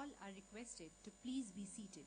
all are requested to please be seated.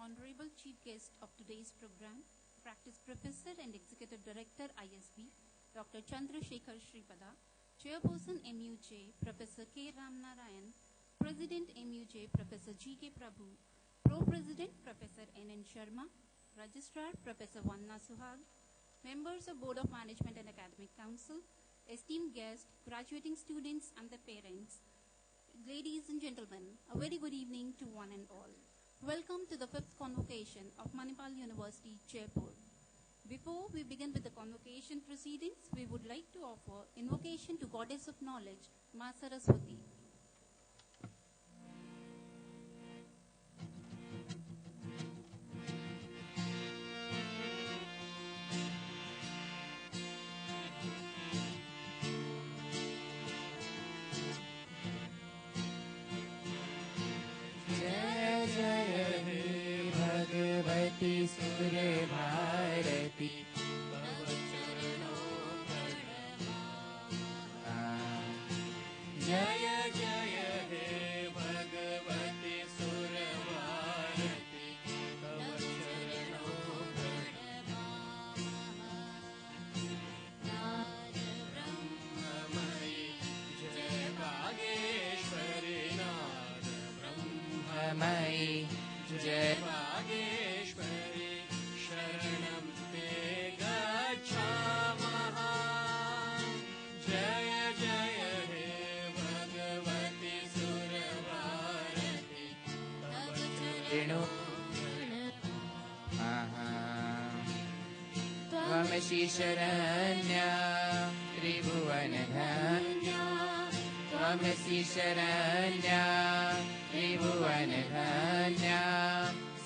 Honorable Chief Guest of today's program, Practice Professor and Executive Director ISB, Dr. Chandra Shekar Sripada, Chairperson MUJ, Professor K. Ramnarayan, President MUJ, Professor G.K. Prabhu, Pro-President, Professor N.N. Sharma, Registrar, Professor Vanna Suhag, members of Board of Management and Academic Council, esteemed guests, graduating students and their parents, ladies and gentlemen, a very good evening to one and all. Welcome to the 5th Convocation of Manipal University, Jaipur. Before we begin with the convocation proceedings, we would like to offer invocation to Goddess of Knowledge, Ma Saraswati. सूर्य भारती जय जय हे भगवती सुर भारती तव चरणों नाद ब्रह्ममयी जय बागेश्वरी नाद ब्रह्ममयी जय बागेश्वरी शरणं ते गच्छामः जय जय हे भगवती सुरभारती तव चरणों त्वमसि शरण्या त्रिभुवनधन्या त्वमसि शरण्या त्रिभुवनधन्या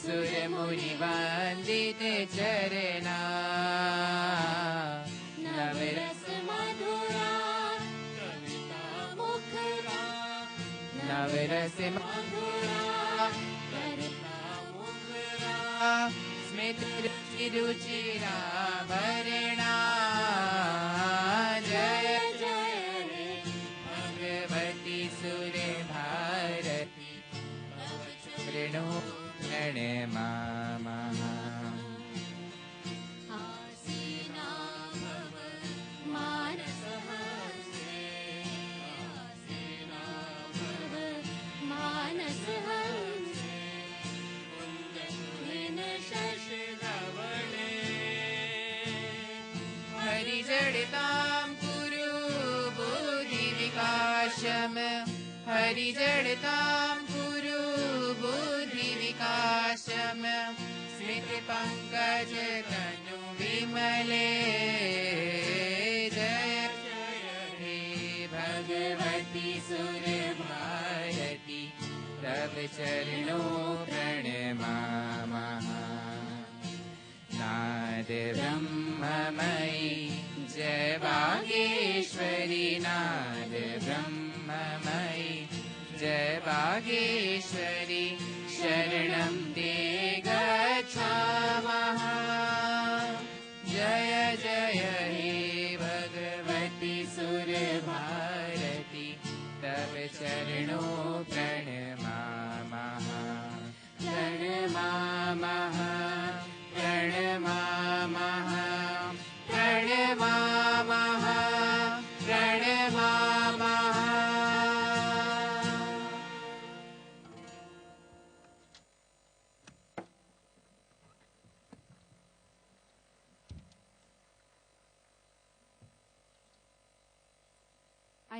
सुरमुनिवन्दिते चरणा नवरस मधुरा कविता मुखरा नवरस मधुरा कविता मुखरा स्मित रुचिरा भरणा जय जय हे भगवती सुर भारती तव चरणों प्रणमामः आसीना भव मानसहंसे आसीना भव मानसहंसे कुन्दकुलिन शशिधवले हरिजडितां कुरु बुद्धिविकासम् हरिजडितां कुरु बुद्धिविकासम् स्मितपङ्कज तनु विमले जय जय हे भगवती सुरभारती तव चरणों प्रणमामः नाद ब्रह्ममयी जय बागेश्वरी नाद ब्रह्ममयी जय बागेश्वरी शरणं ते गच्छामः जय जय हे भगवती सुरभारती तव चरणों प्रणमामः I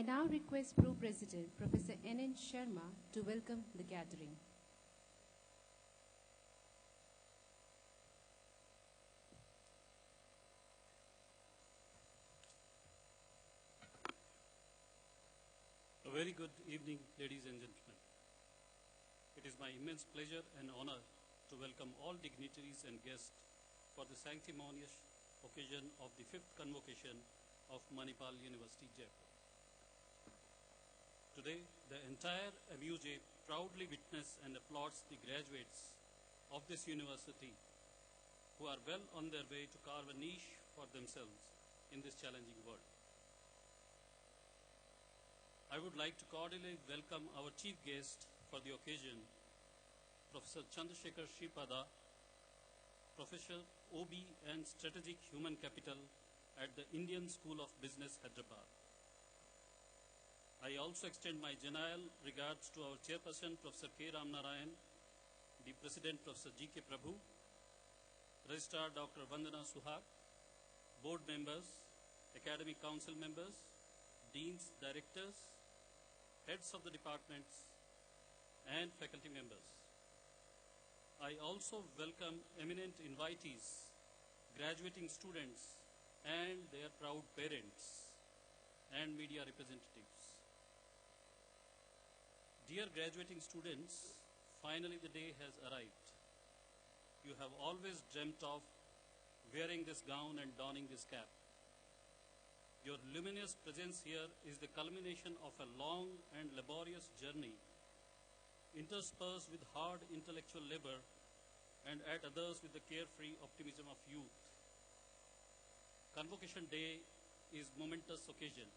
now request Pro-President Professor Anand Sharma to welcome the gathering. A very good evening, ladies and gentlemen. It is my immense pleasure and honor to welcome all dignitaries and guests for the sanctimonious occasion of the 5th Convocation of Manipal University, Jaipur. Today, the entire MUJ proudly witnesses and applauds the graduates of this university who are well on their way to carve a niche for themselves in this challenging world. I would like to cordially welcome our chief guest for the occasion, Professor Shekar, Professor OB and Strategic Human Capital at the Indian School of Business, Hyderabad. I also extend my genial regards to our chairperson, Professor K. Ramnarayan, the President, Professor G.K. Prabhu, Registrar Dr. Vandana Suhag, board members, academic council members, deans, directors, heads of the departments, and faculty members. I also welcome eminent invitees, graduating students, and their proud parents, and media representatives. Dear graduating students, finally the day has arrived. You have always dreamt of wearing this gown and donning this cap. Your luminous presence here is the culmination of a long and laborious journey, interspersed with hard intellectual labor and at others with the carefree optimism of youth. Convocation Day is a momentous occasion.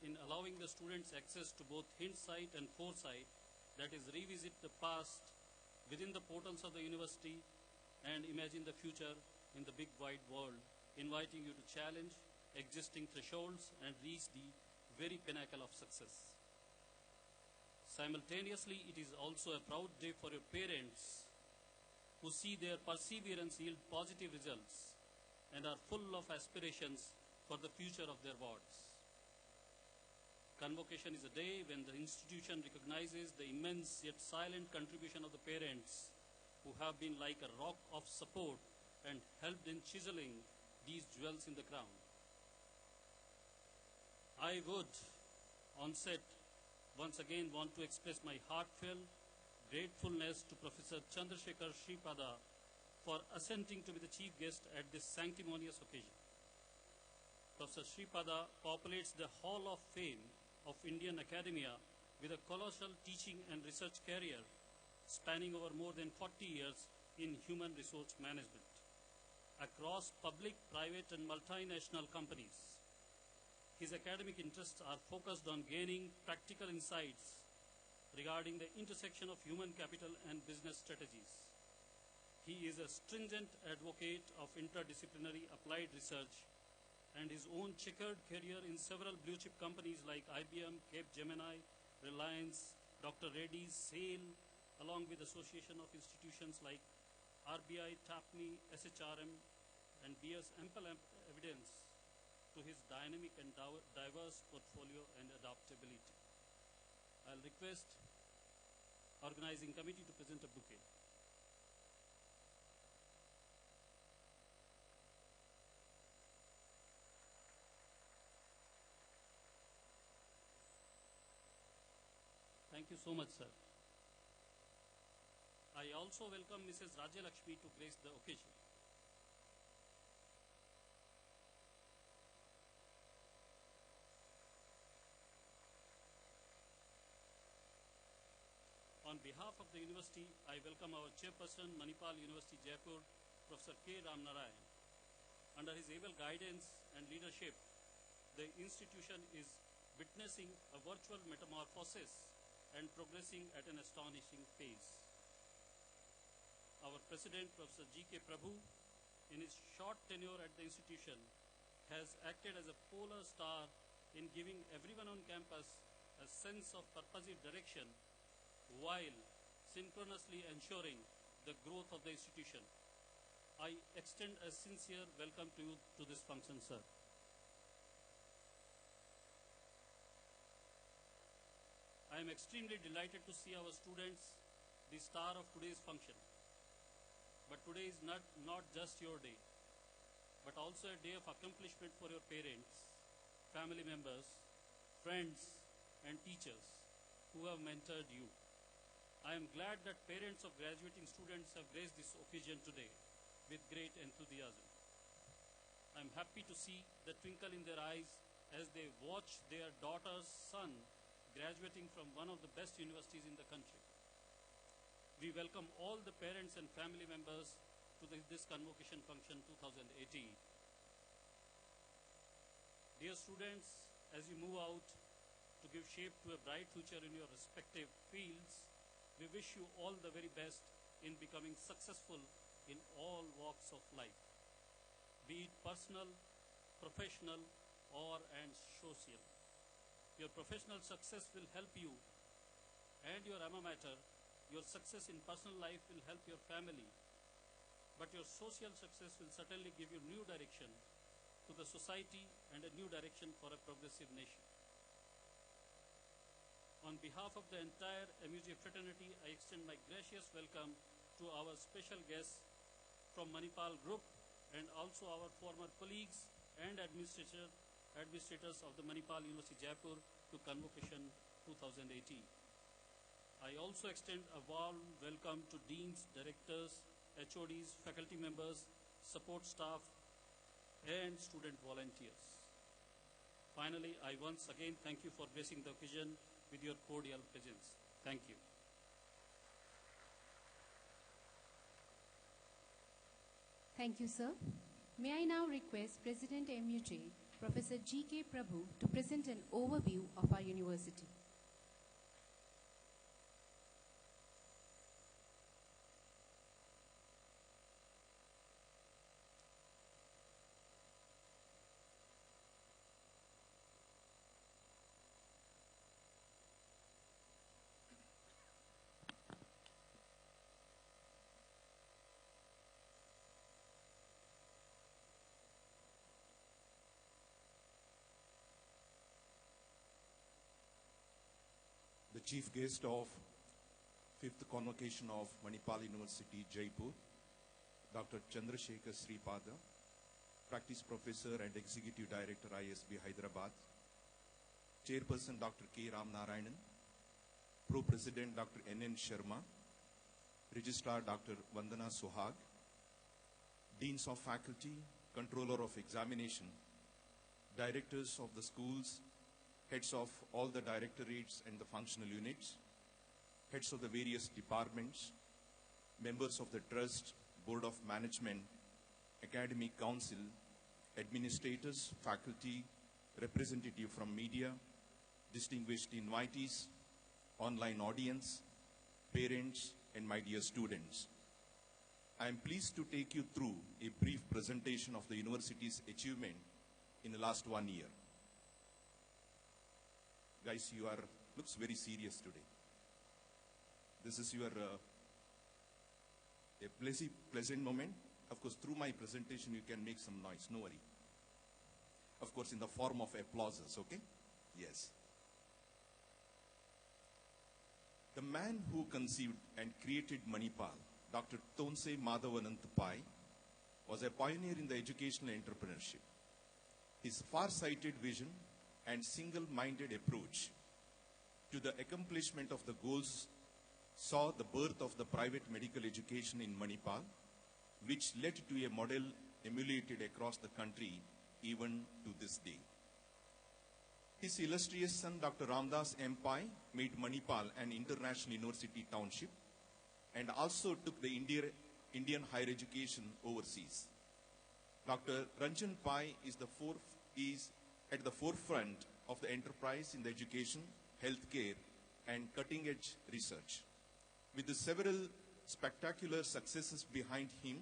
In allowing the students access to both hindsight and foresight, that is, revisit the past within the portals of the university and imagine the future in the big wide world, inviting you to challenge existing thresholds and reach the very pinnacle of success. Simultaneously, it is also a proud day for your parents who see their perseverance yield positive results and are full of aspirations for the future of their wards. Convocation is a day when the institution recognizes the immense yet silent contribution of the parents who have been like a rock of support and helped in chiseling these jewels in the crown. I would, on set, once again want to express my heartfelt gratefulness to Professor Shekar for assenting to be the chief guest at this sanctimonious occasion. Professor populates the Hall of Fame of Indian academia with a colossal teaching and research career spanning over more than 40 years in human resource management across public, private, and multinational companies. His academic interests are focused on gaining practical insights regarding the intersection of human capital and business strategies. He is a stringent advocate of interdisciplinary applied research, and his own checkered career in several blue-chip companies like IBM, Capgemini, Reliance, Dr. Reddy's, SAIL, along with association of institutions like RBI, TAPME, SHRM, and bears ample evidence to his dynamic and diverse portfolio and adaptability. I'll request organizing committee to present a bouquet. Thank you so much, sir. I also welcome Mrs. Rajya Lakshmi to grace the occasion. On behalf of the university, I welcome our chairperson, Manipal University, Jaipur, Professor K. Ramnarayan. Under his able guidance and leadership, the institution is witnessing a virtual metamorphosis and progressing at an astonishing pace. Our president, Professor G.K. Prabhu, in his short tenure at the institution, has acted as a polar star in giving everyone on campus a sense of purposive direction while synchronously ensuring the growth of the institution. I extend a sincere welcome to you to this function, sir. I am extremely delighted to see our students, the star of today's function. But today is not just your day, but also a day of accomplishment for your parents, family members, friends, and teachers who have mentored you. I am glad that parents of graduating students have graced this occasion today with great enthusiasm. I am happy to see the twinkle in their eyes as they watch their daughter's son graduating from one of the best universities in the country. We welcome all the parents and family members to this Convocation Function 2018. Dear students, as you move out to give shape to a bright future in your respective fields, we wish you all the very best in becoming successful in all walks of life, be it personal, professional, and social. Your professional success will help you and your alma mater. Your success in personal life will help your family, but your social success will certainly give you new direction to the society and a new direction for a progressive nation. On behalf of the entire MUJ fraternity, I extend my gracious welcome to our special guests from Manipal group and also our former colleagues and administrators of the Manipal University Jaipur to Convocation 2018. I also extend a warm welcome to deans, directors, HODs, faculty members, support staff, and student volunteers. Finally, I once again thank you for gracing the occasion with your cordial presence. Thank you. Thank you, sir. May I now request President MUJ, Professor G.K. Prabhu, to present an overview of our university. The chief guest of 5th Convocation of Manipal University, Jaipur, Dr. Chandra Sripada, Practice Professor and Executive Director, ISB Hyderabad, Chairperson Dr. K. Ram Narayanan, Pro-President Dr. N.N. Sharma, Registrar Dr. Vandana Sohag, Deans of Faculty, Controller of Examination, Directors of the schools, heads of all the directorates and the functional units, heads of the various departments, members of the trust, board of management, academic council, administrators, faculty, representative from media, distinguished invitees, online audience, parents, and my dear students. I am pleased to take you through a brief presentation of the university's achievement in the last 1 year. Guys, you looks very serious today. This is your a pleasant moment. Of course, through my presentation, you can make some noise, no worry. Of course, in the form of applauses, okay? Yes. The man who conceived and created Manipal, Dr. Tonsei Madhavanand Pai, was a pioneer in the educational entrepreneurship. His far-sighted vision and single-minded approach to the accomplishment of the goals saw the birth of the private medical education in Manipal, which led to a model emulated across the country even to this day. His illustrious son, Dr. Ramdas M. Pai, made Manipal an international university township and also took the Indian higher education overseas. Dr. Ranjan Pai is at the forefront of the enterprise in the education, healthcare, and cutting-edge research. With the several spectacular successes behind him,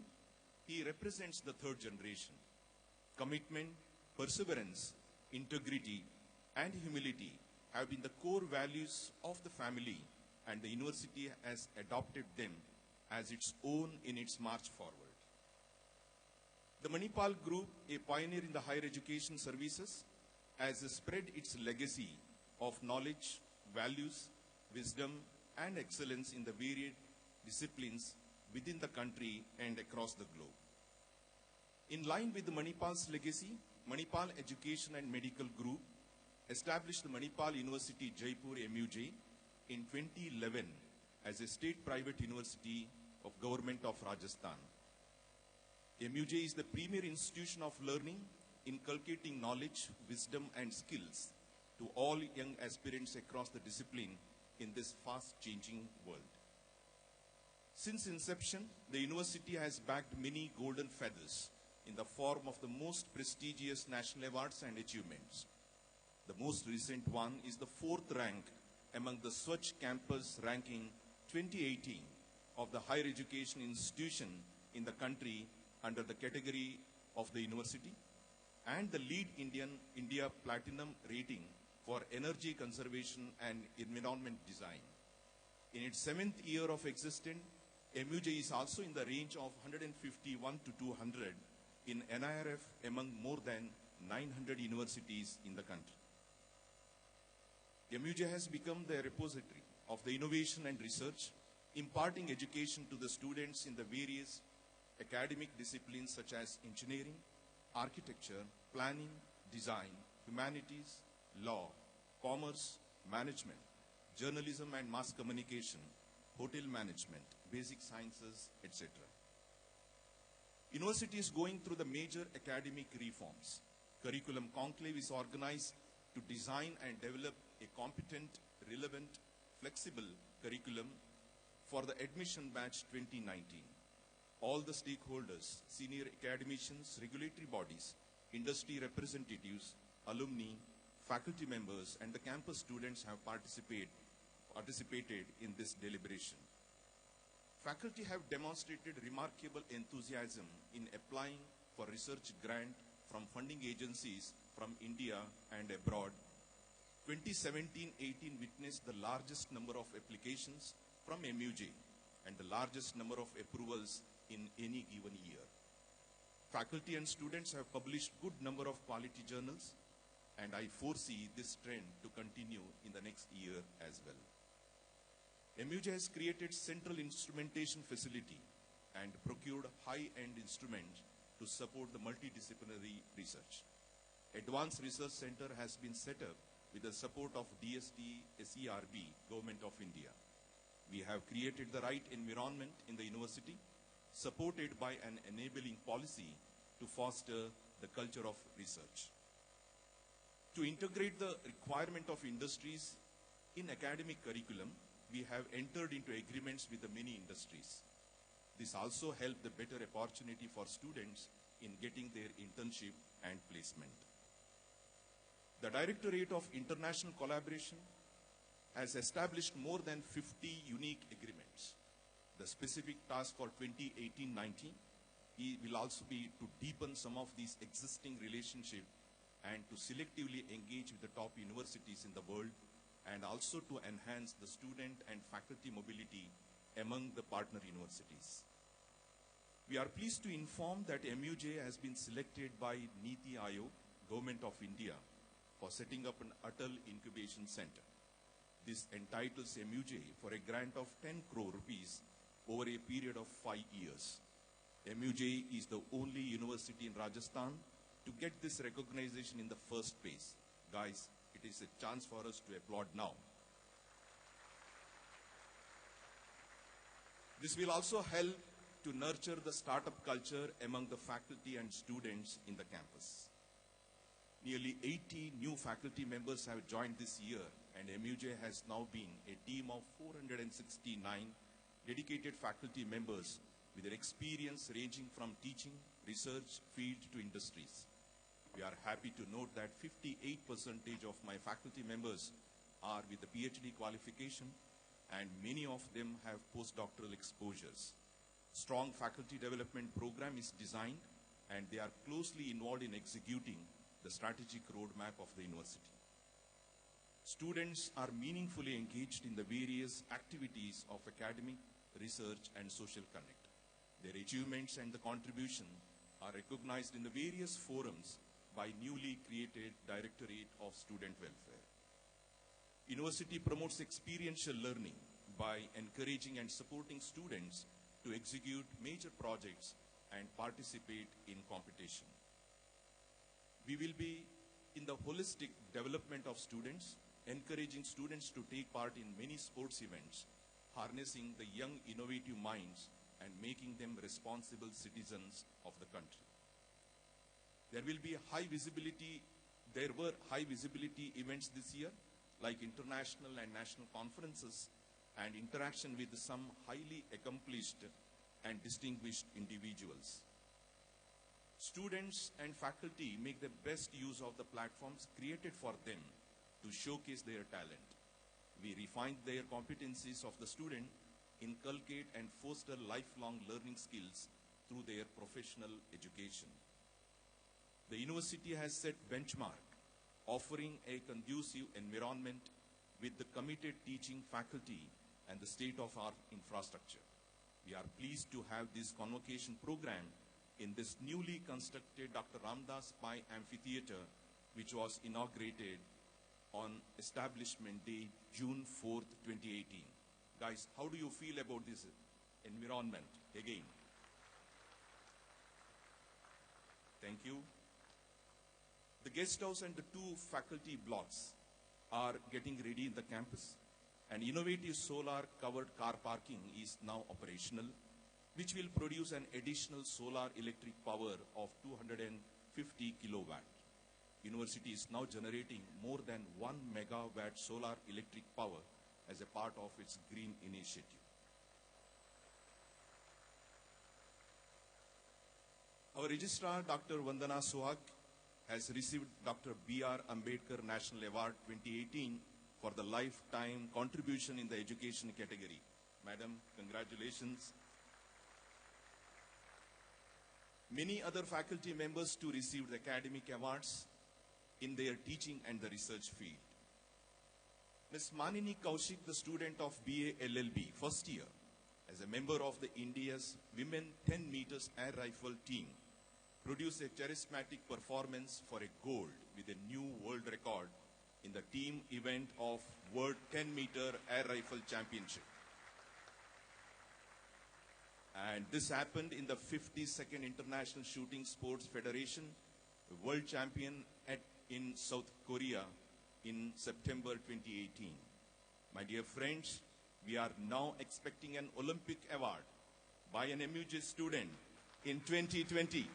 he represents the third generation. Commitment, perseverance, integrity, and humility have been the core values of the family, and the university has adopted them as its own in its march forward. The Manipal Group, a pioneer in the higher education services, has spread its legacy of knowledge, values, wisdom, and excellence in the varied disciplines within the country and across the globe. In line with the Manipal's legacy, Manipal Education and Medical Group established the Manipal University Jaipur MUJ in 2011 as a state-private university of Government of Rajasthan. MUJ is the premier institution of learning, inculcating knowledge, wisdom, and skills to all young aspirants across the discipline in this fast-changing world. Since inception, the university has bagged many golden feathers in the form of the most prestigious national awards and achievements. The most recent one is the 4th rank among the Swachh Campus Ranking 2018 of the higher education institution in the country under the category of the university, and the lead India Platinum rating for energy conservation and environment design. In its 7th year of existence, MUJ is also in the range of 151 to 200 in NIRF among more than 900 universities in the country. MUJ has become the repository of the innovation and research, imparting education to the students in the various academic disciplines such as engineering, architecture, planning, design, humanities, law, commerce, management, journalism and mass communication, hotel management, basic sciences, etc. University is going through the major academic reforms. Curriculum Conclave is organized to design and develop a competent, relevant, flexible curriculum for the admission batch 2019. All the stakeholders, senior academicians, regulatory bodies, industry representatives, alumni, faculty members, and the campus students have participated in this deliberation. Faculty have demonstrated remarkable enthusiasm in applying for research grant from funding agencies from India and abroad. 2017-18 witnessed the largest number of applications from MUJ and the largest number of approvals in any given year. Faculty and students have published good number of quality journals, and I foresee this trend to continue in the next year as well. MUJ has created central instrumentation facility and procured high-end instruments to support the multidisciplinary research. Advanced Research Center has been set up with the support of DST SERB, Government of India. We have created the right environment in the university, supported by an enabling policy to foster the culture of research. To integrate the requirement of industries in academic curriculum, we have entered into agreements with the many industries. This also helped the better opportunity for students in getting their internship and placement. The Directorate of International Collaboration has established more than 50 unique agreements. The specific task for 2018-19 will also be to deepen some of these existing relationships and to selectively engage with the top universities in the world, and also to enhance the student and faculty mobility among the partner universities. We are pleased to inform that MUJ has been selected by Niti Aayog, Government of India, for setting up an Atal Incubation Center. This entitles MUJ for a grant of 10 crore rupees over a period of 5 years. MUJ is the only university in Rajasthan to get this recognition in the first place. Guys, it is a chance for us to applaud now. This will also help to nurture the startup culture among the faculty and students in the campus. Nearly 80 new faculty members have joined this year, and MUJ has now been a team of 469 dedicated faculty members with their experience ranging from teaching, research, field to industries. We are happy to note that 58% of my faculty members are with the PhD qualification, and many of them have postdoctoral exposures. Strong faculty development program is designed, and they are closely involved in executing the strategic roadmap of the university. Students are meaningfully engaged in the various activities of academic, research, and social connect. Their achievements and the contribution are recognized in the various forums by newly created Directorate of Student Welfare. University promotes experiential learning by encouraging and supporting students to execute major projects and participate in competition. We will be in the holistic development of students, encouraging students to take part in many sports events, harnessing the young innovative minds and making them responsible citizens of the country. There were high visibility events this year, like international and national conferences and interaction with some highly accomplished and distinguished individuals. Students and faculty make the best use of the platforms created for them to showcase their talent. We refine their competencies of the student, inculcate and foster lifelong learning skills through their professional education. The university has set benchmark, offering a conducive environment with the committed teaching faculty and the state-of-art infrastructure. We are pleased to have this convocation program in this newly constructed Dr. Ramdas Pai Amphitheatre, which was inaugurated on Establishment Day, June 4th, 2018. Guys, how do you feel about this environment again? Thank you. The guest house and the 2 faculty blocks are getting ready in the campus, and innovative solar covered car parking is now operational, which will produce an additional solar electric power of 250 kilowatt. University is now generating more than 1 megawatt solar electric power as a part of its green initiative. Our registrar, Dr. Vandana Suhag, has received Dr. B.R. Ambedkar National Award 2018 for the lifetime contribution in the education category. Madam, congratulations. Many other faculty members too received academic awards in their teaching and the research field. Ms. Manini Kaushik, the student of BA LLB, first year, as a member of the India's Women 10 meters air rifle team, produced a charismatic performance for a gold with a new world record in the team event of World 10-meter Air Rifle Championship. And this happened in the 52nd International Shooting Sports Federation, World Champion in South Korea in September 2018. My dear friends, we are now expecting an Olympic award by an MUJ student in 2020.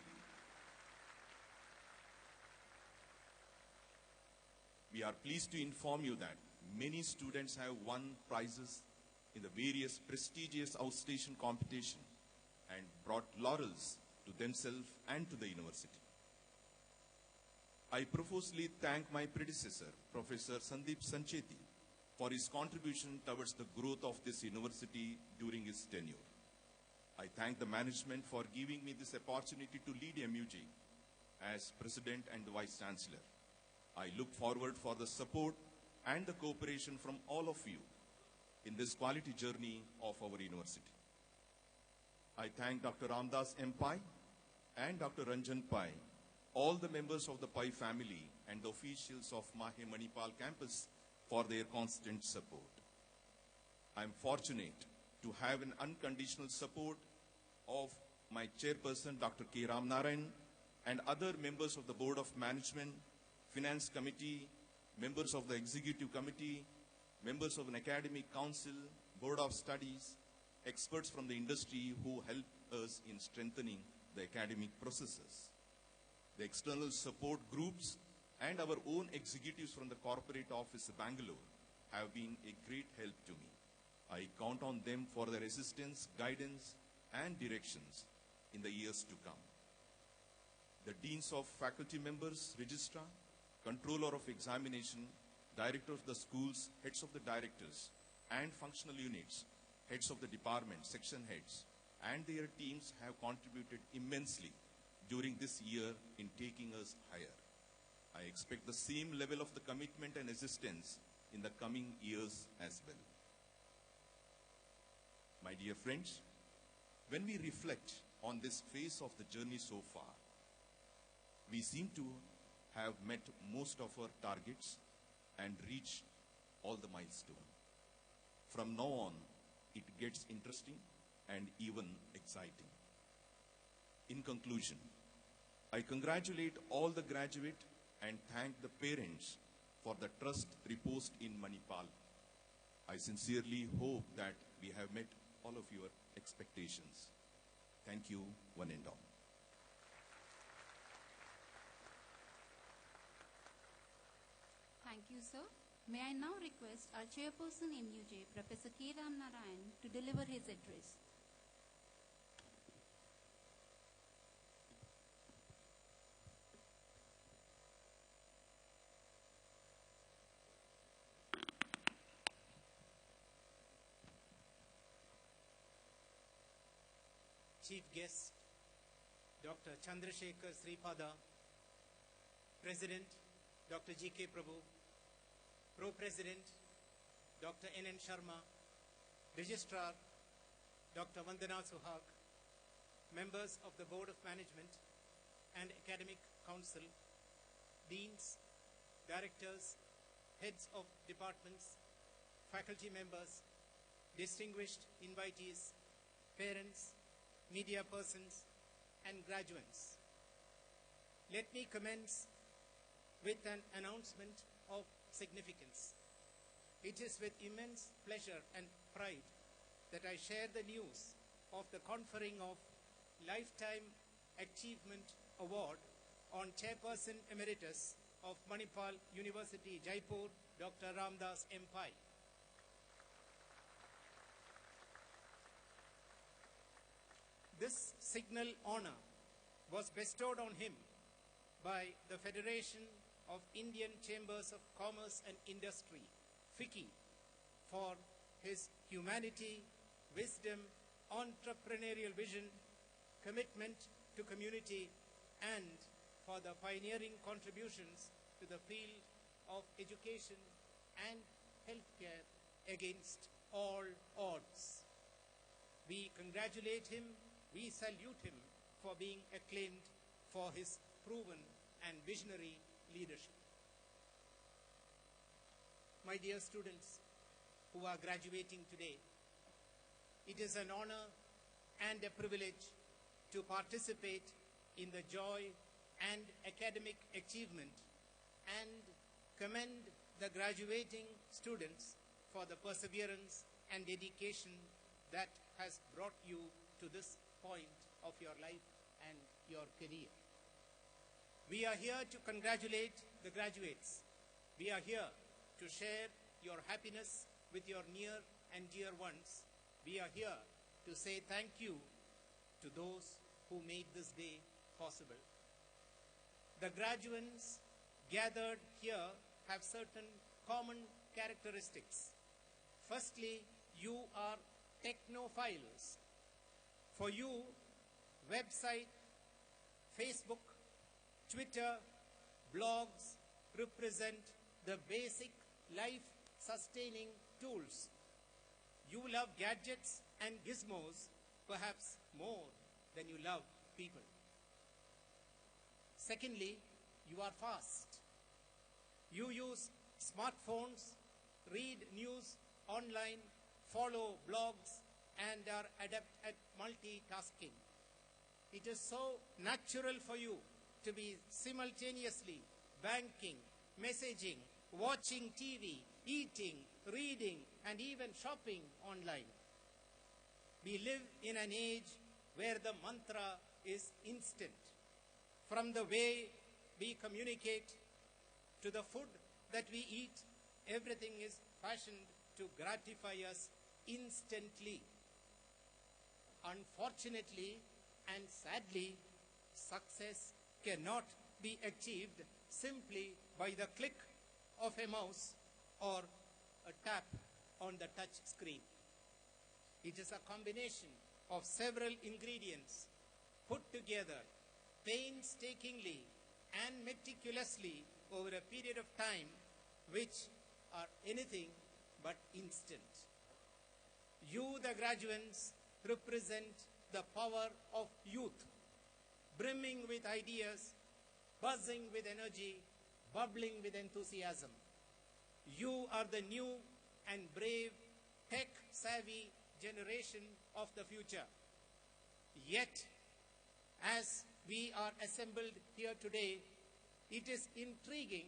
We are pleased to inform you that many students have won prizes in the various prestigious outstation competition and brought laurels to themselves and to the university. I profusely thank my predecessor, Professor Sandeep Sancheti, for his contribution towards the growth of this university during his tenure. I thank the management for giving me this opportunity to lead MUJ as President and Vice Chancellor. I look forward for the support and the cooperation from all of you in this quality journey of our university. I thank Dr. Ramdas M. Pai and Dr. Ranjan Pai, all the members of the Pai family and the officials of Mahe Manipal campus for their constant support. I am fortunate to have an unconditional support of my chairperson, Dr. K. Ram Narayan, and other members of the Board of Management, Finance Committee, members of the Executive Committee, members of an Academic Council, Board of Studies, experts from the industry who help us in strengthening the academic processes. The external support groups and our own executives from the corporate office Bangalore have been a great help to me. I count on them for their assistance, guidance, and directions in the years to come. The deans of faculty members, registrar, controller of examination, director of the schools, heads of the directors, and functional units, heads of the department, section heads, and their teams have contributed immensely during this year in taking us higher. I expect the same level of the commitment and assistance in the coming years as well. My dear friends, when we reflect on this phase of the journey so far, we seem to have met most of our targets and reached all the milestones. From now on, it gets interesting and even exciting. In conclusion, I congratulate all the graduates and thank the parents for the trust reposed in Manipal. I sincerely hope that we have met all of your expectations. Thank you, one and all. Thank you, sir. May I now request our chairperson MUJ, Professor K. Ram Narayan, to deliver his address. Chief guest, Dr. Chandra Sripada, President, Dr. G.K. Prabhu, Pro-President, Dr. N.N. Sharma, Registrar, Dr. Vandana Suhag, members of the Board of Management and Academic Council, deans, directors, heads of departments, faculty members, distinguished invitees, parents, media persons, and graduates. Let me commence with an announcement of significance. It is with immense pleasure and pride that I share the news of the conferring of Lifetime Achievement Award on Chairperson Emeritus of Manipal University, Jaipur, Dr. Ramdas M. Pai. This signal honor was bestowed on him by the Federation of Indian Chambers of Commerce and Industry, FICCI, for his humanity, wisdom, entrepreneurial vision, commitment to community, and for the pioneering contributions to the field of education and healthcare against all odds. We congratulate him, we salute him for being acclaimed for his proven and visionary leadership. My dear students who are graduating today, it is an honor and a privilege to participate in the joy and academic achievement and commend the graduating students for the perseverance and dedication that has brought you to this point of your life and your career. We are here to congratulate the graduates. We are here to share your happiness with your near and dear ones. We are here to say thank you to those who made this day possible. The graduates gathered here have certain common characteristics. Firstly, you are technophiles. For you, website, Facebook, Twitter, blogs represent the basic life-sustaining tools. You love gadgets and gizmos perhaps more than you love people. Secondly, you are fast. You use smartphones, read news online, follow blogs, and are adept at multitasking. It is so natural for you to be simultaneously banking, messaging, watching TV, eating, reading, and even shopping online. We live in an age where the mantra is instant. From the way we communicate to the food that we eat, everything is fashioned to gratify us instantly. Unfortunately and sadly, success cannot be achieved simply by the click of a mouse or a tap on the touch screen. It is a combination of several ingredients put together painstakingly and meticulously over a period of time, which are anything but instant. You, the graduates, represent the power of youth, brimming with ideas, buzzing with energy, bubbling with enthusiasm. You are the new and brave, tech-savvy generation of the future. Yet, as we are assembled here today, it is intriguing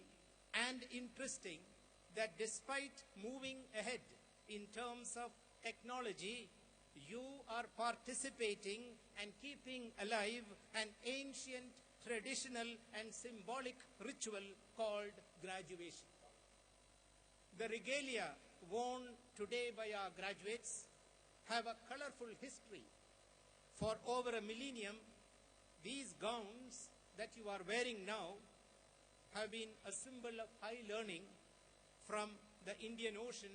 and interesting that despite moving ahead in terms of technology, you are participating and keeping alive an ancient, traditional, and symbolic ritual called graduation. The regalia worn today by our graduates have a colorful history. For over a millennium, these gowns that you are wearing now have been a symbol of high learning from the Indian Ocean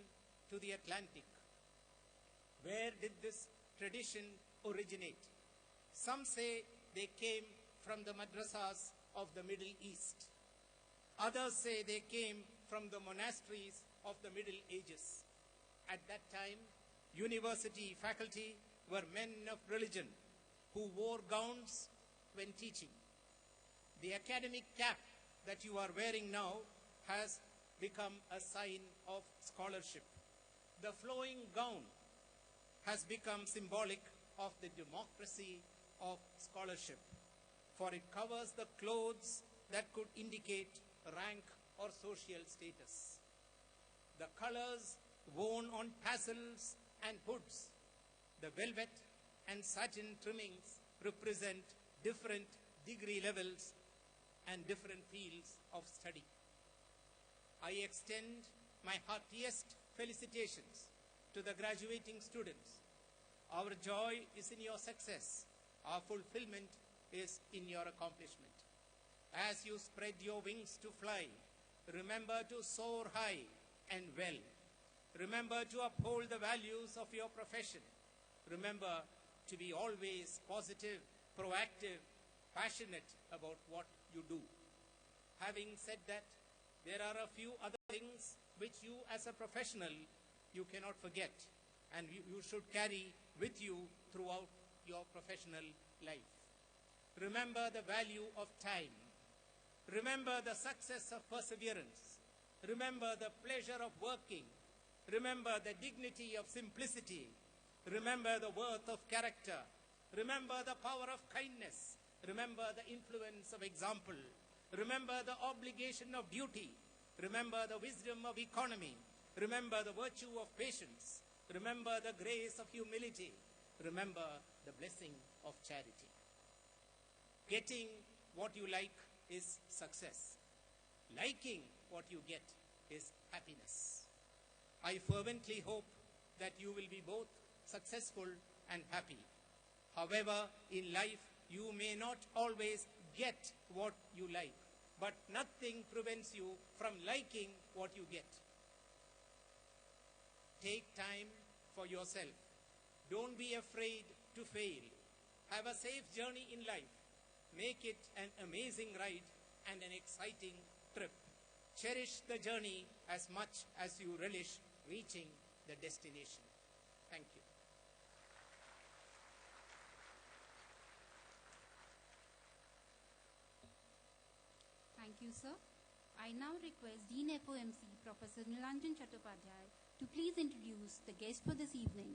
to the Atlantic. Where did this tradition originate? Some say they came from the madrasas of the Middle East. Others say they came from the monasteries of the Middle Ages. At that time, university faculty were men of religion who wore gowns when teaching. The academic cap that you are wearing now has become a sign of scholarship. The flowing gown has become symbolic of the democracy of scholarship, for it covers the clothes that could indicate rank or social status. The colors worn on tassels and hoods, the velvet and satin trimmings represent different degree levels and different fields of study. I extend my heartiest felicitations to the graduating students. Our joy is in your success. Our fulfillment is in your accomplishment. As you spread your wings to fly, remember to soar high and well. Remember to uphold the values of your profession. Remember to be always positive, proactive, passionate about what you do. Having said that, there are a few other things which you as a professional, you cannot forget, and you should carry with you throughout your professional life. Remember the value of time. Remember the success of perseverance. Remember the pleasure of working. Remember the dignity of simplicity. Remember the worth of character. Remember the power of kindness. Remember the influence of example. Remember the obligation of duty. Remember the wisdom of economy. Remember the virtue of patience. Remember the grace of humility. Remember the blessing of charity. Getting what you like is success. Liking what you get is happiness. I fervently hope that you will be both successful and happy. However, in life, you may not always get what you like, but nothing prevents you from liking what you get. Take time for yourself. Don't be afraid to fail. Have a safe journey in life. Make it an amazing ride and an exciting trip. Cherish the journey as much as you relish reaching the destination. Thank you. Thank you, sir. I now request Dean FOMC, Professor Nilanjan Chattopadhyay, to please introduce the guest for this evening.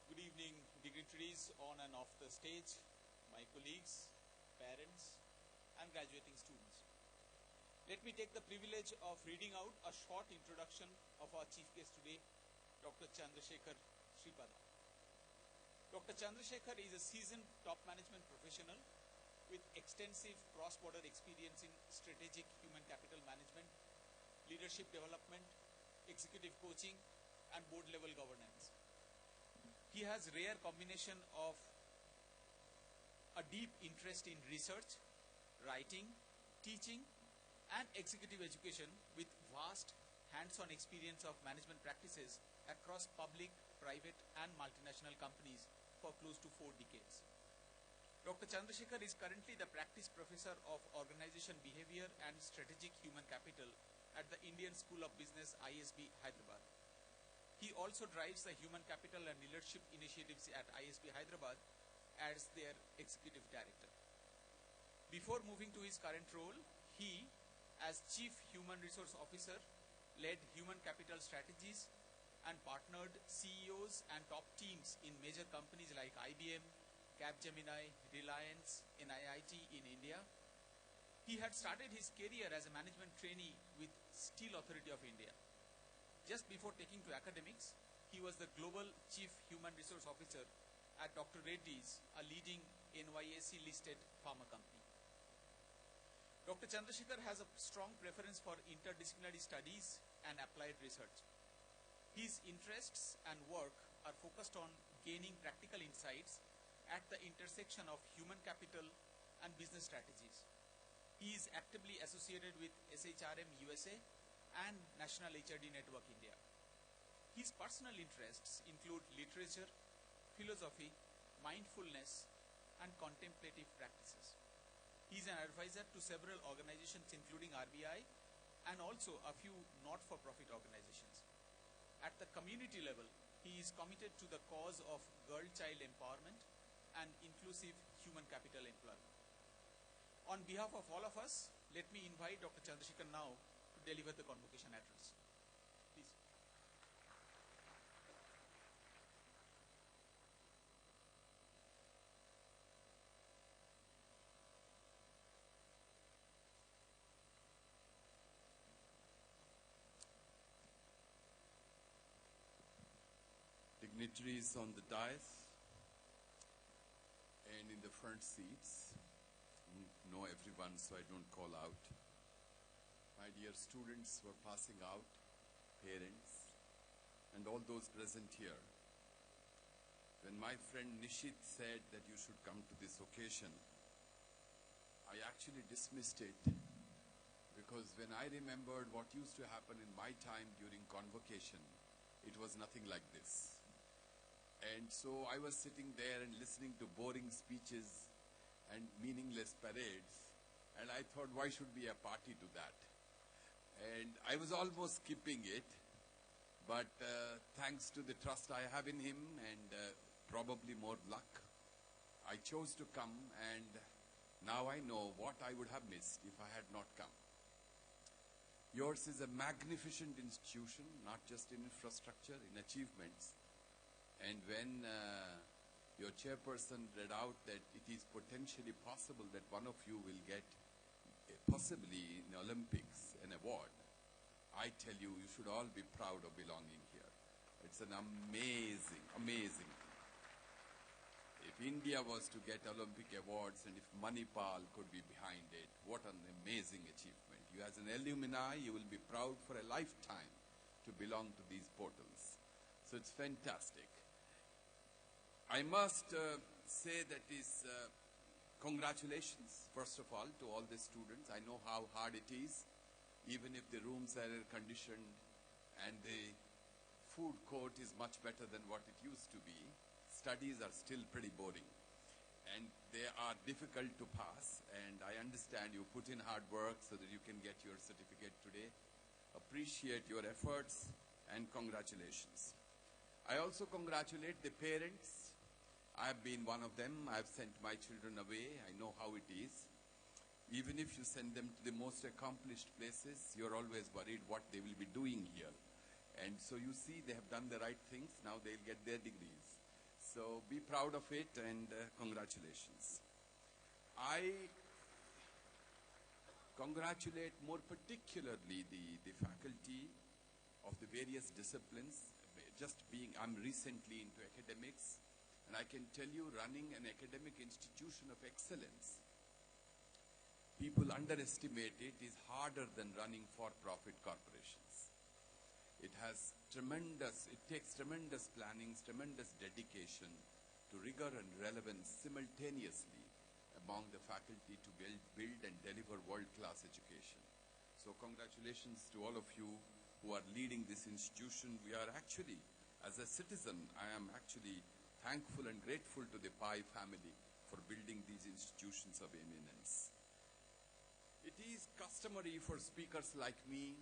Good evening, dignitaries on and off the stage, my colleagues, parents, and graduating students. Let me take the privilege of reading out a short introduction of our chief guest today, Dr. Chandra Shekar Sripada. Dr. Chandra Shekar is a seasoned top management professional with extensive cross-border experience in strategic human capital management, leadership development, executive coaching, and board-level governance. He has rare combination of a deep interest in research, writing, teaching, and executive education with vast hands-on experience of management practices across public, private, and multinational companies for close to 4 decades. Dr. Chandrasekhar is currently the practice professor of Organization Behavior and Strategic Human Capital at the Indian School of Business, ISB, Hyderabad. He also drives the human capital and leadership initiatives at ISB Hyderabad as their executive director. Before moving to his current role, he, as Chief Human Resource Officer, led human capital strategies and partnered CEOs and top teams in major companies like IBM, Capgemini, Reliance, and IIT in India. He had started his career as a management trainee with Steel Authority of India. Just before taking to academics, he was the Global Chief Human Resource Officer at Dr. Reddy's, a leading NYSE-listed pharma company. Dr. Chandrasekhar has a strong preference for interdisciplinary studies and applied research. His interests and work are focused on gaining practical insights at the intersection of human capital and business strategies. He is actively associated with SHRM USA and National HRD Network India. His personal interests include literature, philosophy, mindfulness, and contemplative practices. He is an advisor to several organizations including RBI and also a few not-for-profit organizations. At the community level, he is committed to the cause of girl-child empowerment and inclusive human capital employment. On behalf of all of us, let me invite Dr. Chandrasekhar now to deliver the convocation address. Please. Dignitaries on the dais and in the front seats. Know everyone, so I don't call out. My dear students who are passing out, parents, and all those present here. When my friend Nishit said that you should come to this occasion, I actually dismissed it because when I remembered what used to happen in my time during convocation, it was nothing like this. And so I was sitting there and listening to boring speeches and meaningless parades, and I thought, why should be a party to that? And I was almost skipping it, but thanks to the trust I have in him and probably more luck, I chose to come, and now I know what I would have missed if I had not come. Yours is a magnificent institution, not just in infrastructure, in achievements. And when your chairperson read out that it is potentially possible that one of you will get, possibly in Olympics, an award, I tell you, you should all be proud of belonging here. It's an amazing, amazing thing. If India was to get Olympic awards and if Manipal could be behind it, what an amazing achievement. You as an alumni, you will be proud for a lifetime to belong to these portals. So it's fantastic. I must say that is congratulations, first of all, to all the students. I know how hard it is, even if the rooms are air-conditioned and the food court is much better than what it used to be. Studies are still pretty boring, and they are difficult to pass, and I understand you put in hard work so that you can get your certificate today. Appreciate your efforts, and congratulations. I also congratulate the parents. I have been one of them. I have sent my children away. I know how it is. Even if you send them to the most accomplished places, you're always worried what they will be doing here. And so you see they have done the right things. Now they'll get their degrees. So be proud of it, and congratulations. I congratulate more particularly the faculty of the various disciplines. I'm recently into academics, and I can tell you, running an academic institution of excellence, people underestimate it, is harder than running for-profit corporations. It takes tremendous planning, tremendous dedication to rigor and relevance simultaneously among the faculty to build and deliver world-class education. So congratulations to all of you who are leading this institution. We are actually, as a citizen, I am actually thankful and grateful to the Pai family for building these institutions of eminence. It is customary for speakers like me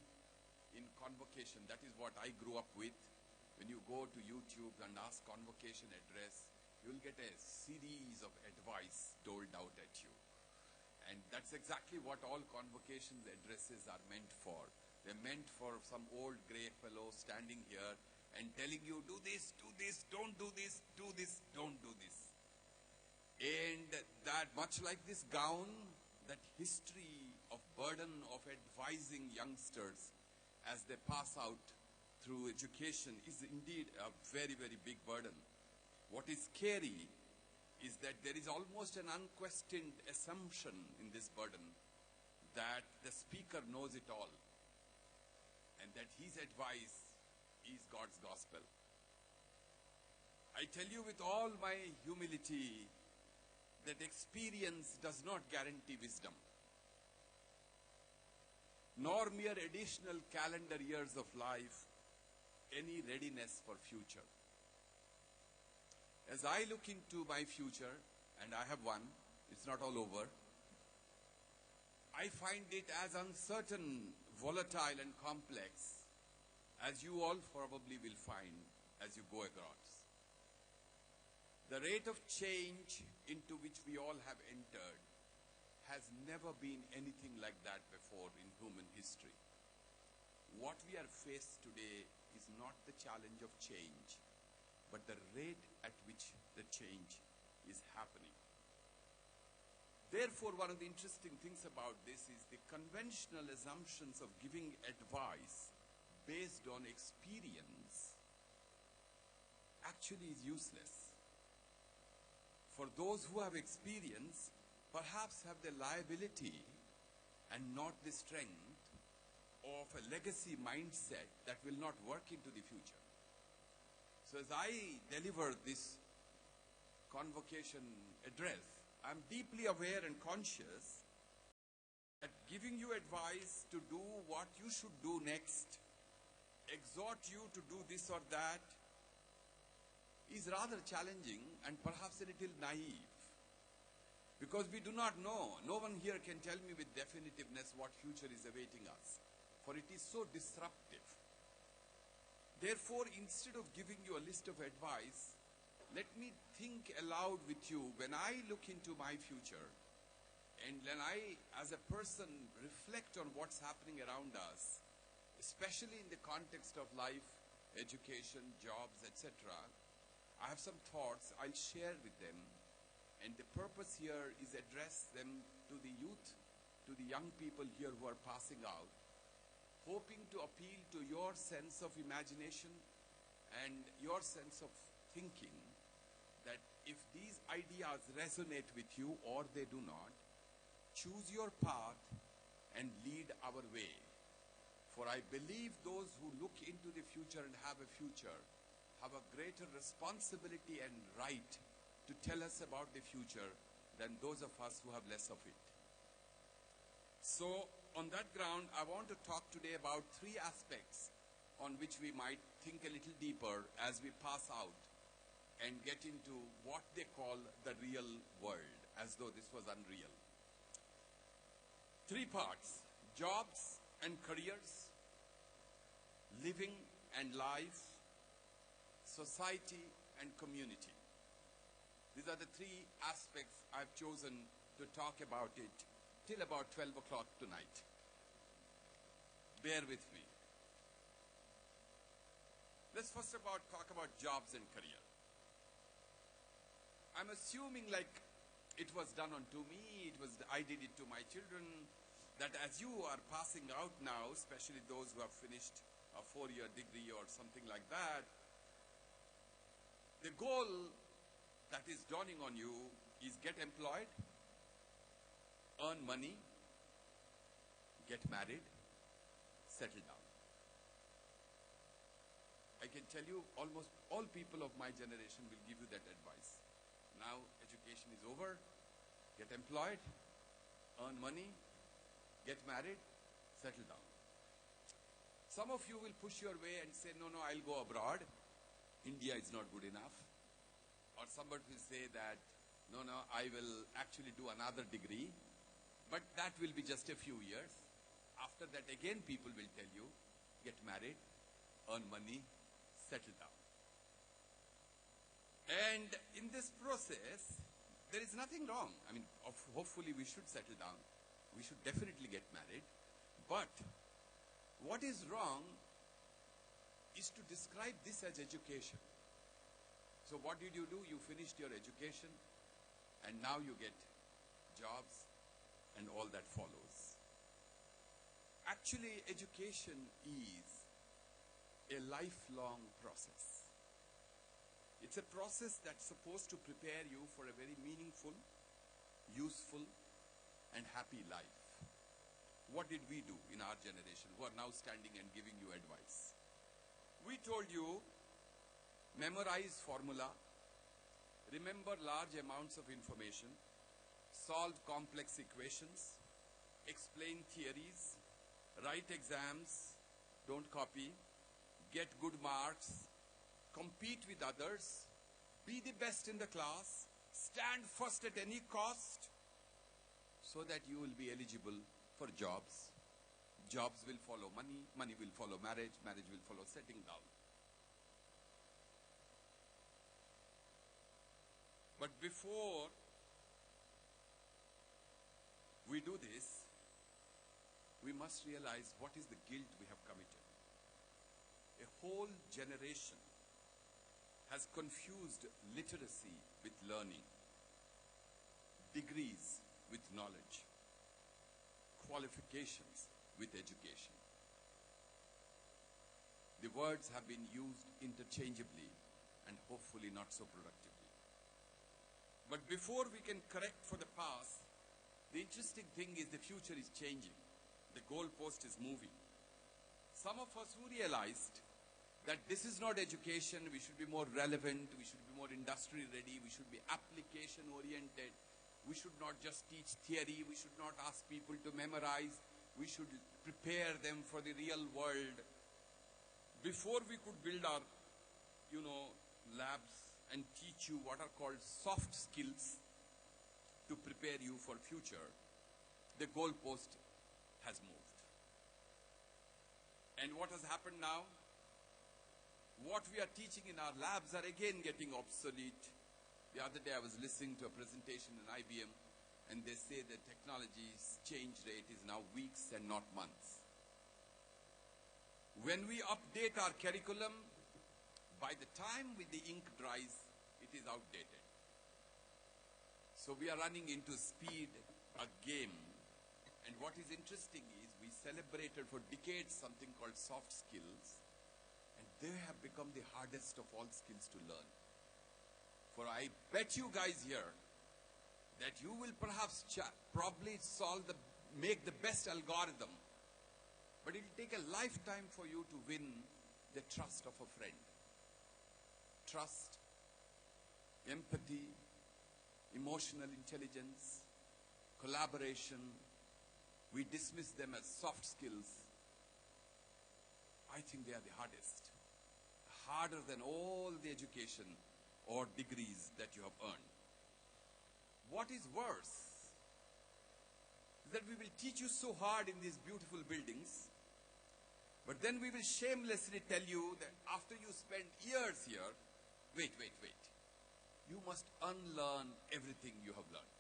in Convocation, that is what I grew up with. When you go to YouTube and ask Convocation address, you will get a series of advice doled out at you. And that's exactly what all Convocation addresses are meant for. They're meant for some old grey fellow standing here and telling you, do this, don't do this, don't do this. And that much like this gown, that history of burden of advising youngsters as they pass out through education is indeed a very, very big burden. What is scary is that there is almost an unquestioned assumption in this burden that the speaker knows it all and that his advice is God's gospel. I tell you with all my humility that experience does not guarantee wisdom, nor mere additional calendar years of life any readiness for future. As I look into my future, and I have one, it's not all over, I find it as uncertain, volatile and complex as you all probably will find as you go across. The rate of change into which we all have entered has never been anything like that before in human history. What we are faced today is not the challenge of change, but the rate at which the change is happening. Therefore, one of the interesting things about this is the conventional assumptions of giving advice based on experience actually is useless. For those who have experience, perhaps have the liability and not the strength of a legacy mindset that will not work into the future. So as I deliver this Convocation address, I'm deeply aware and conscious that giving you advice to do what you should do next, exhort you to do this or that, is rather challenging and perhaps a little naive. Because we do not know, no one here can tell me with definitiveness what future is awaiting us, for it is so disruptive. Therefore, instead of giving you a list of advice, let me think aloud with you when I look into my future and when I, as a person, reflect on what's happening around us, especially in the context of life, education, jobs, etc. I have some thoughts I'll share with them, and the purpose here is address them to the youth, to the young people here who are passing out, hoping to appeal to your sense of imagination and your sense of thinking, that if these ideas resonate with you or they do not, choose your path and lead our way. For I believe those who look into the future and have a future have a greater responsibility and right to tell us about the future than those of us who have less of it. So, on that ground, I want to talk today about three aspects on which we might think a little deeper as we pass out and get into what they call the real world, as though this was unreal. Three parts: jobs and careers, living and life, society and community. These are the three aspects I've chosen to talk about it till about 12 o'clock tonight. Bear with me. Let's first talk about jobs and career. I'm assuming like it was done unto me, I did it to my children, that as you are passing out now, especially those who have finished a 4-year degree or something like that, the goal that is dawning on you is get employed, earn money, get married, settle down. I can tell you almost all people of my generation will give you that advice. Now education is over, get employed, earn money, get married, settle down. Some of you will push your way and say, no, I'll go abroad. India is not good enough. Or somebody will say that No, I will actually do another degree, but that will be just a few years. After that, again, people will tell you, get married, earn money, settle down. And in this process, there is nothing wrong. I mean, hopefully we should settle down. We should definitely get married. But what is wrong is to describe this as education. So what did you do? You finished your education, and now you get jobs and all that follows. Actually, education is a lifelong process. It's a process that's supposed to prepare you for a very meaningful, useful, and happy life. What did we do in our generation who are now standing and giving you advice? We told you, memorize formula, remember large amounts of information, solve complex equations, explain theories, write exams, don't copy, get good marks, compete with others, be the best in the class, stand first at any cost, so that you will be eligible for jobs. Jobs will follow money, money will follow marriage, marriage will follow settling down. But before we do this, we must realize what is the guilt we have committed. A whole generation has confused literacy with learning, degrees with knowledge, qualifications with education. The words have been used interchangeably and hopefully not so productively. But before we can correct for the past, the interesting thing is the future is changing. The goalpost is moving. Some of us who realized that this is not education, we should be more relevant, we should be more industry ready, we should be application oriented, we should not just teach theory, we should not ask people to memorize, we should prepare them for the real world. Before we could build our, labs and teach you what are called soft skills to prepare you for future, the goalpost has moved. And what has happened now? What we are teaching in our labs are again getting obsolete. The other day I was listening to a presentation in IBM, and they say the technology's change rate is now weeks and not months. When we update our curriculum, by the time the ink dries, it is outdated. So we are running into speed, a game. And what is interesting is we celebrated for decades something called soft skills, and they have become the hardest of all skills to learn. For I bet you guys here that you will perhaps probably make the best algorithm, but it will take a lifetime for you to win the trust of a friend. Trust, empathy, emotional intelligence, collaboration, we dismiss them as soft skills. I think they are the hardest. Harder than all the education or degrees that you have earned. What is worse is that we will teach you so hard in these beautiful buildings, but then we will shamelessly tell you that after you spend years here, wait. You must unlearn everything you have learned.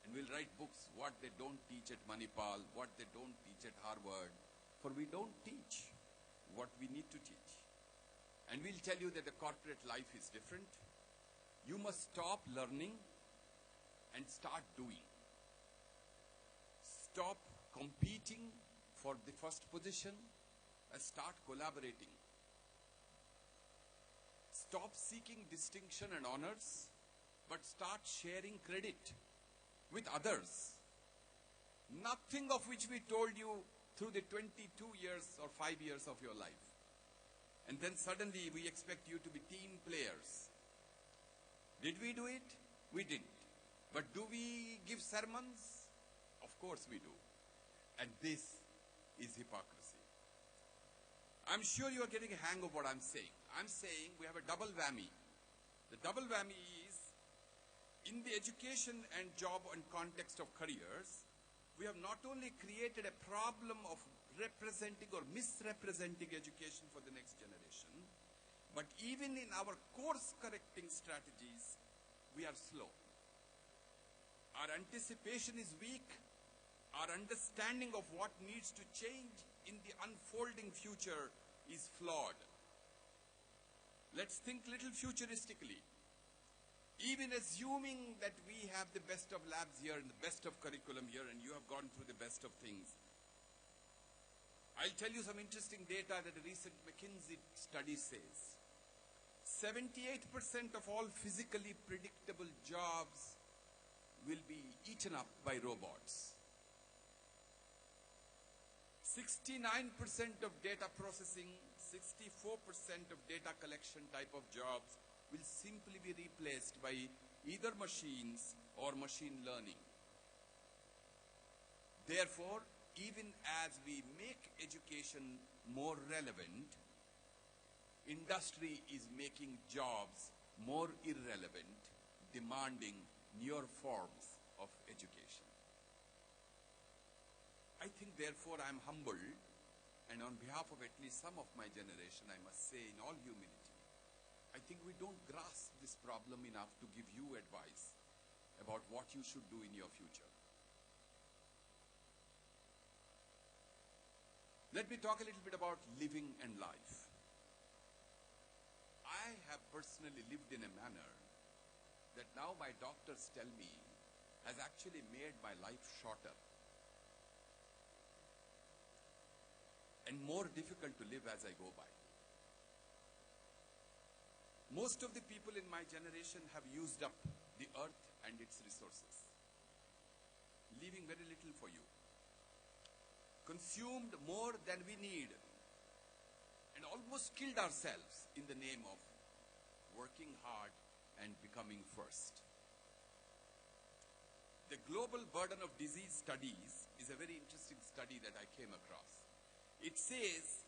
And we'll write books, what they don't teach at Manipal, what they don't teach at Harvard, for we don't teach what we need to teach. And we'll tell you that the corporate life is different. You must stop learning and start doing. Stop competing for the first position and start collaborating. Stop seeking distinction and honors, but start sharing credit with others. Nothing of which we told you through the 22 years or 5 years of your life. And then suddenly we expect you to be team players. Did we do it? We didn't. But do we give sermons? Of course we do. And this is hypocrisy. I'm sure you are getting a hang of what I'm saying. I'm saying we have a double whammy. The double whammy is In the education and job and context of careers, we have not only created a problem of representing or misrepresenting education for the next generation, but even in our course correcting strategies, we are slow. Our anticipation is weak. Our understanding of what needs to change in the unfolding future is flawed. Let's think little futuristically. Even assuming that we have the best of labs here and the best of curriculum here and you have gone through the best of things, I'll tell you some interesting data that a recent McKinsey study says. 78% of all physically predictable jobs will be eaten up by robots. 69% of data processing, 64% of data collection type of jobs will simply be replaced by either machines or machine learning. Therefore, even as we make education more relevant, industry is making jobs more irrelevant, demanding newer forms of education. I think, therefore, I am humbled, and on behalf of at least some of my generation, I must say in all humility, I think we don't grasp this problem enough to give you advice about what you should do in your future. Let me talk a little bit about living and life. I have personally lived in a manner that now my doctors tell me has actually made my life shorter and more difficult to live as I go by. Most of the people in my generation have used up the earth and its resources, leaving very little for you. Consumed more than we need and almost killed ourselves in the name of working hard and becoming first. The Global Burden of Disease Studies is a very interesting study that I came across. It says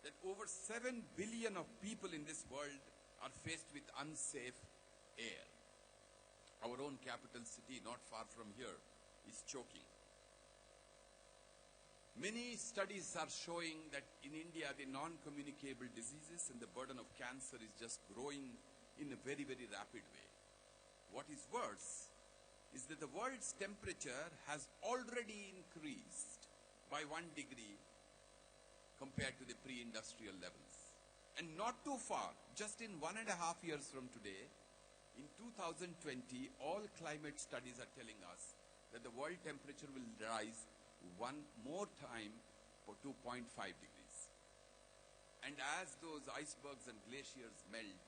that over 7 billion of people in this world are faced with unsafe air. Our own capital city, not far from here, is choking. Many studies are showing that in India, the non-communicable diseases and the burden of cancer is just growing in a very, very rapid way. What is worse is that the world's temperature has already increased by 1 degree compared to the pre-industrial levels. And not too far, just in 1.5 years from today, in 2020, all climate studies are telling us that the world temperature will rise one more time for 2.5 degrees. And as those icebergs and glaciers melt,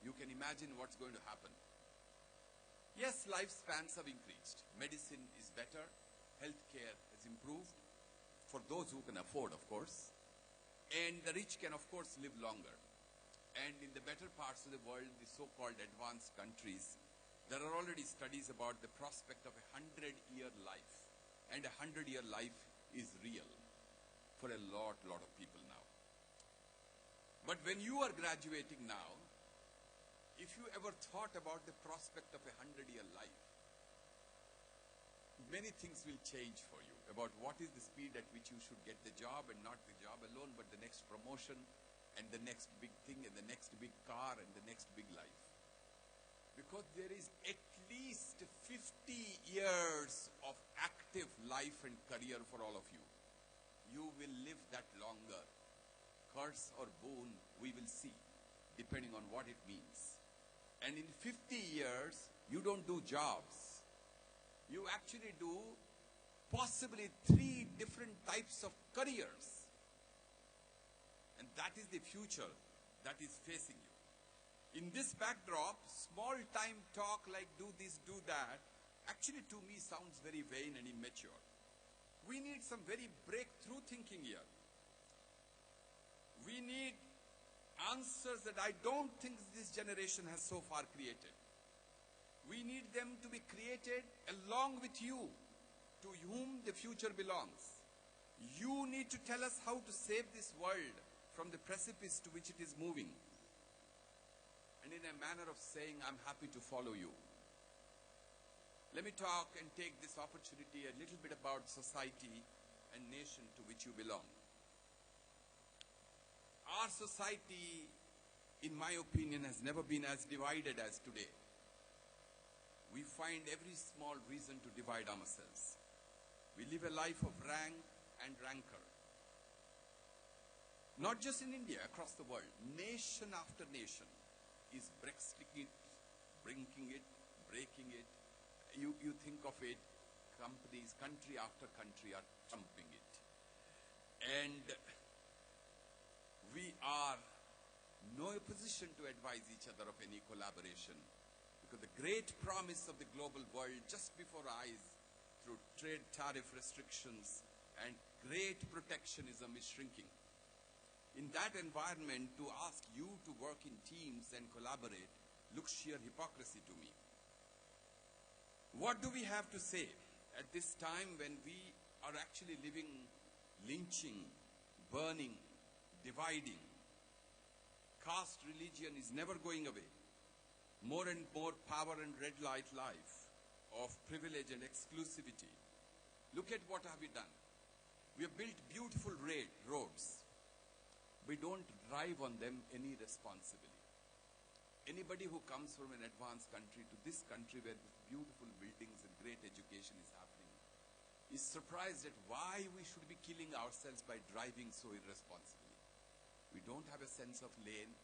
you can imagine what's going to happen. Yes, lifespans have increased. Medicine is better. Healthcare has improved. For those who can afford, of course. And the rich can, of course, live longer. And in the better parts of the world, the so-called advanced countries, there are already studies about the prospect of a 100-year life. And a 100-year life is real for a lot of people now. But when you are graduating now, if you ever thought about the prospect of a 100-year life, many things will change for you about what is the speed at which you should get the job, and not the job alone, but the next promotion and the next big thing and the next big car and the next big life. Because there is at least 50 years of active life and career for all of you. You will live that longer. Curse or boon, we will see, depending on what it means. And in 50 years, you don't do jobs. You actually do possibly 3 different types of careers. And that is the future that is facing you. In this backdrop, small-time talk like do this, do that, actually to me sounds very vain and immature. We need some very breakthrough thinking here. We need answers that I don't think this generation has so far created. We need them to be created along with you, to whom the future belongs. You need to tell us how to save this world from the precipice to which it is moving. And in a manner of saying, I'm happy to follow you. let me talk and take this opportunity a little bit about society and nation to which you belong. Our society, in my opinion, has never been as divided as today. We find every small reason to divide ourselves. We live a life of rank and rancor. Not just in India, across the world. Nation after nation is breaking it, breaking it. You think of it, companies, country after country are trumping it. And we are no position to advise each other of any collaboration, because the great promise of the global world just before our eyes through trade tariff restrictions and great protectionism is shrinking. In that environment, to ask you to work in teams and collaborate looks sheer hypocrisy to me. What do we have to say at this time when we are actually living lynching, burning, dividing? Caste religion is never going away. More and more power and red light life of privilege and exclusivity. Look at what have we done. We have built beautiful roads. We don't drive on them any responsibly. Anybody who comes from an advanced country to this country where beautiful buildings and great education is happening is surprised at why we should be killing ourselves by driving so irresponsibly. We don't have a sense of lane.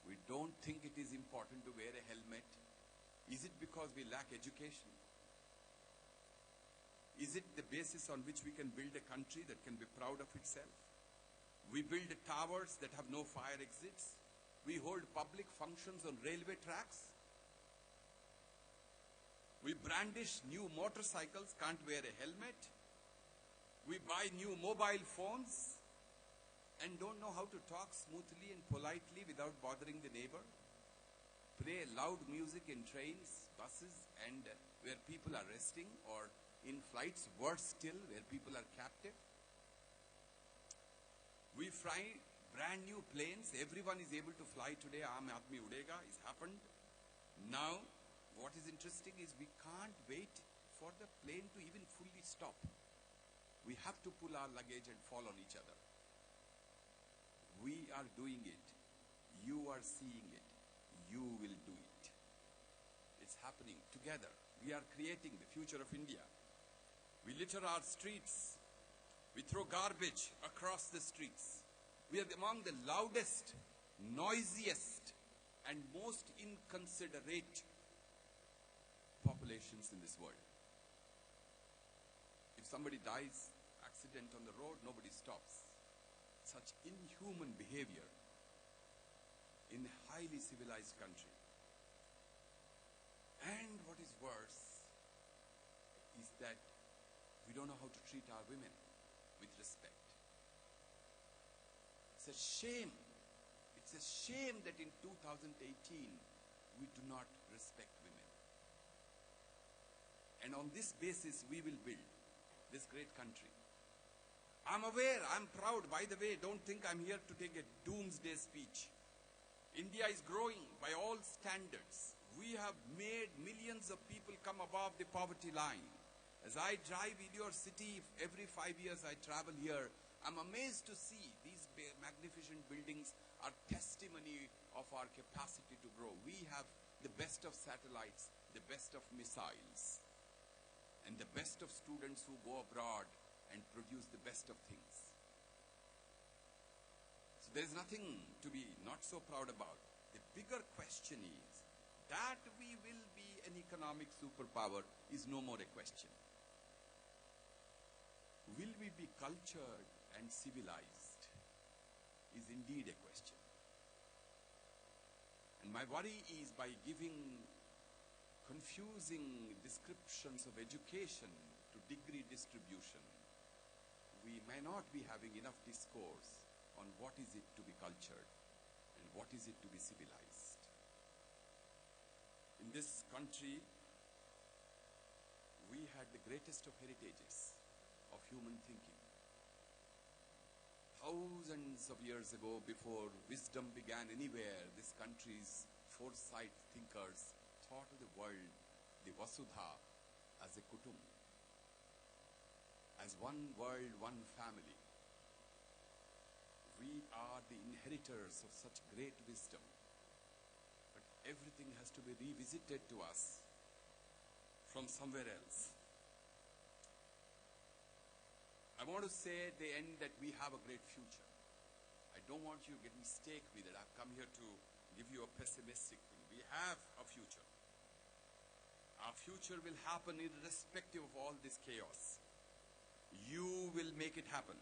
We don't think it is important to wear a helmet. Is it because we lack education? Is it the basis on which we can build a country that can be proud of itself? We build towers that have no fire exits. We hold public functions on railway tracks. We brandish new motorcycles, can't wear a helmet. We buy new mobile phones and don't know how to talk smoothly and politely without bothering the neighbor. Play loud music in trains, buses, and where people are resting, or in flights, worse still, where people are captive. We fly brand new planes. Everyone is able to fly today. Aam Aadmi Udega has happened. Now, what is interesting is we can't wait for the plane to even fully stop. We have to pull our luggage and fall on each other. We are doing it. You are seeing it. You will do it. It's happening together. We are creating the future of India. We litter our streets. We throw garbage across the streets. We are among the loudest, noisiest, and most inconsiderate populations in this world. If somebody dies, accident on the road, nobody stops. Such inhuman behavior in a highly civilized country. And what is worse is that we don't know how to treat our women with respect. It's a shame. It's a shame that in 2018 we do not respect women. And on this basis we will build this great country. I'm aware, I'm proud. By the way, don't think I'm here to take a doomsday speech. India is growing by all standards. We have made millions of people come above the poverty line. As I drive in your city, every 5 years I travel here, I'm amazed to see these magnificent buildings are testimony of our capacity to grow. We have the best of satellites, the best of missiles, and the best of students who go abroad and produce the best of things. So there is nothing to be not so proud about. The bigger question is that we will be an economic superpower is no more a question. Will we be cultured and civilized is indeed a question. And my worry is by giving confusing descriptions of education to degree distribution, we may not be having enough discourse on what is it to be cultured and what is it to be civilized. In this country, we had the greatest of heritages of human thinking. Thousands of years ago, before wisdom began anywhere, this country's foresight thinkers thought of the world, the Vasudha, as a kutum, as one world, one family. We are the inheritors of such great wisdom, but everything has to be revisited to us from somewhere else. I want to say at the end that we have a great future. I don't want you to get mistake me that I've come here to give you a pessimistic thing. We have a future. Our future will happen irrespective of all this chaos. You will make it happen.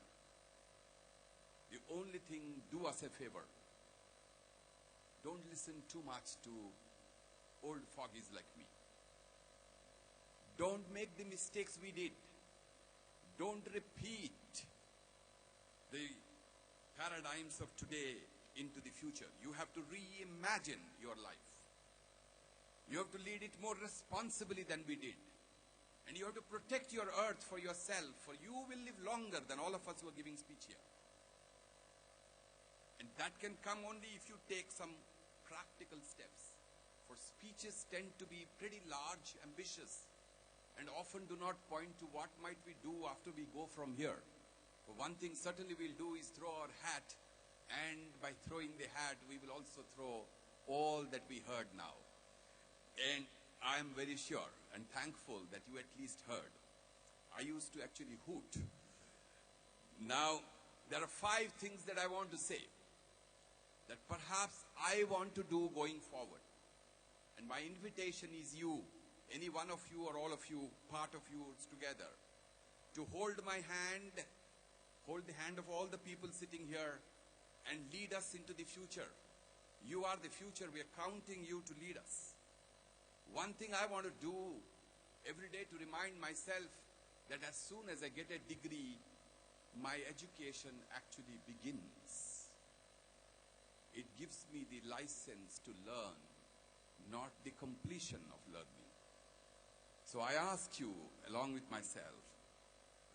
The only thing, do us a favor. Don't listen too much to old fogies like me. Don't make the mistakes we did. Don't repeat the paradigms of today into the future. You have to reimagine your life. You have to lead it more responsibly than we did. And you have to protect your earth for yourself, for you will live longer than all of us who are giving speech here. And that can come only if you take some practical steps. For speeches tend to be pretty large, ambitious, and often do not point to what might we do after we go from here. For one thing certainly we'll do is throw our hat, and by throwing the hat we will also throw all that we heard now. And I am very sure and thankful that you at least heard. I used to actually hoot. Now, there are 5 things that I want to say that perhaps I want to do going forward. And my invitation is you, any one of you or all of you, part of you together, to hold my hand, hold the hand of all the people sitting here, and lead us into the future. You are the future. We are counting you to lead us. One thing I want to do every day to remind myself that as soon as I get a degree, my education actually begins. It gives me the license to learn, not the completion of learning. So I ask you, along with myself,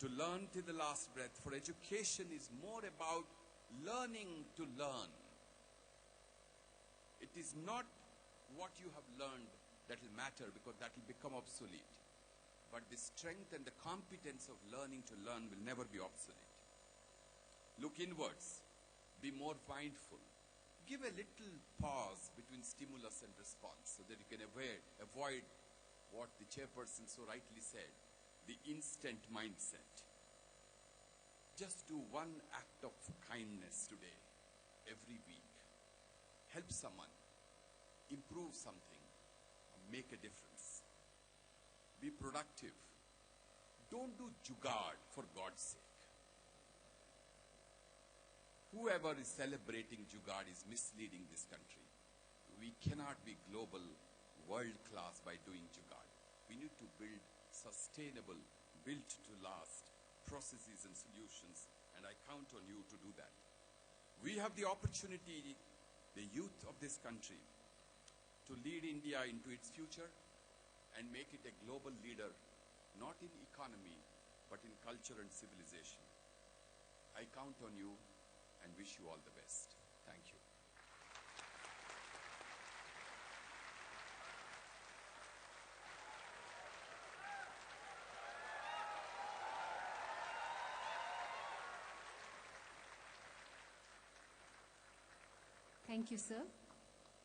to learn till the last breath, for education is more about learning to learn. It is not what you have learned that will matter, because that will become obsolete. But the strength and the competence of learning to learn will never be obsolete. Look inwards. Be more mindful. Give a little pause between stimulus and response so that you can avoid what the chairperson so rightly said, the instant mindset. Just do one act of kindness today, every week. Help someone, improve something, make a difference. Be productive. Don't do jugaad, for God's sake. Whoever is celebrating jugaad is misleading this country. We cannot be global, world-class by doing jugaad. We need to build sustainable, built to last processes and solutions, and I count on you to do that. We have the opportunity, the youth of this country, to lead India into its future and make it a global leader, not in economy, but in culture and civilization. I count on you and wish you all the best. Thank you. Thank you, sir.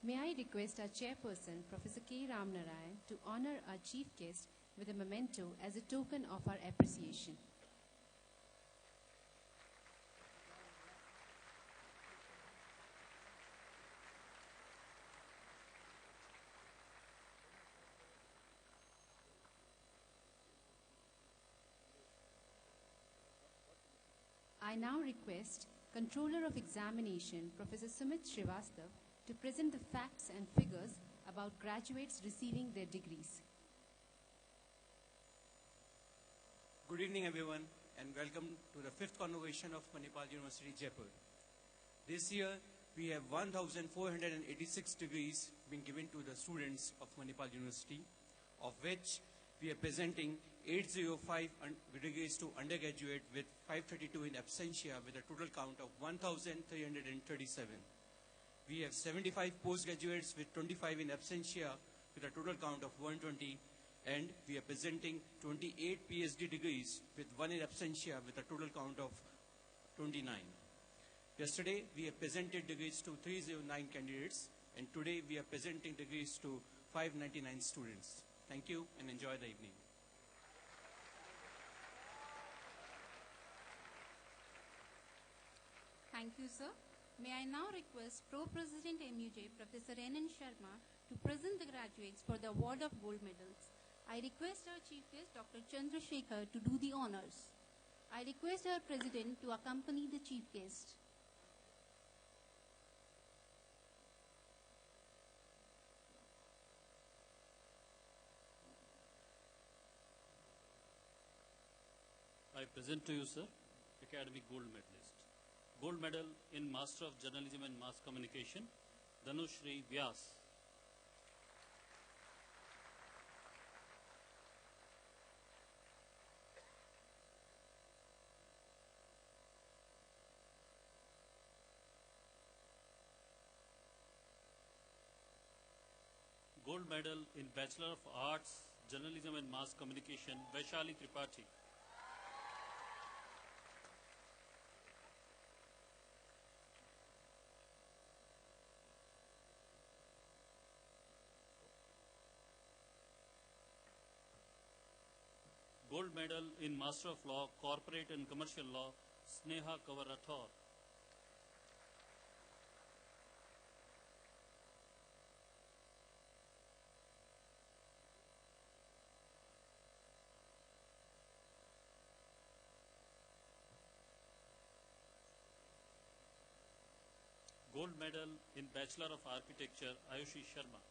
May I request our chairperson, Professor K. Ramnarayan, to honor our chief guest with a memento as a token of our appreciation. I now request Controller of Examination, Professor Sumit Srivastava, to present the facts and figures about graduates receiving their degrees. Good evening, everyone, and welcome to the 5th Convocation of Manipal University, Jaipur. This year, we have 1,486 degrees being given to the students of Manipal University, of which we are presenting 805 degrees to undergraduate with 532 in absentia, with a total count of 1,337. We have 75 postgraduates with 25 in absentia, with a total count of 120, And we are presenting 28 PhD degrees with one in Absentia with a total count of 29. Yesterday, we have presented degrees to 309 candidates, and today we are presenting degrees to 599 students. Thank you and enjoy the evening. Thank you, sir. May I now request Pro-President MUJ, Professor N. Sharma, to present the graduates for the award of gold medals. I request our Chief Guest, Dr. Chandra Shekar, to do the honors. I request our President to accompany the Chief Guest. I present to you, sir, Academic Gold Medalist. Gold Medal in Master of Journalism and Mass Communication, Dhanushri Vyas. Gold Medal in Bachelor of Arts, Journalism and Mass Communication, Vaishali Tripathi. Gold Medal in Master of Law, Corporate and Commercial Law, Sneha Kavarathor. Gold Medal in Bachelor of Architecture, Ayushi Sharma.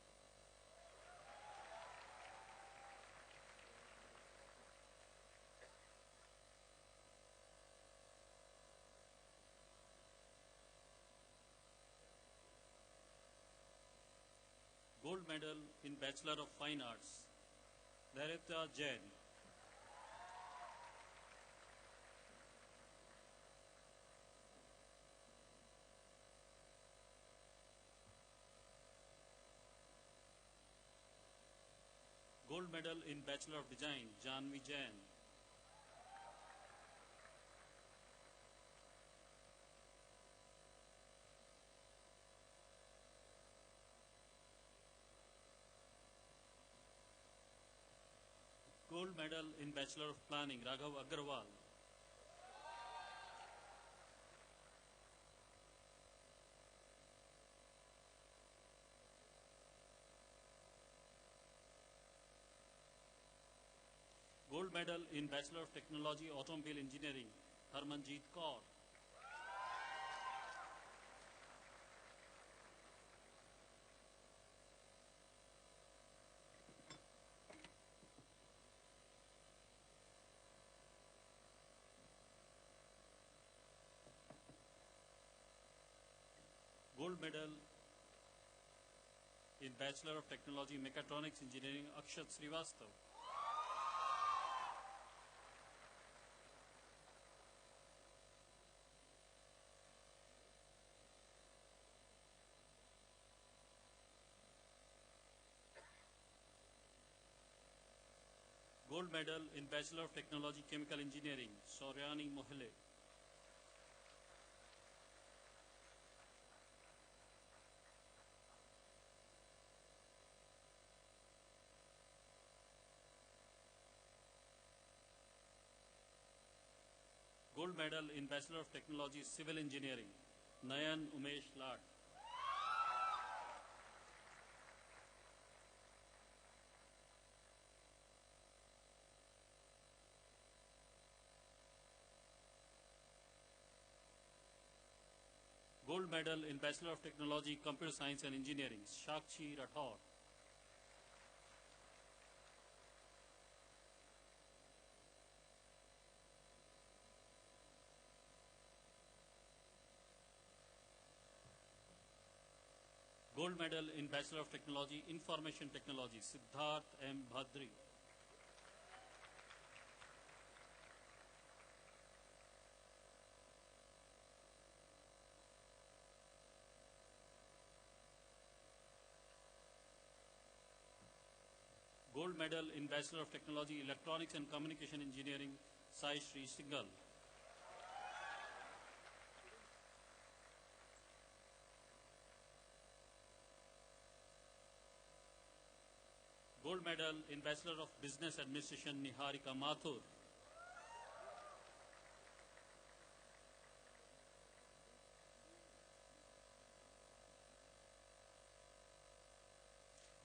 Gold Medal in Bachelor of Fine Arts, Narita Jain. Gold Medal in Bachelor of Design, Janvi Jain. Gold Medal in Bachelor of Planning, Raghav Agarwal. Gold Medal in Bachelor of Technology, Automobile Engineering, Herman Jeet Kaur. Gold Medal in Bachelor of Technology, Mechatronics Engineering, Akshat Srivastav. Gold Medal in Bachelor of Technology, Chemical Engineering, Soryani Mohile. Gold Medal in Bachelor of Technology, Civil Engineering, Nayan Umesh Lad. Gold Medal in Bachelor of Technology, Computer Science and Engineering, Shakshi Rathore. Gold Medal in Bachelor of Technology, Information Technology, Siddharth M. Bhadri. Gold Gold Medal in Bachelor of Technology, Electronics and Communication Engineering, Sai Shri Singhal. Gold Medal in Bachelor of Business Administration, Niharika Mathur.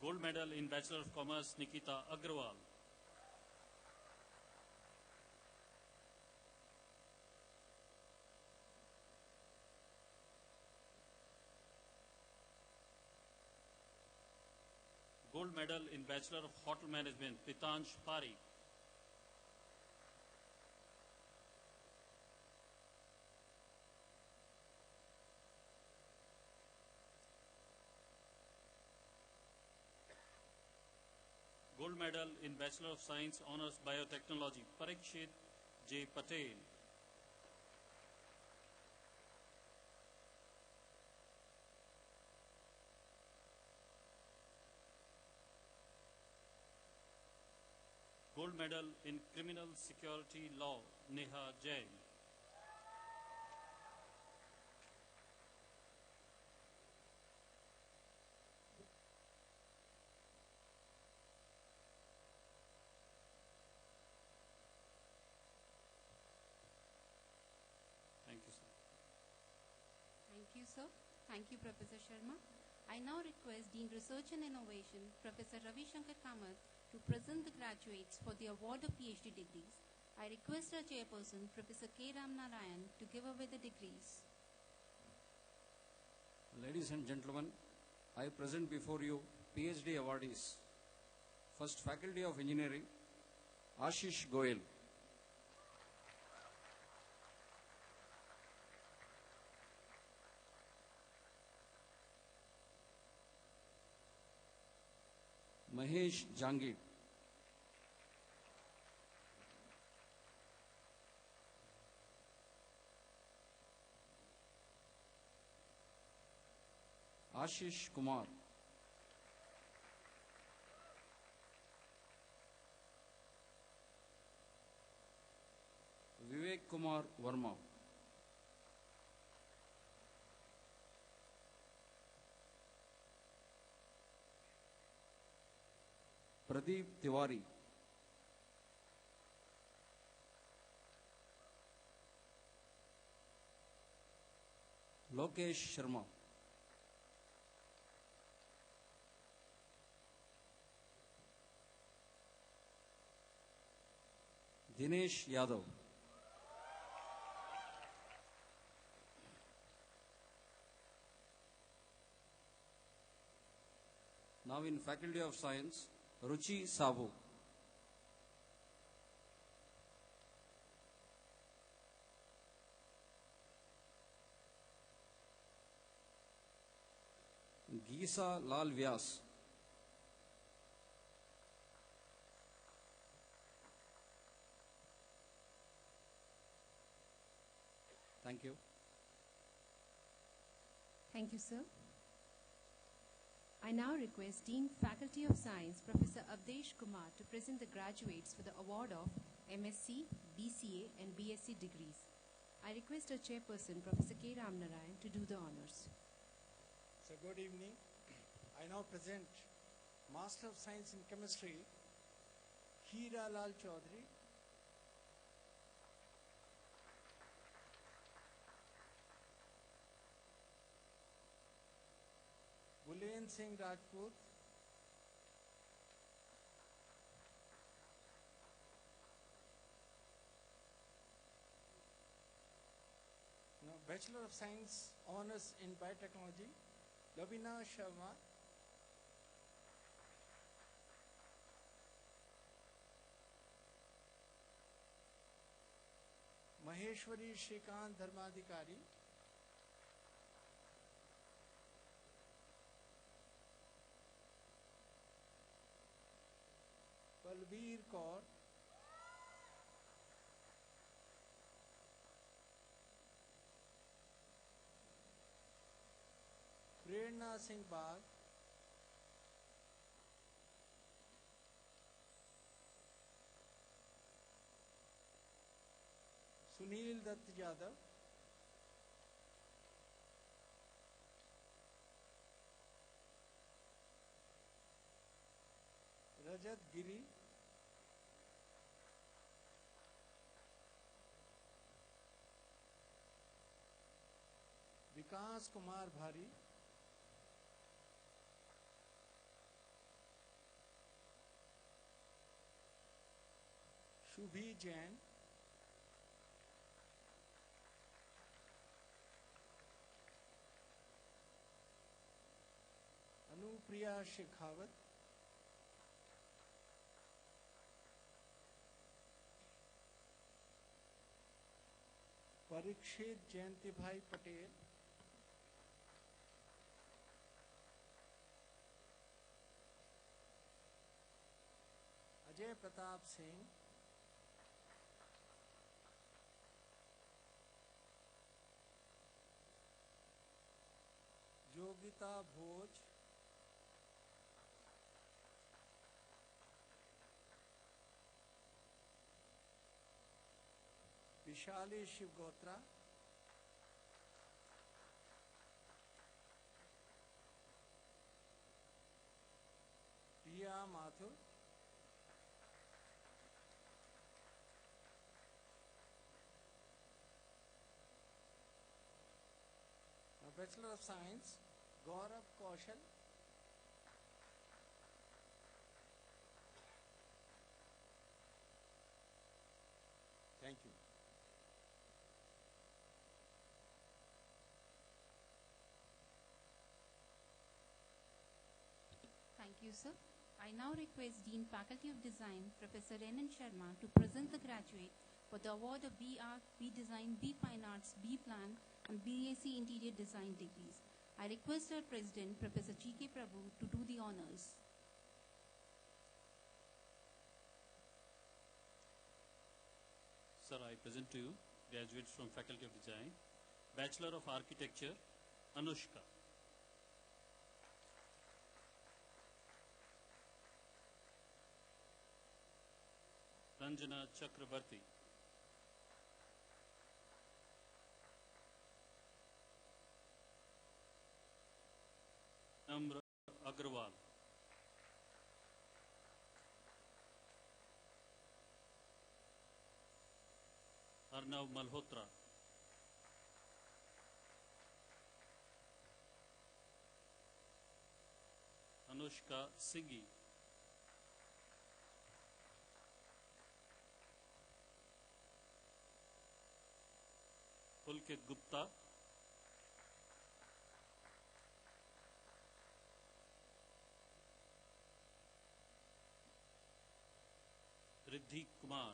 Gold Medal in Bachelor of Commerce, Nikita Agarwal. Gold Medal in Bachelor of Hotel Management, Pitansh Pari. Gold Medal in Bachelor of Science Honours Biotechnology, Parikshit J. Patel. Gold Medal in Criminal Security Law, Neha Jain. Thank you, sir. Thank you, sir. Thank you, Professor Sharma. I now request Dean Research and Innovation, Professor Ravi Shankar Kamath, to present the graduates for the award of PhD degrees. I request our chairperson, Professor K. Ramnarayan, to give away the degrees. Ladies and gentlemen, I present before you PhD awardees. First, Faculty of Engineering, Ashish Goyal. Mahesh Jangid. Ashish Kumar. Vivek Kumar Verma. Pradeep Tiwari. Lokesh Sharma. Dinesh Yadav. Now in Faculty of Science, Ruchi Sabu. Geesa Lal Vyas. Thank you. Thank you, sir. I now request Dean Faculty of Science, Professor Avdesh Kumar, to present the graduates for the award of MSc, BCA and BSc degrees. I request our chairperson, Professor K. Ramnarayan, to do the honors. So good evening. I now present Master of Science in Chemistry, Heera Lal Chaudhary. Bulen Singh Rajput. Now, Bachelor of Science Honours in Biotechnology, Lavina Sharma. Maheshwari Shrikant Dharmadhikari. Balbir Kaur. Prerna Singh Bagh. Sunil Dutt Yadav, Rajat Giri, Vikas Kumar Bhari, Shubhi Jain, Anupriya Shekhawat, Parikshit Jayanti Bhai Patel, Ajay Pratap Singh, Yogita Bhoj, Vishali Shivgotra, Priya Mathur, Bachelor of Science, Gaurav Kaushal, Thank you. Thank you, sir. I now request Dean Faculty of Design, Professor Anand Sharma, to present the graduate for the award of B Art, B Design, B Fine Arts, B Plan, and BAc Interior Design degrees. I request our President, Professor G.K. Prabhu, to do the honors. Sir, I present to you graduates from Faculty of Design, Bachelor of Architecture, Anushka. Ranjana Chakrabarti. Namra Agarwal. Arnav Malhotra. Anushka Singh. Pulkit Gupta. Riddhi Kumar.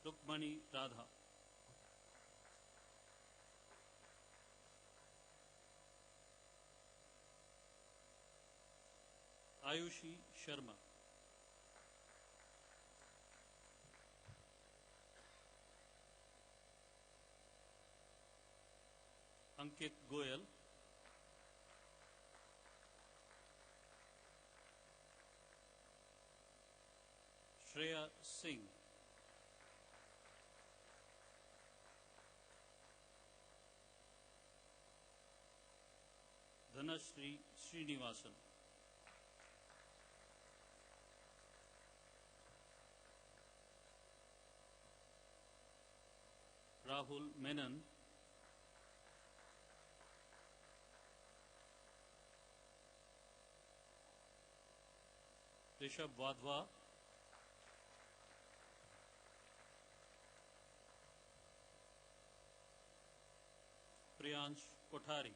Rukmani Radha. Ayushi Sharma. Ankit Goyal. Shreya Singh. Dhanashri Srinivasan. Rahul Menon. Rishabh Wadhwa. Priyansh Kothari.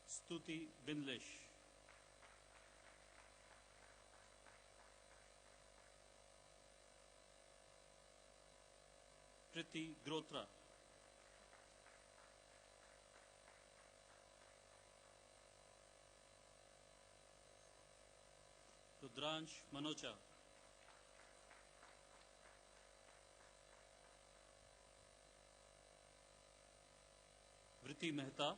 Stuti Bindlish. Priti Grotra. Rudransh Manocha. Kriti Mehta,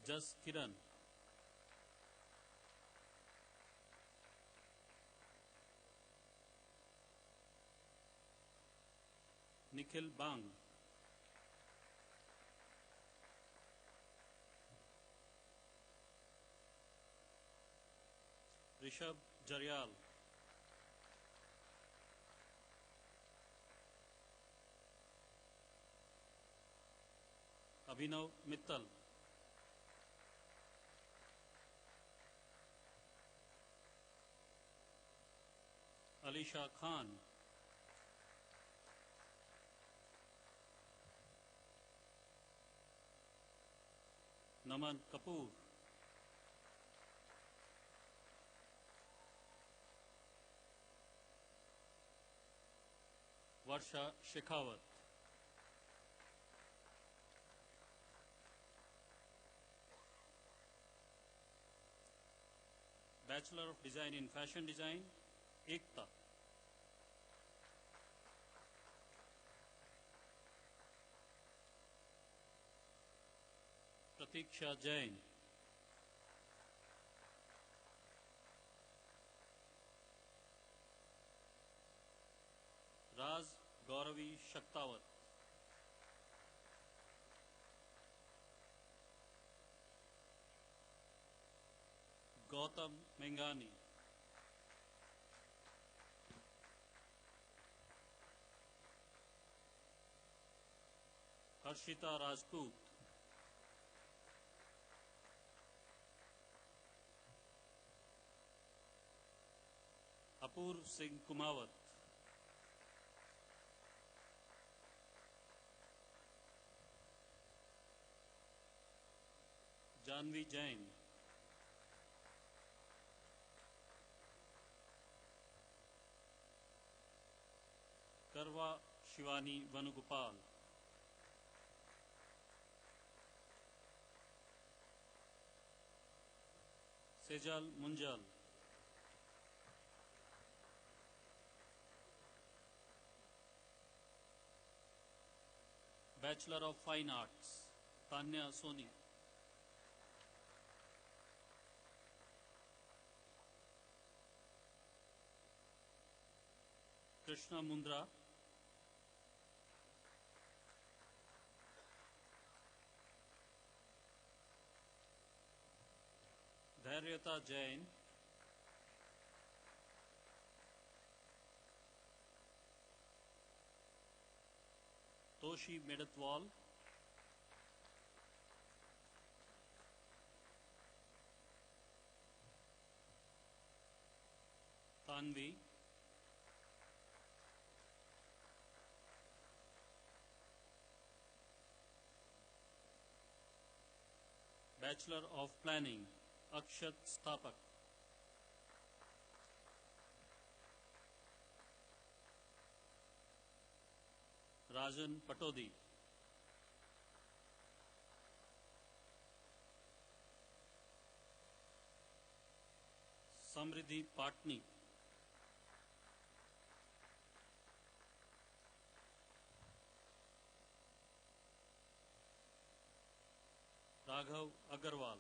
Jas Kiran, Nikhil Bang, Rishabh Jaryal, Abhinav Mittal, Alisha Khan, Naman Kapoor, Varsha Shekhawat, Bachelor of Design in Fashion Design, Ekta, Pratiksha Jain, Raz Gauravi Shaktawat, Gautam Mengani, Harshita Rajput, Apur Singh Kumawat, Janvi Jain, Karwa Shivani Vanugopal, Sejal Munjal, Bachelor of Fine Arts, Tanya Soni, Krishna Mundra, Dhairyata Jain, Toshi Medatwal, Tanvi, Bachelor of Planning, Akshat Stapak, Rajan Patodi, Samriddhi Patni, Raghav Agarwal,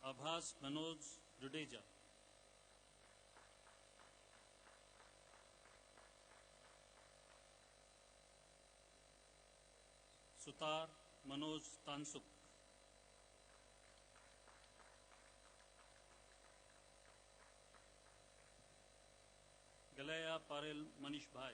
Abhas Manoj Dudeja, Sutar Manoj Tansuk, Galaya Parel Manish Bhai,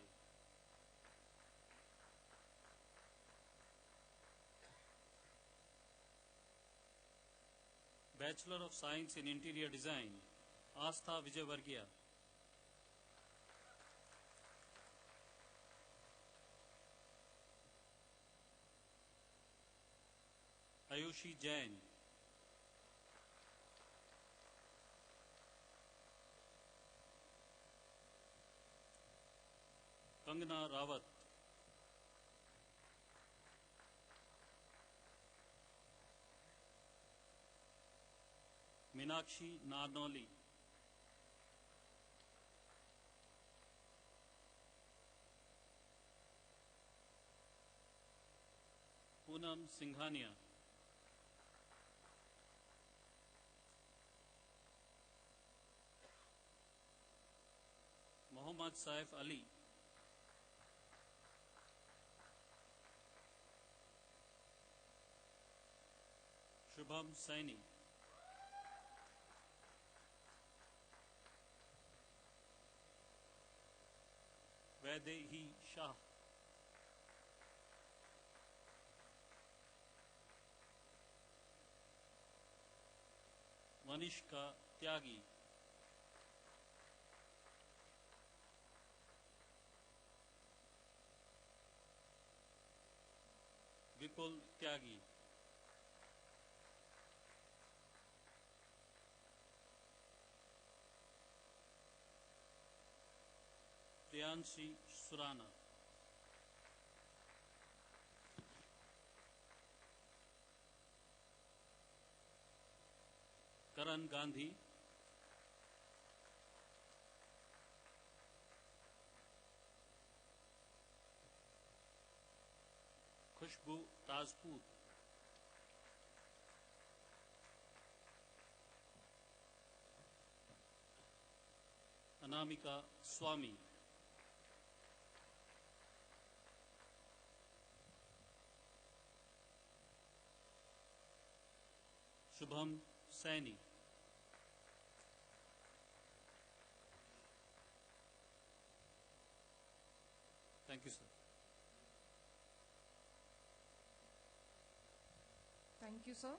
Bachelor of Science in Interior Design, Astha Vijayvargiya, Ayushi Jain, Kangana Rawat, Meenakshi Narnoli, Poonam Singhania, Mohammad Saif Ali, Shubham Saini, Vaidehi Shah, Manishka Tyagi, Vipul Tyagi, Priyanshi Surana, Karan Gandhi, Khushbu Rajput, Anamika Swami, Shubham Saini, thank you, sir. Thank you, sir.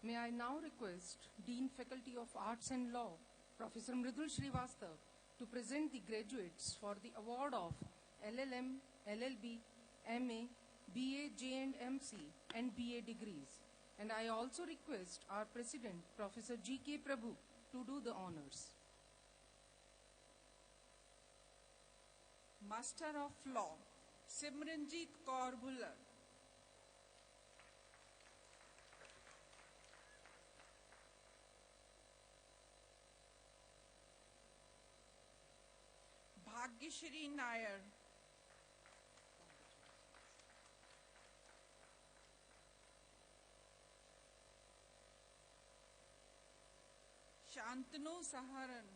May I now request Dean Faculty of Arts and Law, Professor Mridul Srivastav, to present the graduates for the award of LLM, LLB, MA, BA, J&MC, and BA degrees. And I also request our President, Professor G.K. Prabhu, to do the honors. Master of Law, Simranjeet Kaur Bhullar. Bhagyashri Nair. Shantanu Saharan.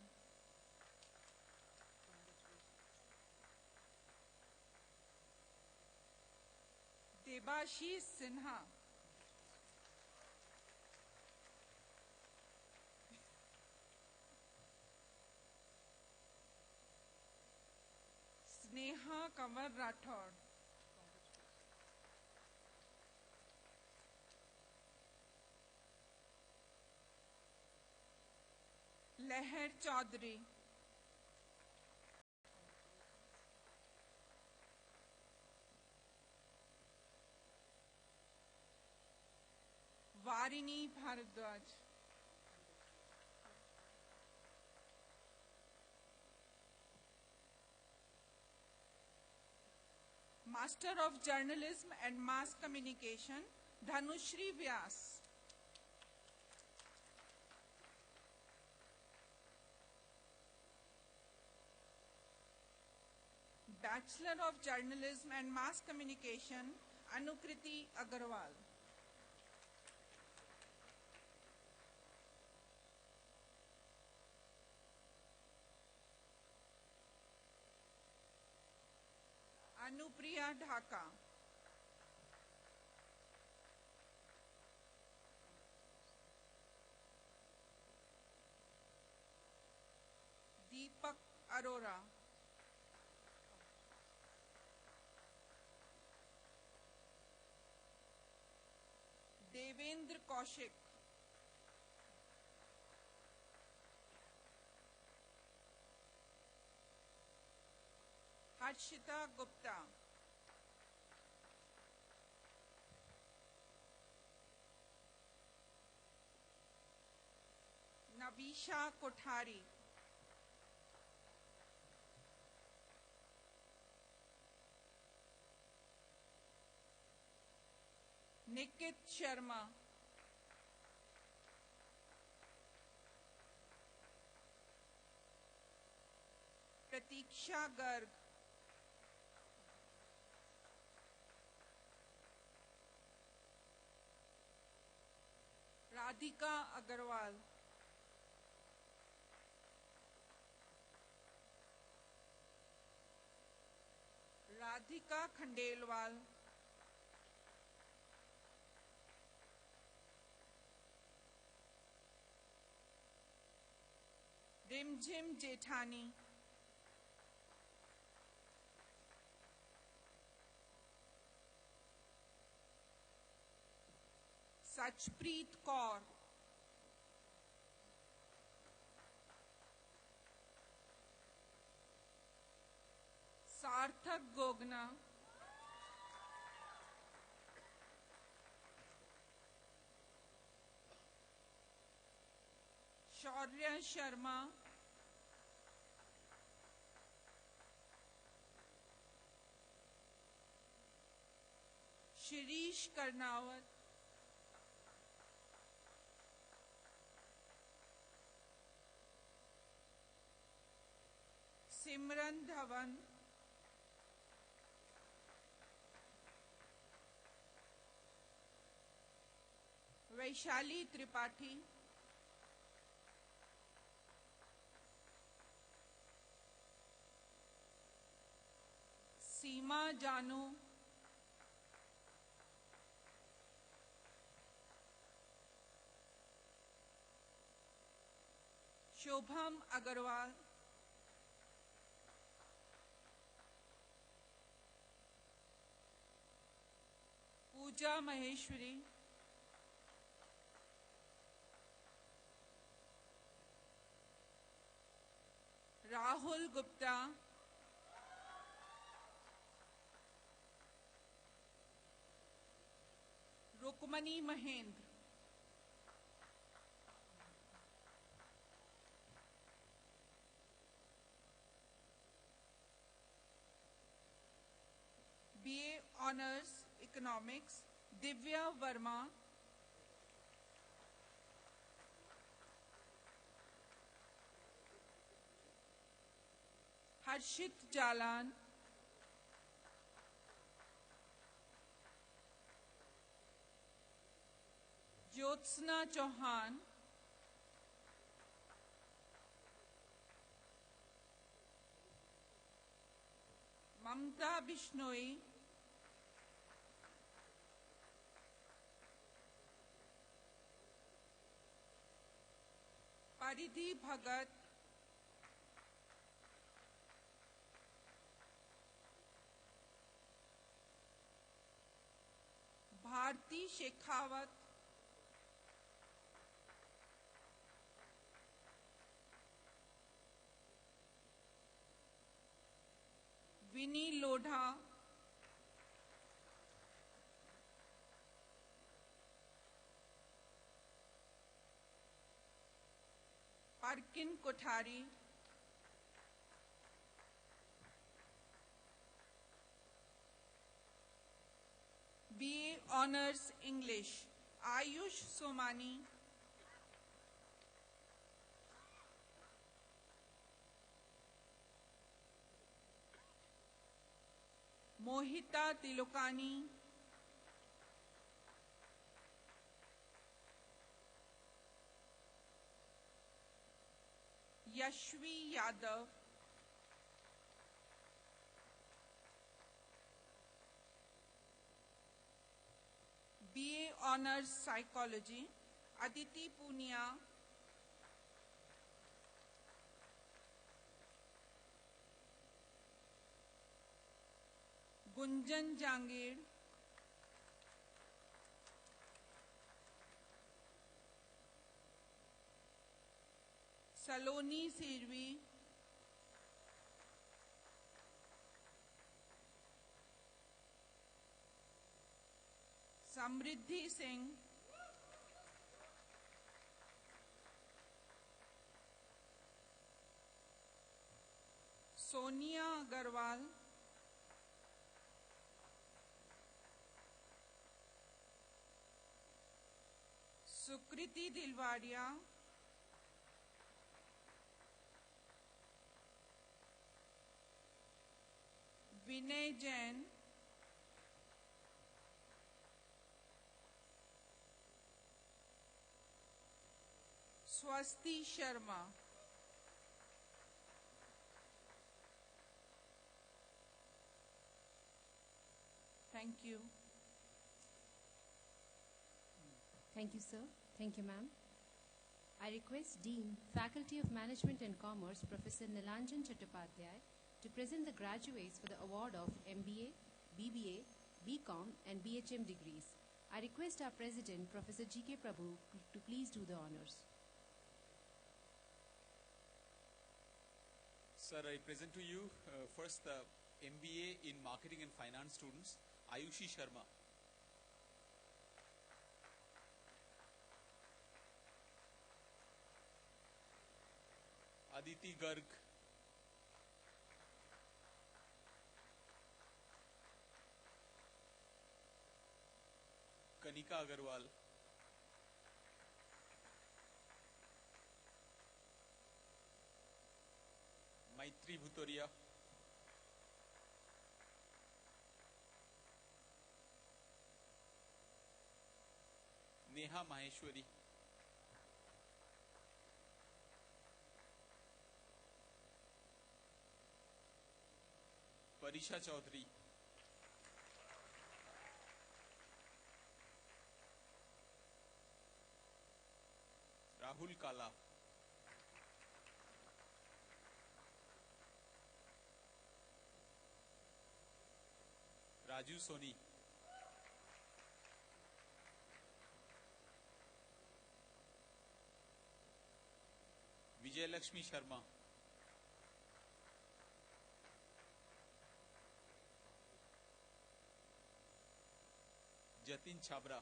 Debashish Sinha. Sneha Kamar Rathod. Leher Chaudhary. Varini Bharadwaj. Master of Journalism and Mass Communication, Dhanushri Vyas. Bachelor of Journalism and Mass Communication, Anukriti Agarwal. Anupriya Dhaka. Deepak Arora. Devendra Kaushik. Harshita Gupta. Nabisha Kothari. Nikit Sharma. प्रतीक्षा गर्ग, राधिका अग्रवाल, राधिका खंडेलवाल, रिमझिम जेठानी, सचप्रीत कौर, सार्थक गोगना, शौर्य शर्मा, शिरीष कर्नावत, सिमरन धवन, वैशाली त्रिपाठी, सीमा जानू, शोभम अग्रवाल, पूजा Maheshwari, Rahul Gupta, Rukmini Mahendra, BA Honors Economics, Divya Verma, Harshit Jalan, Jyotsna Chauhan, Mamta Bishnoi, Paridhi Bhagat, Bharti Shekhawat, Vini Lodha, Parkin Kothari, BA Honors English, Ayush Somani, Mohita Tilokani, Yashvi Yadav, BA Honors Psychology, Aditi Poonia, Gunjan Jangir, Saloni Sirvi, Samriddhi Singh, Sonia Agarwal, Sukriti Dilwadia, Vinay Jain, Swasti Sharma, thank you. Thank you, sir. Thank you, ma'am. I request Dean, Faculty of Management and Commerce, Professor Nilanjan Chattopadhyay, to present the graduates for the award of MBA, BBA, BCom, and BHM degrees. I request our President, Professor G.K. Prabhu, to please do the honors. Sir, I present to you first the MBA in Marketing and Finance students, Ayushi Sharma. Aditi Garg. Kanika Agarwal. Maitri Bhutoria. Neha Maheshwari. Parisha Chaudhary. Rahul Kala. Raju Soni. Vijay Lakshmi Sharma. Jatin Chabra.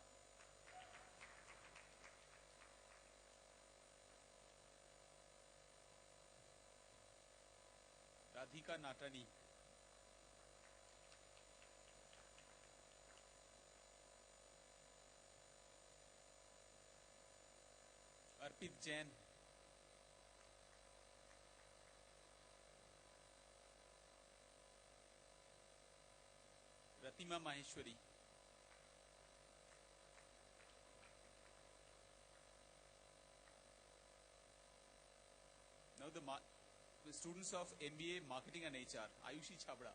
Radhika Natani. Arpit Jain. Ratima Maheshwari. Now the students of MBA Marketing and HR, Ayushi Chabra.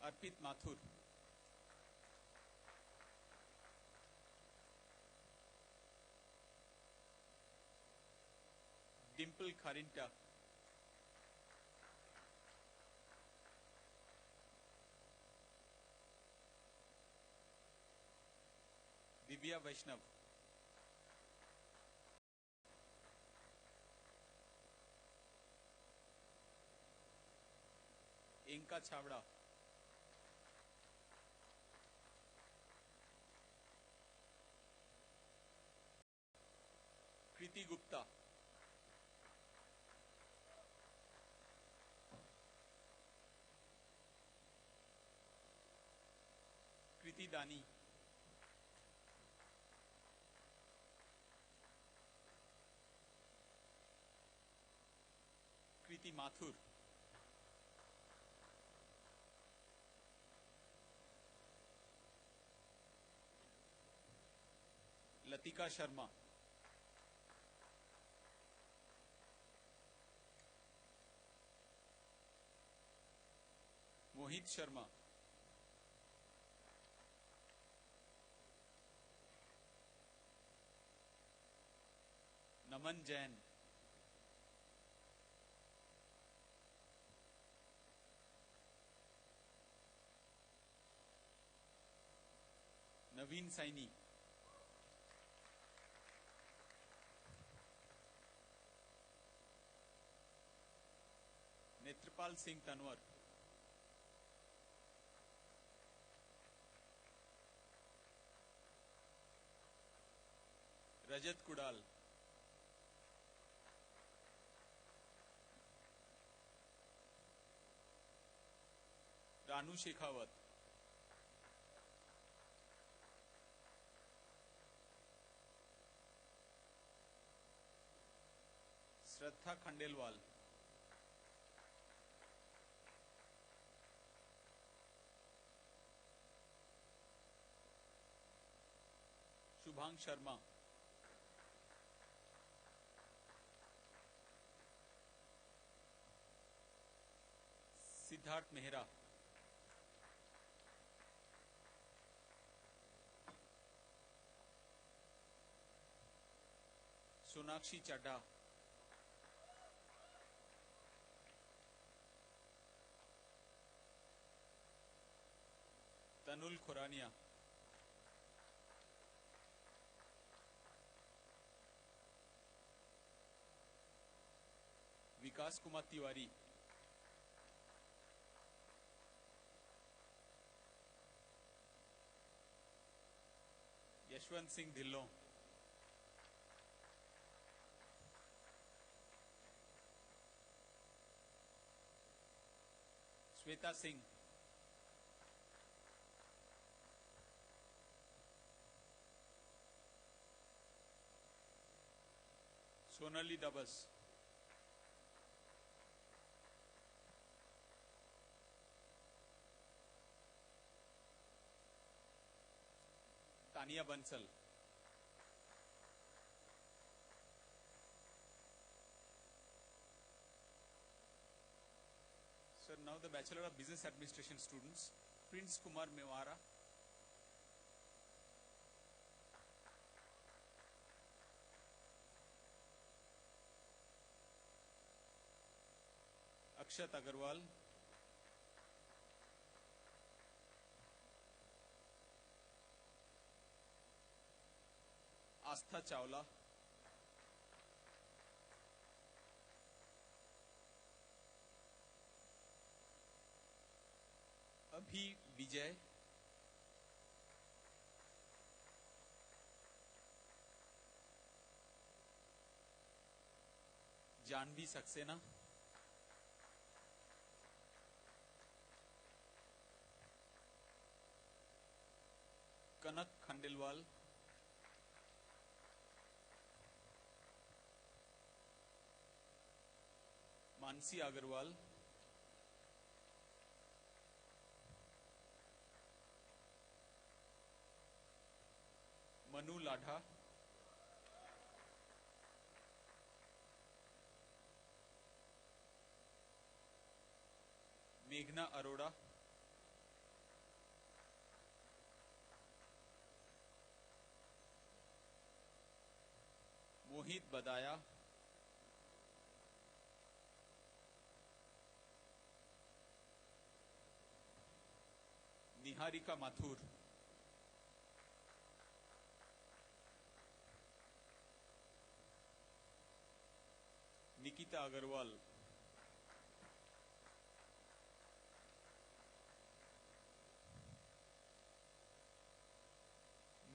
Arpit Mathur. Dimple Kharinta. Divya Vaishnav. Inka Chavda. Kriti Gupta. Kriti Dani. Kriti Mathur. Latika Sharma. Mohit Sharma. Naman Jain. Naveen Saini. Netrapal Singh Tanwar. Rajat Kudal. Ranu Shekhawat. Shraddha Khandelwal, Shubhang Sharma, Siddharth Mehra, Sonakshi Chadha, Tanul Khurania, Vikas Kumar Tiwari, Yashwant Singh Dhillon, Shweta Singh, Sonali Dabas, Tania Bansal, Sir, now the Bachelor of Business Administration students, Prince Kumar Mewara, Akshat Agarwal, Astha Chawla, Abhi Vijay, Janvi Saxena, Kanak Khandelwal, Mansi Agarwal, Manu Ladha, Meghna Arora, Mohit Badaya, Niharika Mathur, Nikita Agarwal,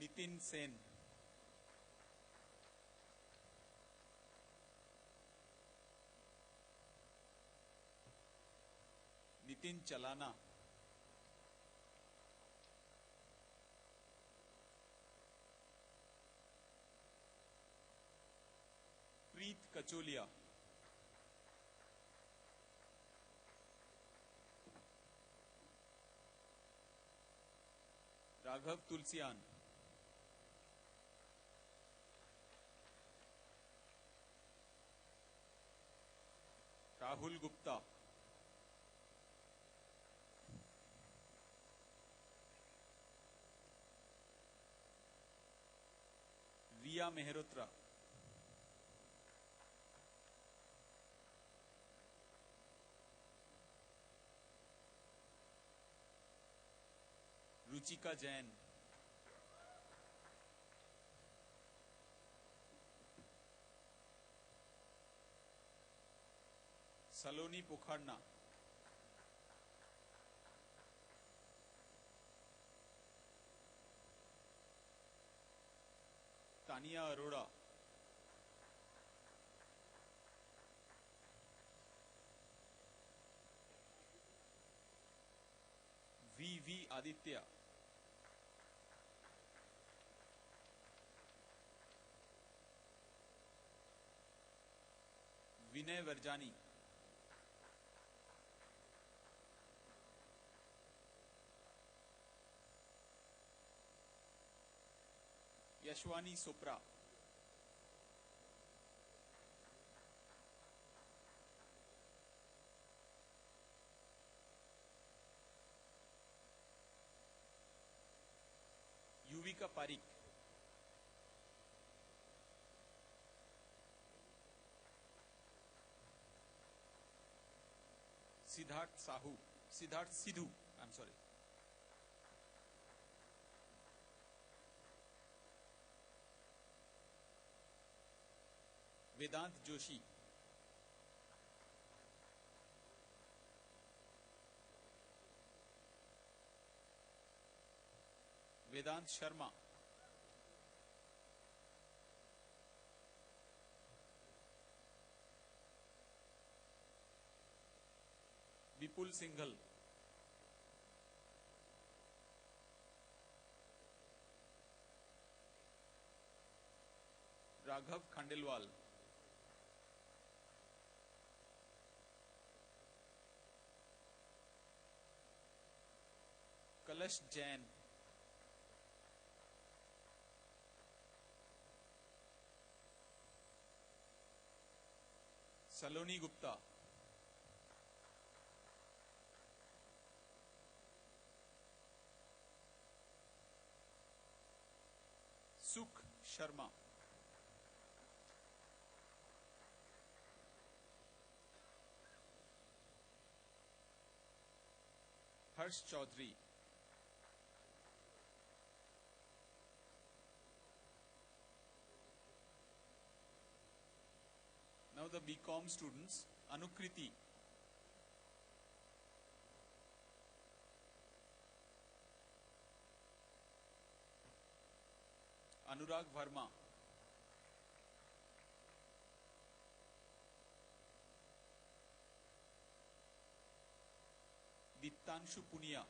Nitin Sen, Nitin Chalana, Preet Kacholia, Raghav Tulsian, Rahul Gupta, Riya Mehrotra, Ruchika Jain, Saloni Pokharna, Tania Arora, V. Aditya, Vinay Varjani, Yashwani Sopra, Yuvika Pareek, Siddharth Sidhu, I am sorry, Vedant Joshi, Vedant Sharma, Vipul Singhal, Raghav Khandelwal, Kalash Jain, सलोनी गुप्ता, सुख शर्मा, हर्ष Chaudhary, now the BCom students, Anukriti, Anurag Verma, Diptanshu Punia,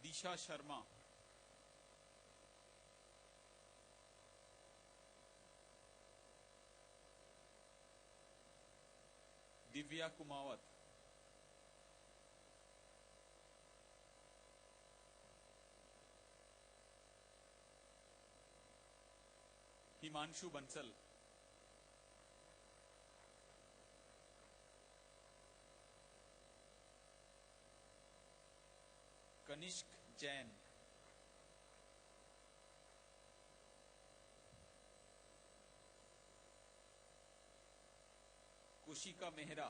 Disha Sharma, Divya Kumawat, Himanshu Bansal, Kanishk Jain, Kushika Mehra,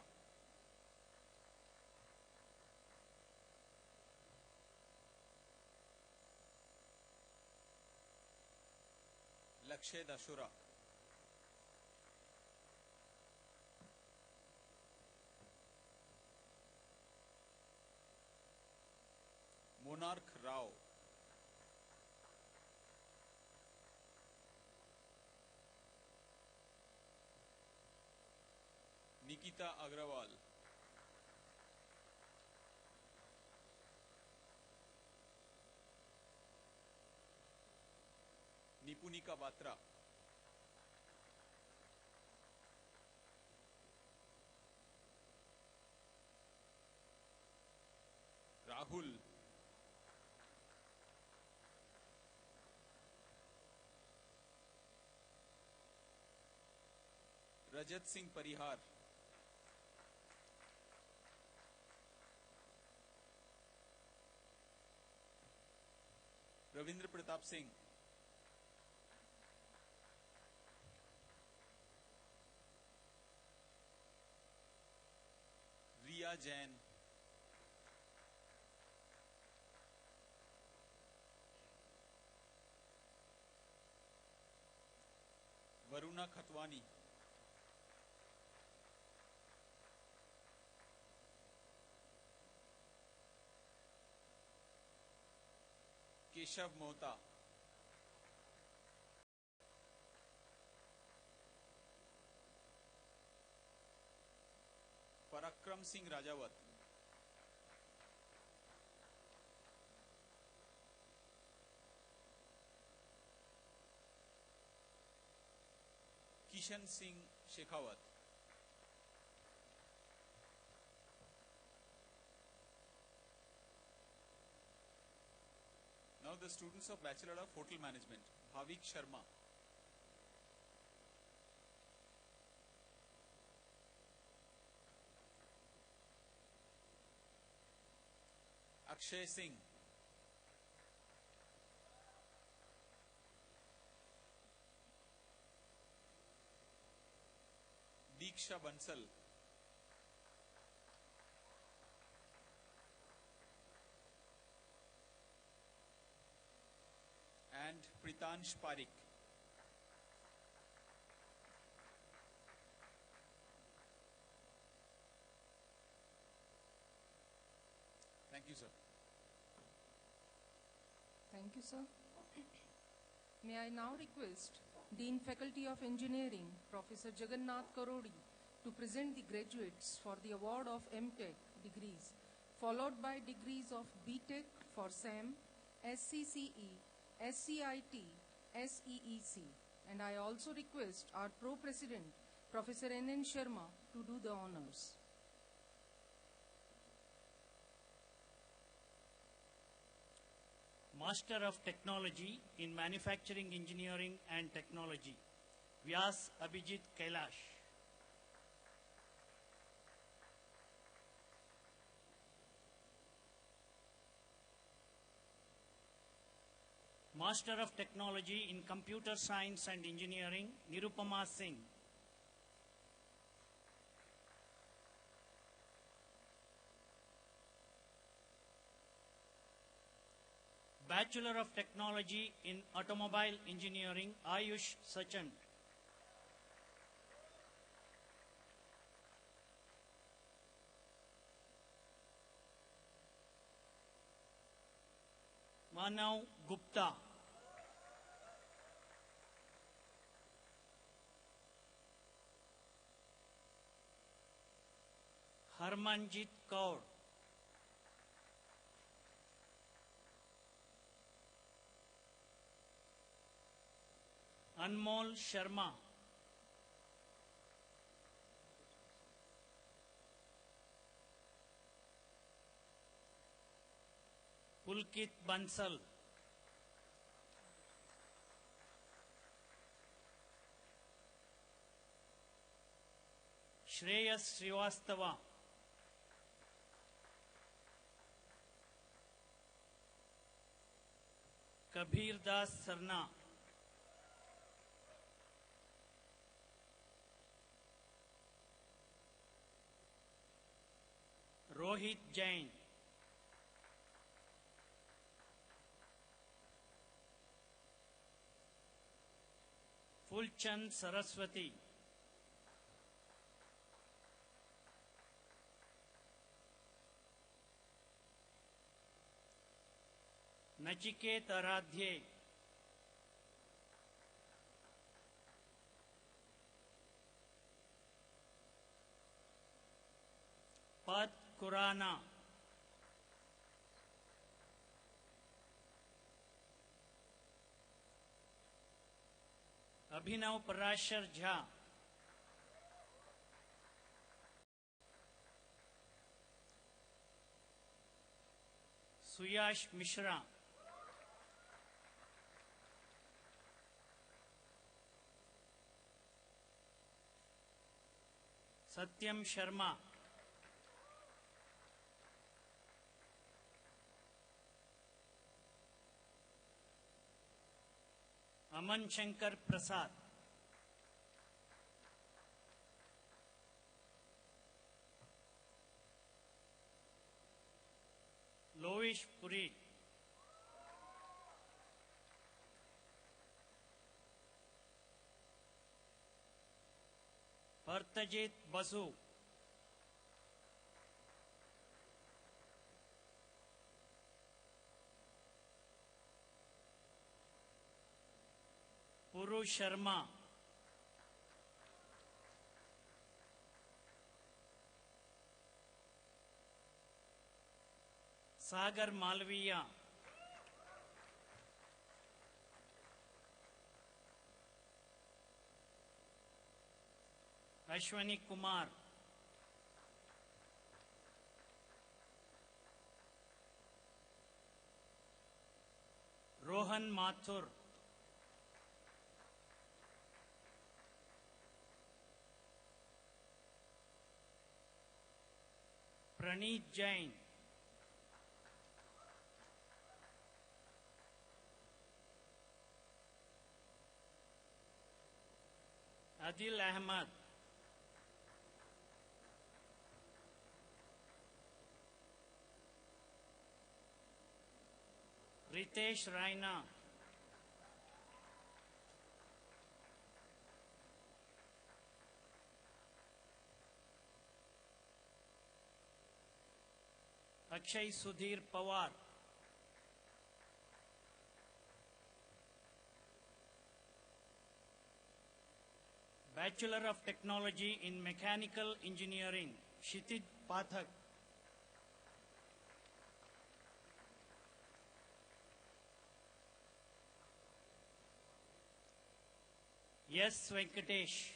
Lakshay Dashura, Monarch Rao, Nikita Agarwal, Nipunika Batra, Rahul, Rajat Singh Parihar, Ravindra Pratap Singh, Riya Jain, Varuna Khatwani, Keshav Mohta, Parakram Singh Rajawat, Kishan Singh Shekhawat. Now the students of Bachelor of Hotel Management, Bhavik Sharma. Akshay Singh. Diksha Bansal. And Pritansh Parik. Thank you, sir. Thank you, sir. May I now request Dean Faculty of Engineering, Professor Jagannath Kurudi, to present the graduates for the award of Mtech degrees, followed by degrees of Btech for SAM, SCCE, SCIT, SEEC. And I also request our Pro-President, Professor N.N. Sharma, to do the honors. Master of Technology in Manufacturing Engineering and Technology, Vyas Abhijit Kailash. Master of Technology in Computer Science and Engineering, Nirupama Singh. Bachelor of Technology in Automobile Engineering, Ayush Sachan. Manav Gupta. Herman Jeet Kaur. Anmol Sharma. Pulkit Bansal. Shreyas Srivastava. Kabir Das Sarna. Rohit Jain. Fulchand Saraswati. Nachiket Aradhye. Pat Kurana. Abhinav Parashar Jha. Suyash Mishra. Satyam Sharma. Aman Shankar Prasad. Loish Puri. Partajit Basu. Puru Sharma. Sagar Malviya. Ashwani Kumar, Rohan Mathur, Praneet Jain, Adil Ahmad, Ritesh Raina, Akshay Sudhir Pawar, Bachelor of Technology in Mechanical Engineering, Kshitij Pathak, Yes Venkatesh,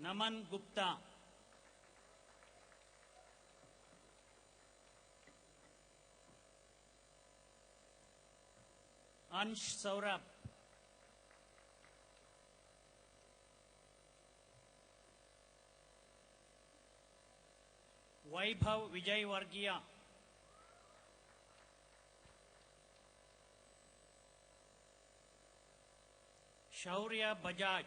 Naman Gupta, Ansh Saurabh, Vaibhav Vijay Vargiya, Shaurya Bajaj,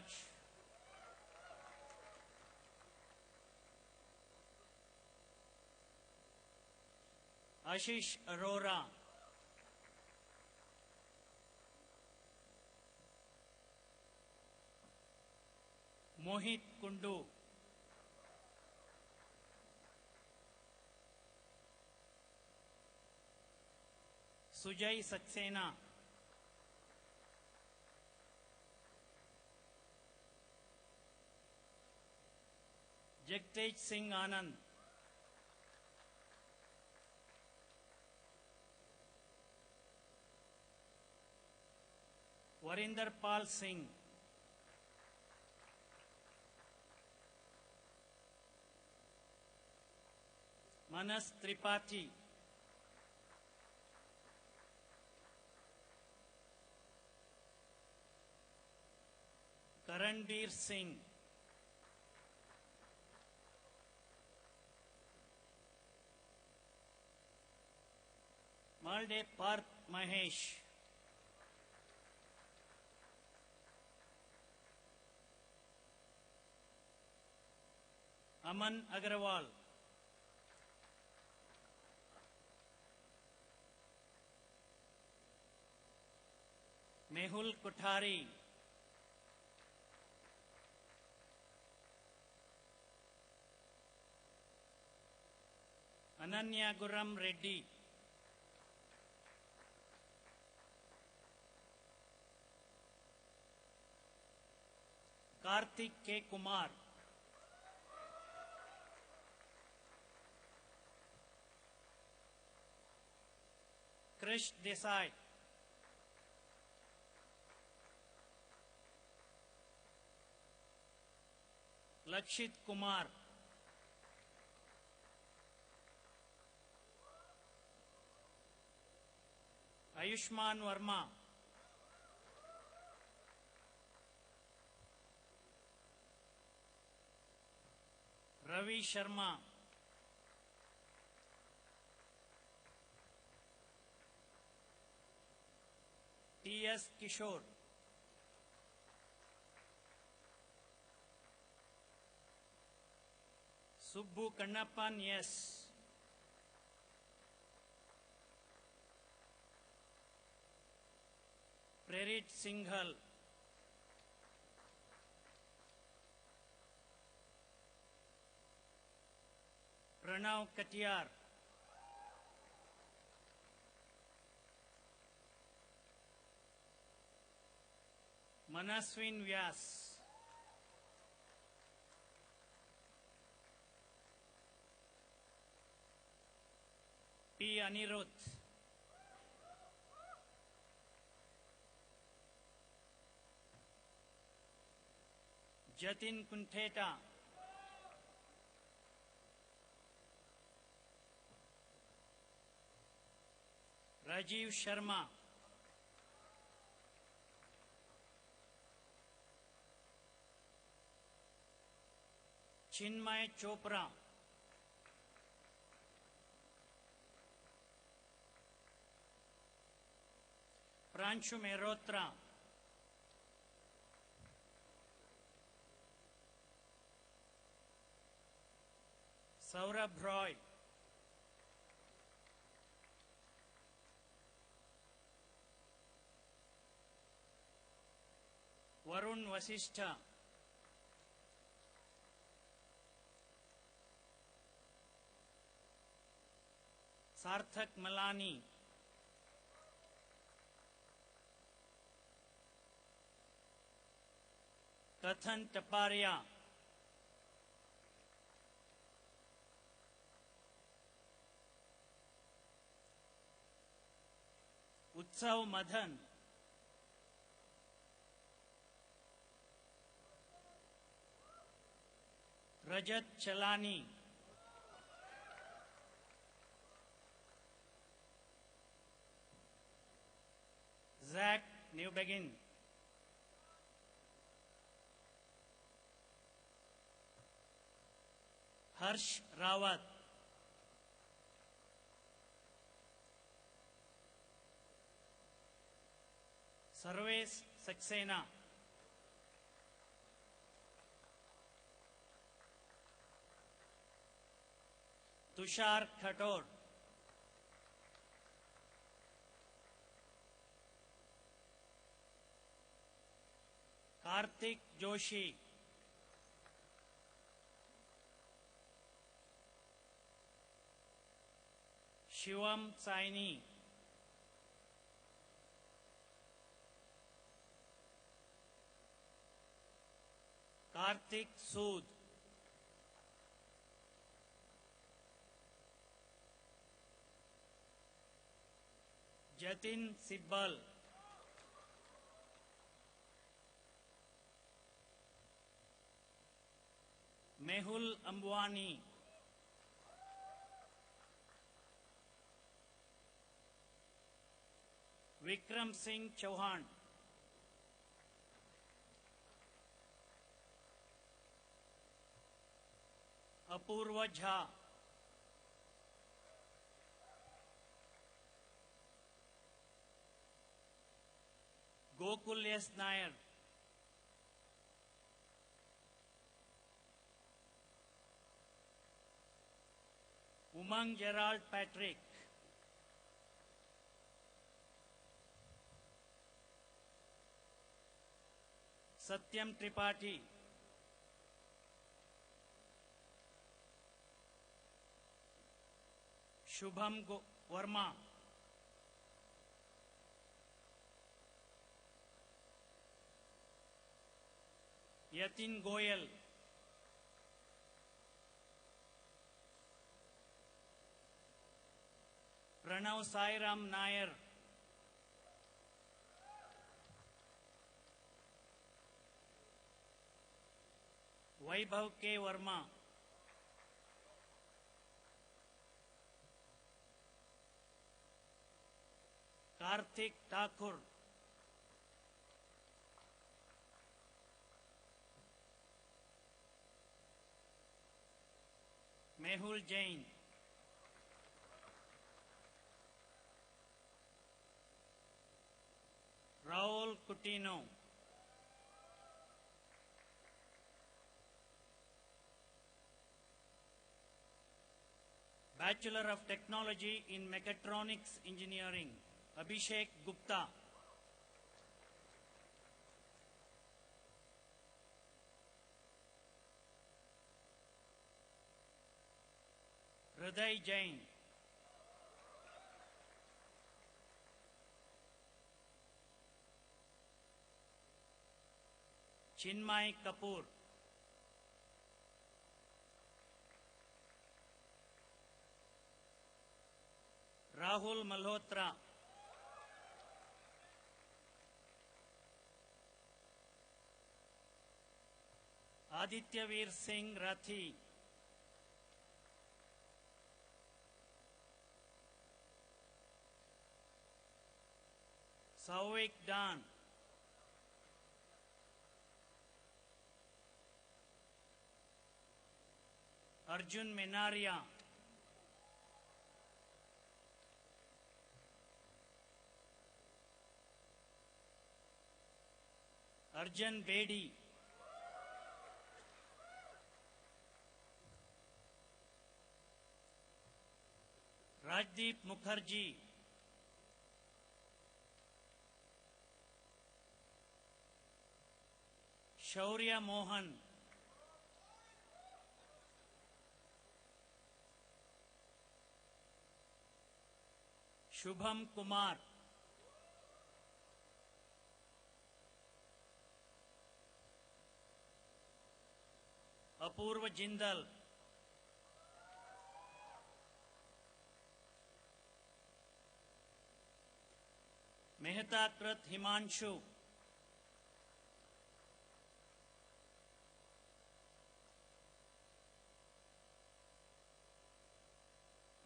Ashish Arora, Mohit Kundu, Sujay Saxena, Jagtej Singh Anand, Varinder Pal Singh, Manas Tripathi, Karanbir Singh, Malde Parth Mahesh, Aman Agarwal, Mehul Kothari, Ananya Guram Reddy, Karthik K. Kumar, Krish Desai, Lakshit Kumar, Ayushman Verma, Ravi Sharma, T.S. Kishore, Subbu Kannappan, yes. Prerit Singhal, Pranav Katiyar, Manaswin Vyas, P. Anirudh, Jatin Kuntheta, Rajiv Sharma, Chinmay Chopra, Pranshu Mehrotra, Saurabh Roy, Varun Vasishtha, Sarthak Malani, Kathan Taparia, Utsav Madhan, Rajat Chalani, Zach Newbegin, Harsh Rawat, Sarvesh Saxena, Tushar Khator, Karthik Joshi, Shivam Saini, Karthik Sood, Jatin Sibbal, Mehul Ambwani, Vikram Singh Chauhan, Apurva Jha, Gokul S. Nair, Umang Gerald Patrick, Satyam Tripathi, Shubham Verma, Yatin Goyal, Pranav Sairam Nair, Vaibhav K. Verma, Karthik Thakur, Mehul Jain, Raul Coutinho, Bachelor of Technology in Mechatronics Engineering, Abhishek Gupta, Hriday Jain, Chinmay Kapoor, Rahul Malhotra, Adityaveer Singh Rathi, Sauvik Dan, Arjun Menaria, Arjun Bedi, Rajdeep Mukherjee, Shaurya Mohan, Shubham Kumar, Apurva Jindal, Mehta Krat Himanshu,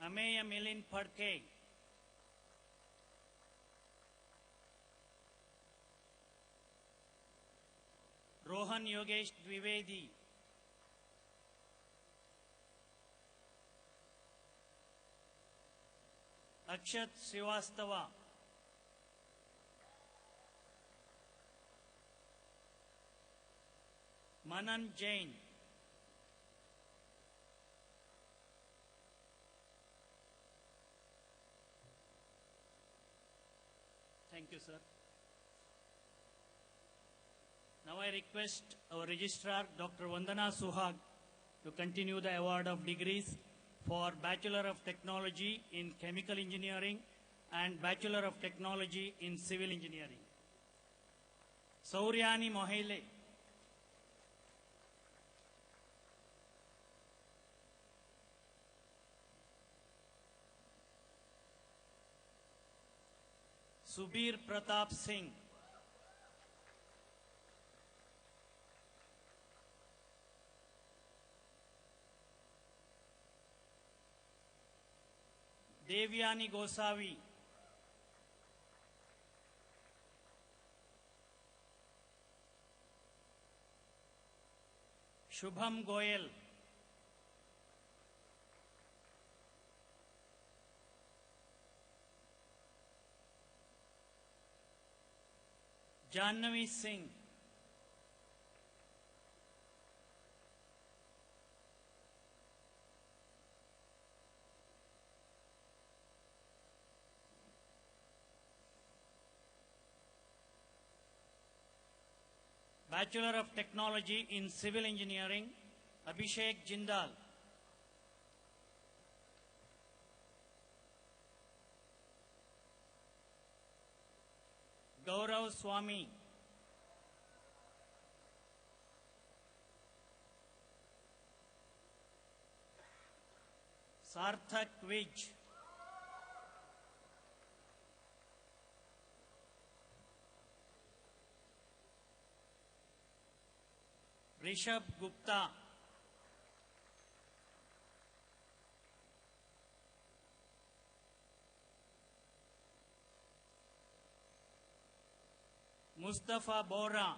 Ameya Milin Phadke, Rohan Yogesh Dwivedi, Akshat Srivastava, Manan Jain, thank you, sir. Now I request our registrar, Dr. Vandana Suhag, to continue the award of degrees for Bachelor of Technology in Chemical Engineering and Bachelor of Technology in Civil Engineering. Sauryani Mohile, Subir Pratap Singh, Devyani Gosavi, Shubham Goyal, Jannavi Singh, Bachelor of Technology in Civil Engineering, Abhishek Jindal, Gaurav Swami, Sarthak Vij, Rishabh Gupta, Mustafa Bora,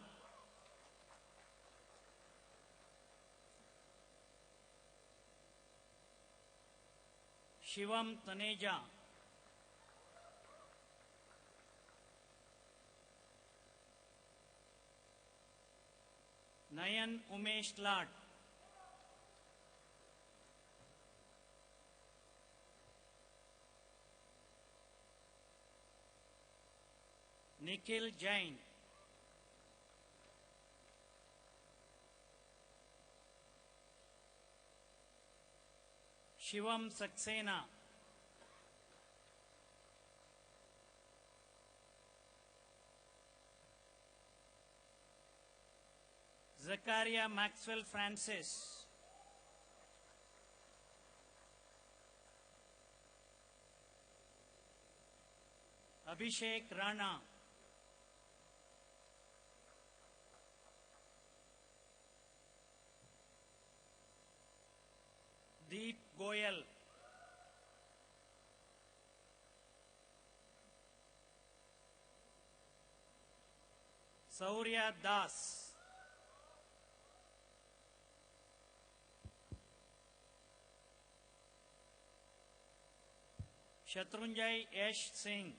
Shivam Taneja, Nayan Umesh Lat, Nikhil Jain, Shivam Saxena, Zakaria Maxwell Francis, Abhishek Rana, Saurya Das. Shatrunjay Yash Singh.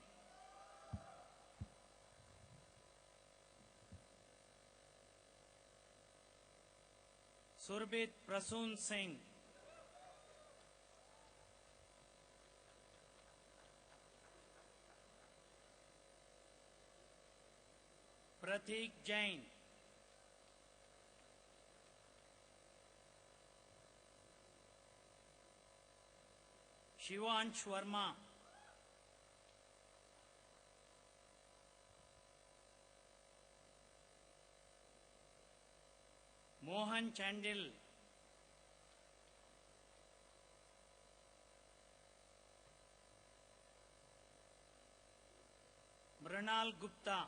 Surbit Prasoon Singh. Pratik Jain. Shivansh Verma. Mohan Chandil. Mrinal Gupta.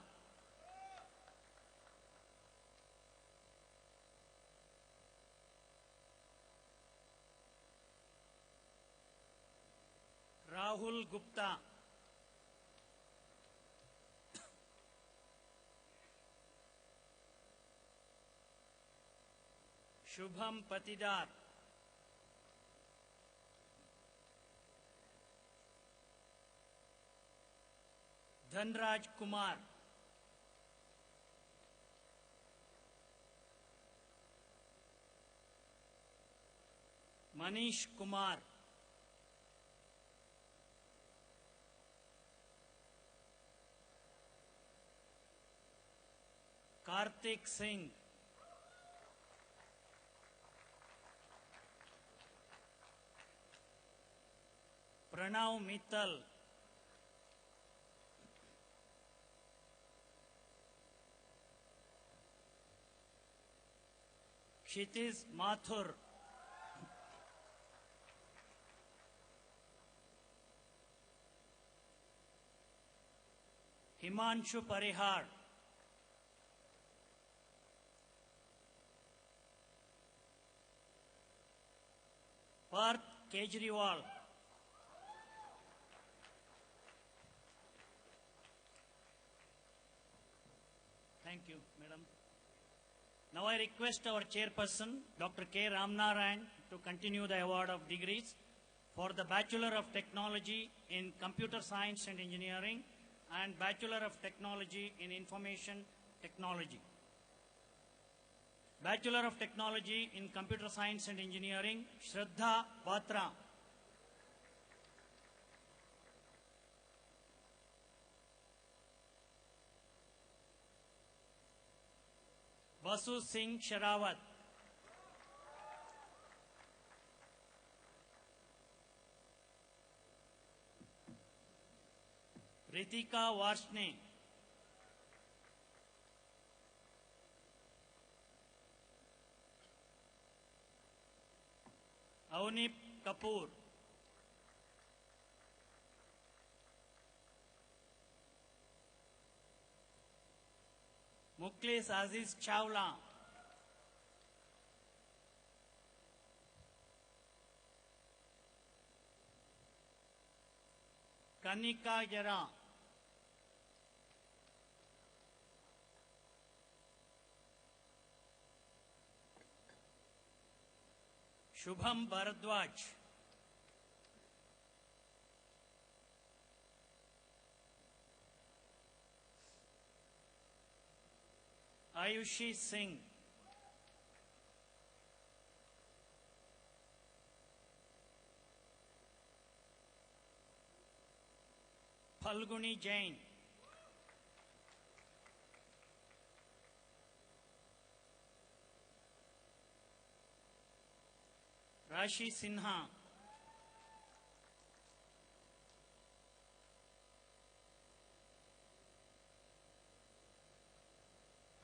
Rahul Gupta. Shubham Patidar. Dhanraj Kumar. Manish Kumar. Kartik Singh. Pranav Mittal. Kshitiz Mathur. Himanshu Parihar. Parth Kejriwal. Thank you, Madam. Now I request our chairperson, Dr. K. Ramnarayan, to continue the award of degrees for the Bachelor of Technology in Computer Science and Engineering and Bachelor of Technology in Information Technology. Bachelor of Technology in Computer Science and Engineering, Shraddha Batra. Vasu Singh Sharawat. Ritika Varsne. Aunip Kapoor. Mukhlis Aziz Chawla. Kanika Jara. Shubham Bharadwaj. Ayushi Singh. Falguni Jain. Rashi Sinha.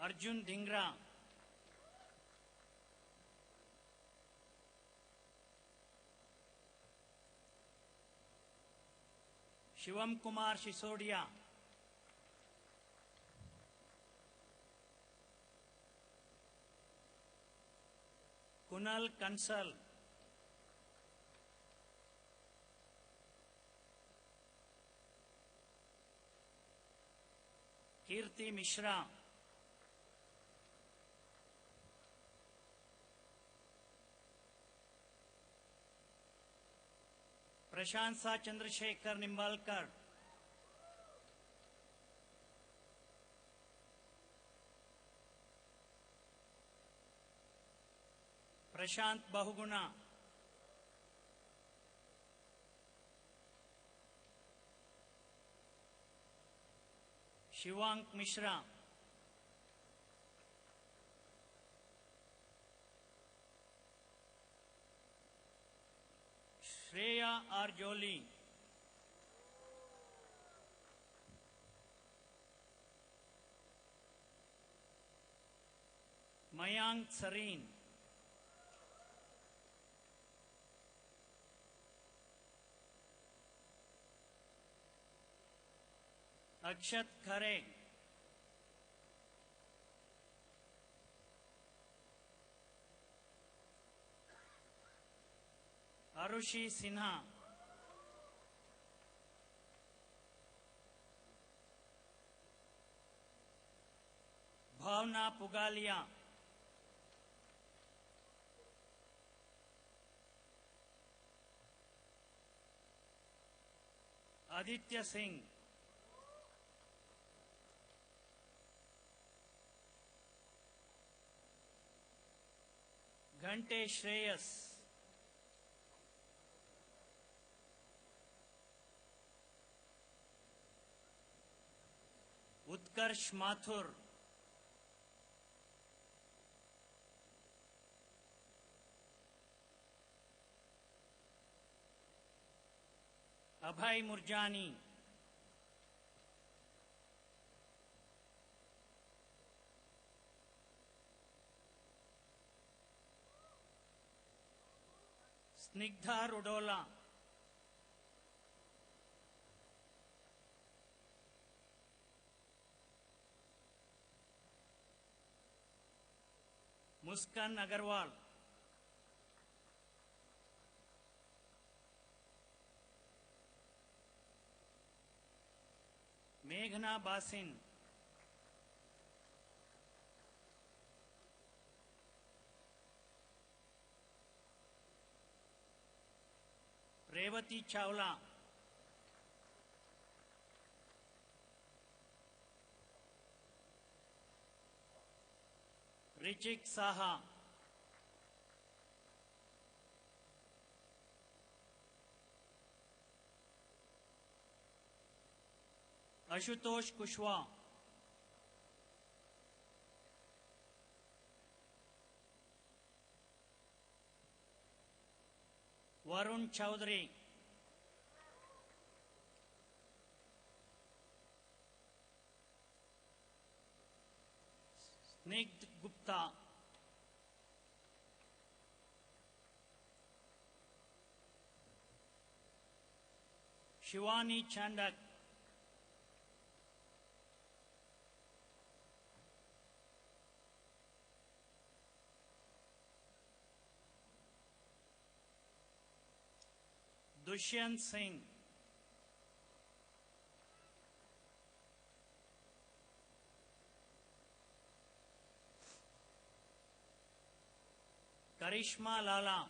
Arjun Dhingra. Shivam Kumar Sisodia. Kunal Kansal. Kirti Mishra. Prashansa Chandrasekhar Nimbalkar, Prashant Bahuguna, Shivank Mishra, Shreya Arjoli, Mayank Sareen, Akshat Khare, Arushi Sinha, Bhavna Pugalia, Aditya Singh, Ghante Shreyas, Utkarsh Mathur, Abhay Murjani, Snigdha Rudola, Muskan Agarwal, Meghna Basin, Revati Chawla, Richik Saha, Ashutosh Kushwa, Varun Chaudhary, Snigdh Gupta, Shivani Chandak, Dushyant Singh, Karishma Lala,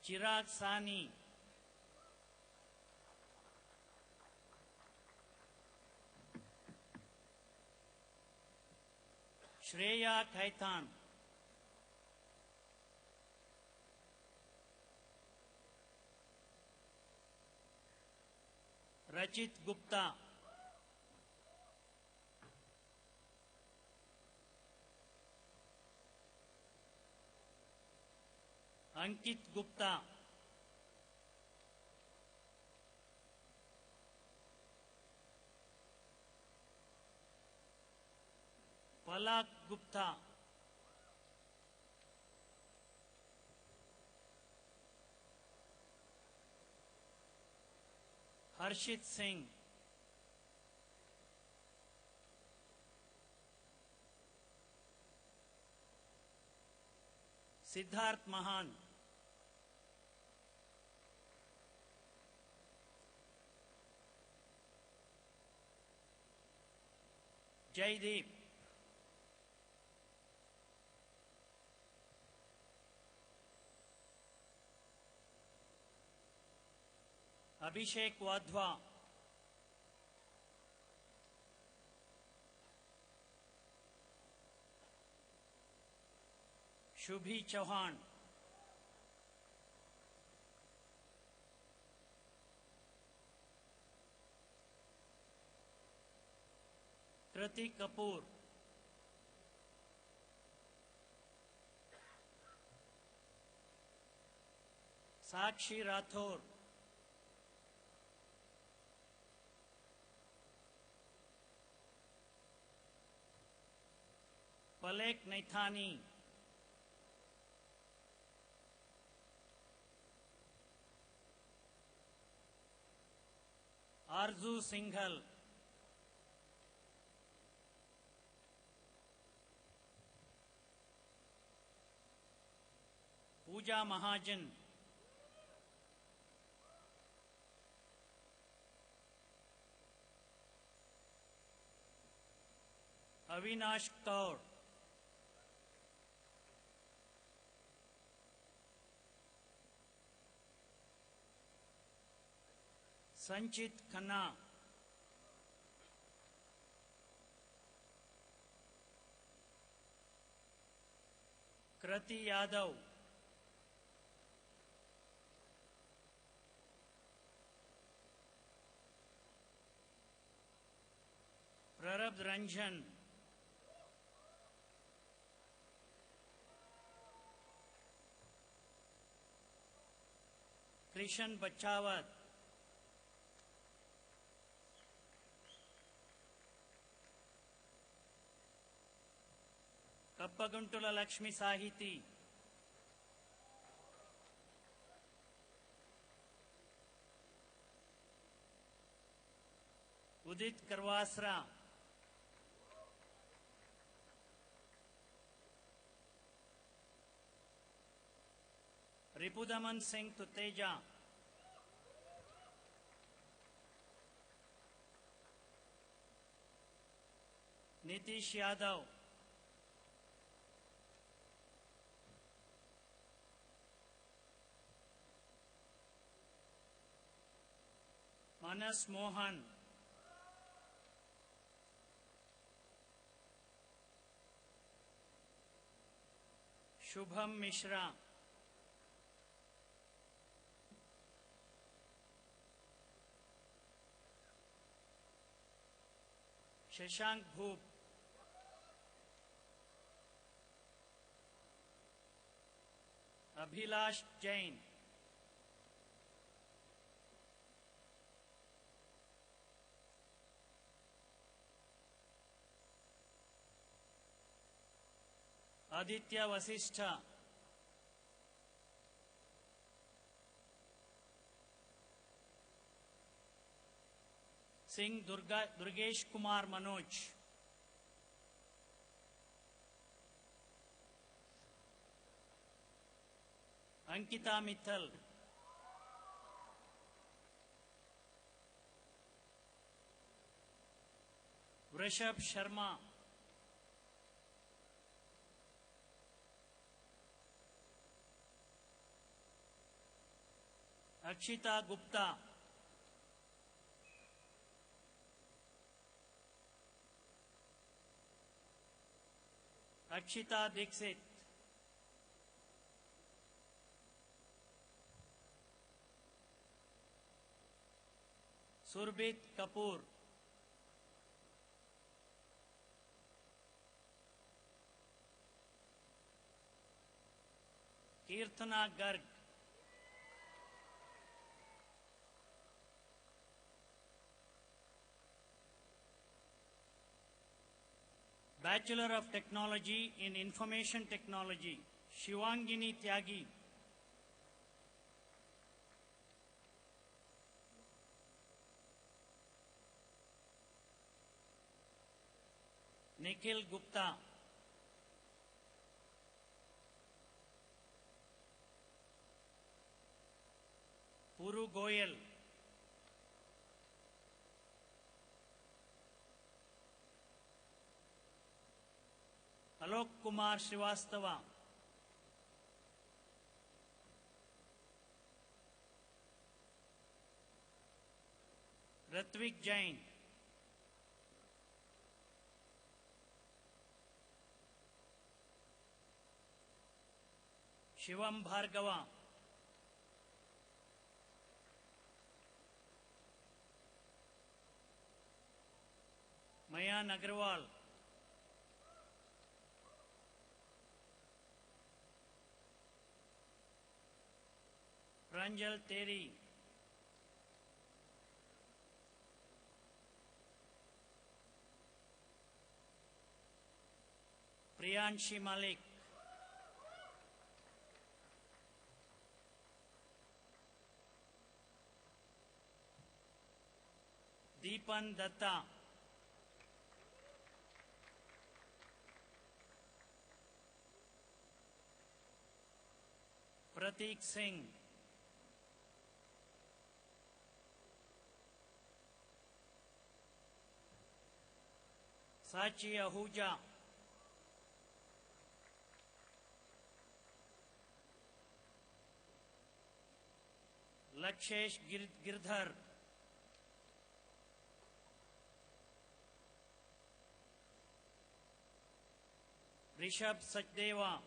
Chirag Sani, Shreya Khaitan, Rachit Gupta, Ankit Gupta, Palak Gupta, Harshit Singh, Siddharth Mahan, Jaideep, Abhishek Wadhwa, Shubhi Chauhan, Kriti Kapoor, Sakshi Rathore, Palek Naithani, Arzu Singhal, Pooja Mahajan, Avinash Kaur, Sanchit Khanna, Krati Yadav, Prarabdh Ranjan, Krishan Bachawat, Kappaguntula Lakshmi Sahiti, Udit Karwasra, Ripudaman Singh Tuteja, Nitish Yadav, Manas Mohan, Shubham Mishra, Shashank Bhoop, Abhilash Jain, Aditya Vasishtha, Singh Durgesh Kumar Manoj, Ankita Mithal, Vrishab Sharma, Akshita Gupta, Akshita Dixit, Surbit Kapoor, Kirtana Garg, Bachelor of Technology in Information Technology, Shivangini Tyagi, Nikhil Gupta, Puru Goyal, Alok Kumar Srivastava, Ratvik Jain, Shivam Bhargava, Mayan Agarwal, Pranjal Teri, Priyanshi Malik, Deepan Datta, Pratik Singh, Sachi Ahuja, Lakshesh Girdhar, Rishabh Sachdeva,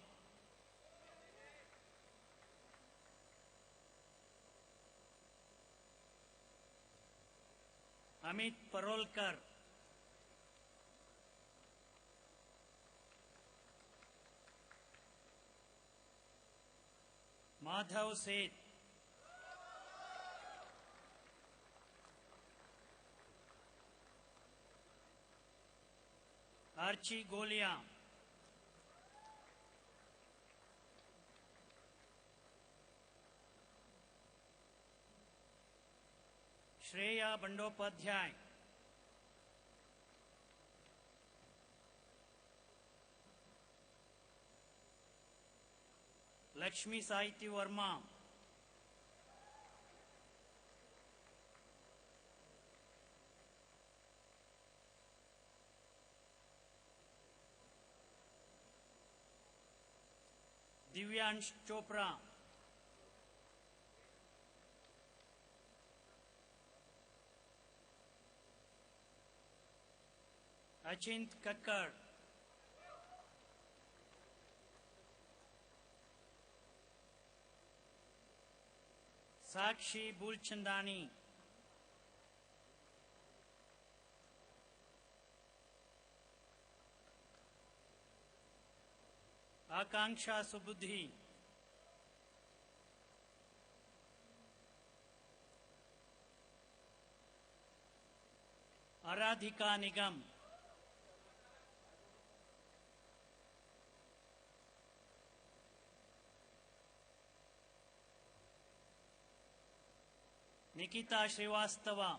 Amit Parolkar, Madhav Seth, Archie Golia, Shreya Bandopadhyay, Lakshmi Saiti Verma, Divyansh Chopra, Achint Kakkar, Sakshi Bulchandani, Akanksha Subudhi, Aradhika Nigam, Nikita Srivastava,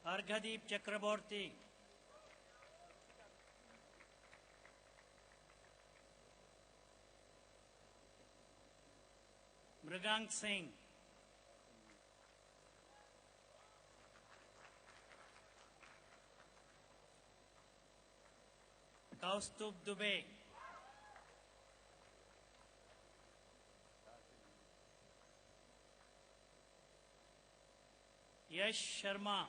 Arghadip Chakraborty, Mrigang Singh, Kaustubh Dubey, Yash Sharma,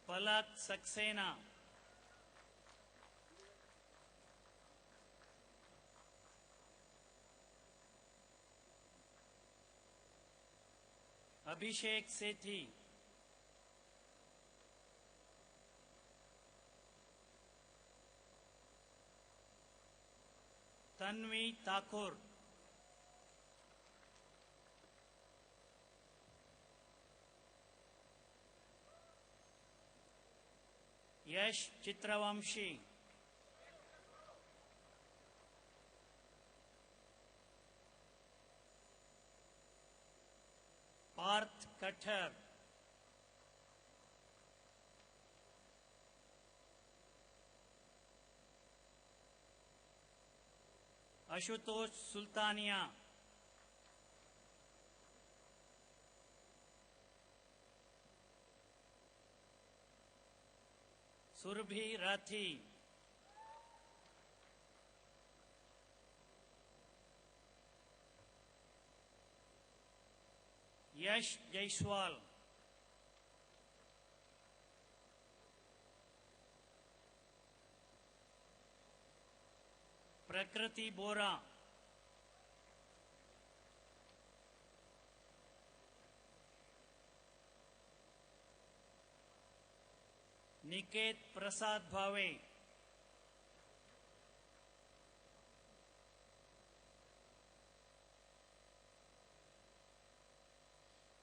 Palak Saxena, Abhishek Sethi, Tanvi Thakur, Yash Chitravamshi, Parth Kathar, Ashutosh Sultania, Surabhi Rathi, Yash Jaiswal, Prakriti Bora, Niket Prasad Bhave,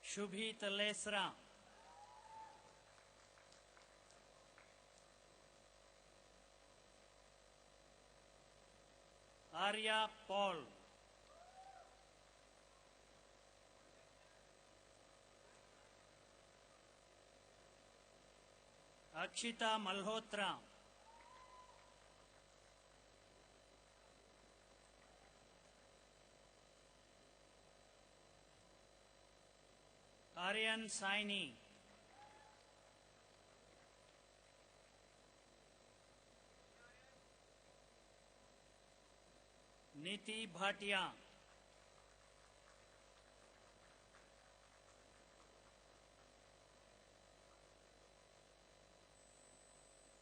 Shubhi Talesra, Arya Paul, Akshita Malhotra, Aryan Saini, Niti Bhatia,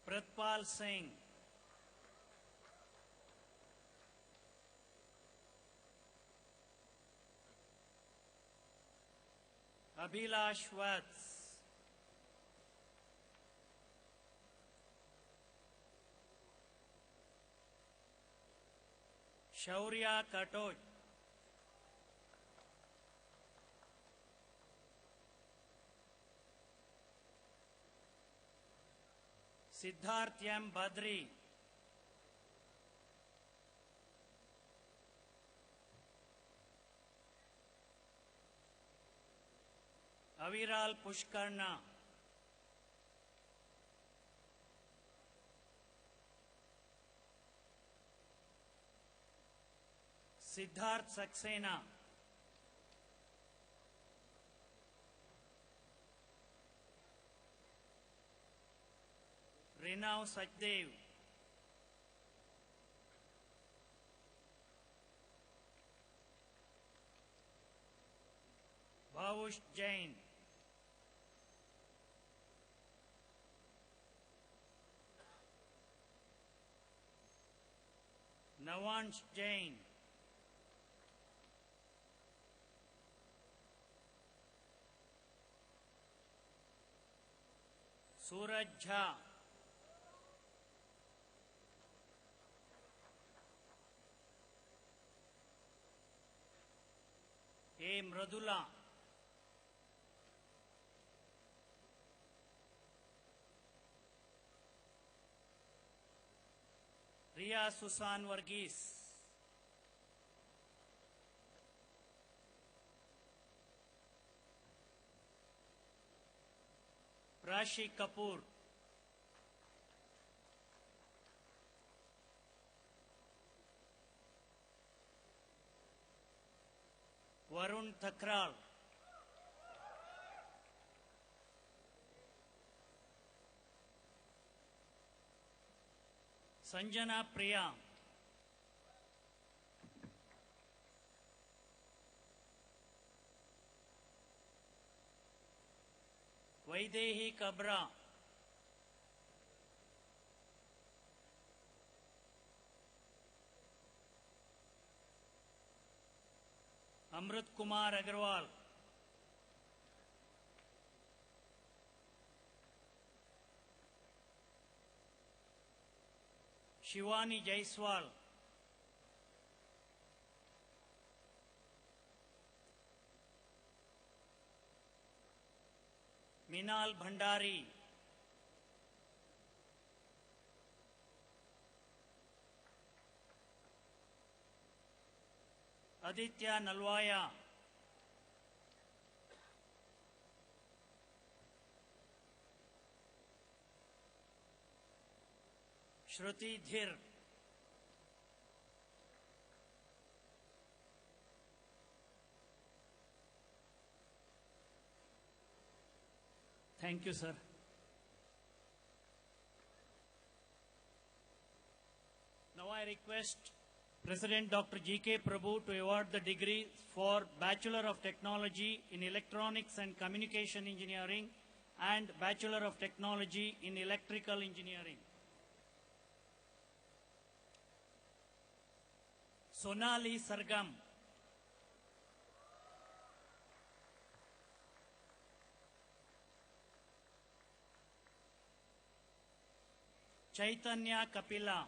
Pratpal Singh, Abhilash Vats, Shaurya Katoj, Siddharthyam Badri, Aviral Pushkarna, Siddharth Saxena, Rinav Sajdev, Bhavush Jain, Navansh Jain, Suraj Jha, A. Mradula, Riya Susan Varghese, Prashi Kapoor, Varun Thakral, Sanjana Priya, Vaidehi Kabra, Amrit Kumar Agarwal, Shivani Jaiswal, Minal Bhandari, Aditya Nalwaya, Shruti Dhir, Thank you, sir. request President Dr. G.K. Prabhu to award the degree for Bachelor of Technology in Electronics and Communication Engineering and Bachelor of Technology in Electrical Engineering. Sonali Sargam. Chaitanya Kapila.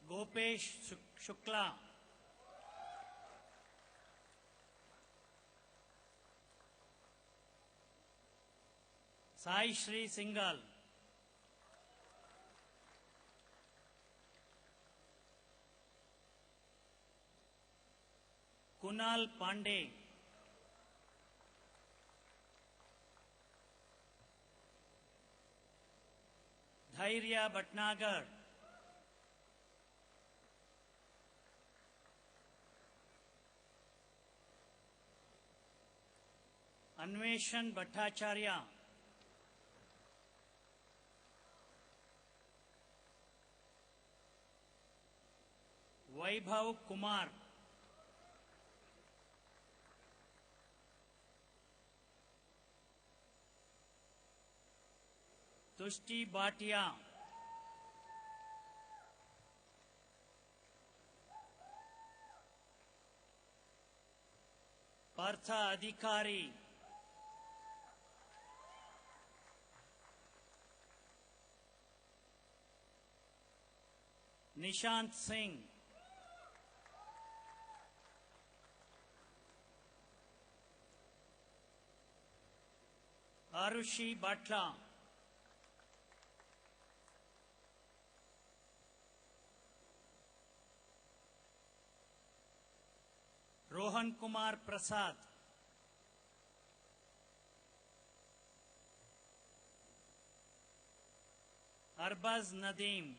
Gopesh Shukla. Sai Shri Singhal. Kunal Pandey. Dhairya Bhatnagar. Anveshan Bhattacharya. Vaibhav Kumar. Tushti Bhatia. Partha Adhikari. Nishant Singh. Arushi Bhatla. Rohan Kumar Prasad. Arbaz Nadeem.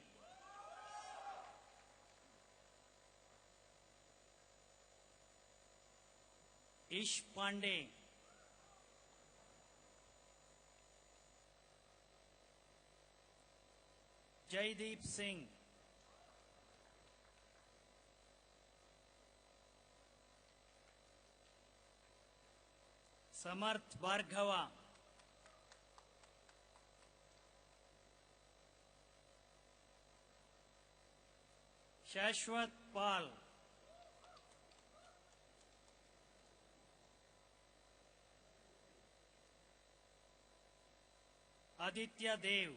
Ish Pandey. Jaideep Singh. Samarth Bhargava. Shashwat Pal. Aditya Dev.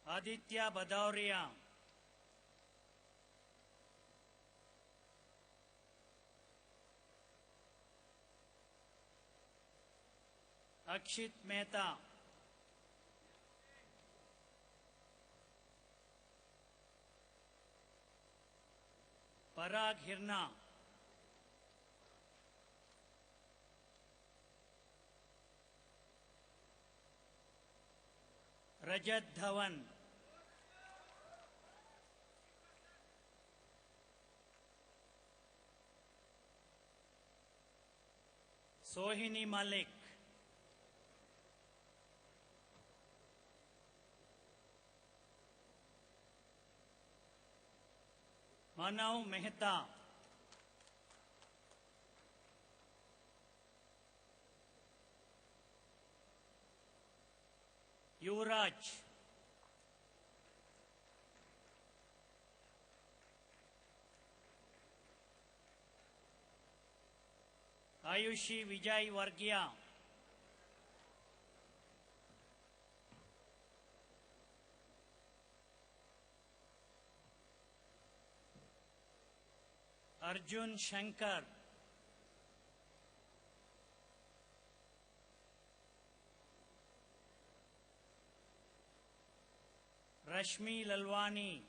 Aditya Badauria. Akshit Mehta. Parag Hirna. Rajat Dhawan. Sohini Malik. Manav Mehta. Yuvraj. Ayushi Vijay Vargia. Arjun Shankar. Rashmi Lalwani.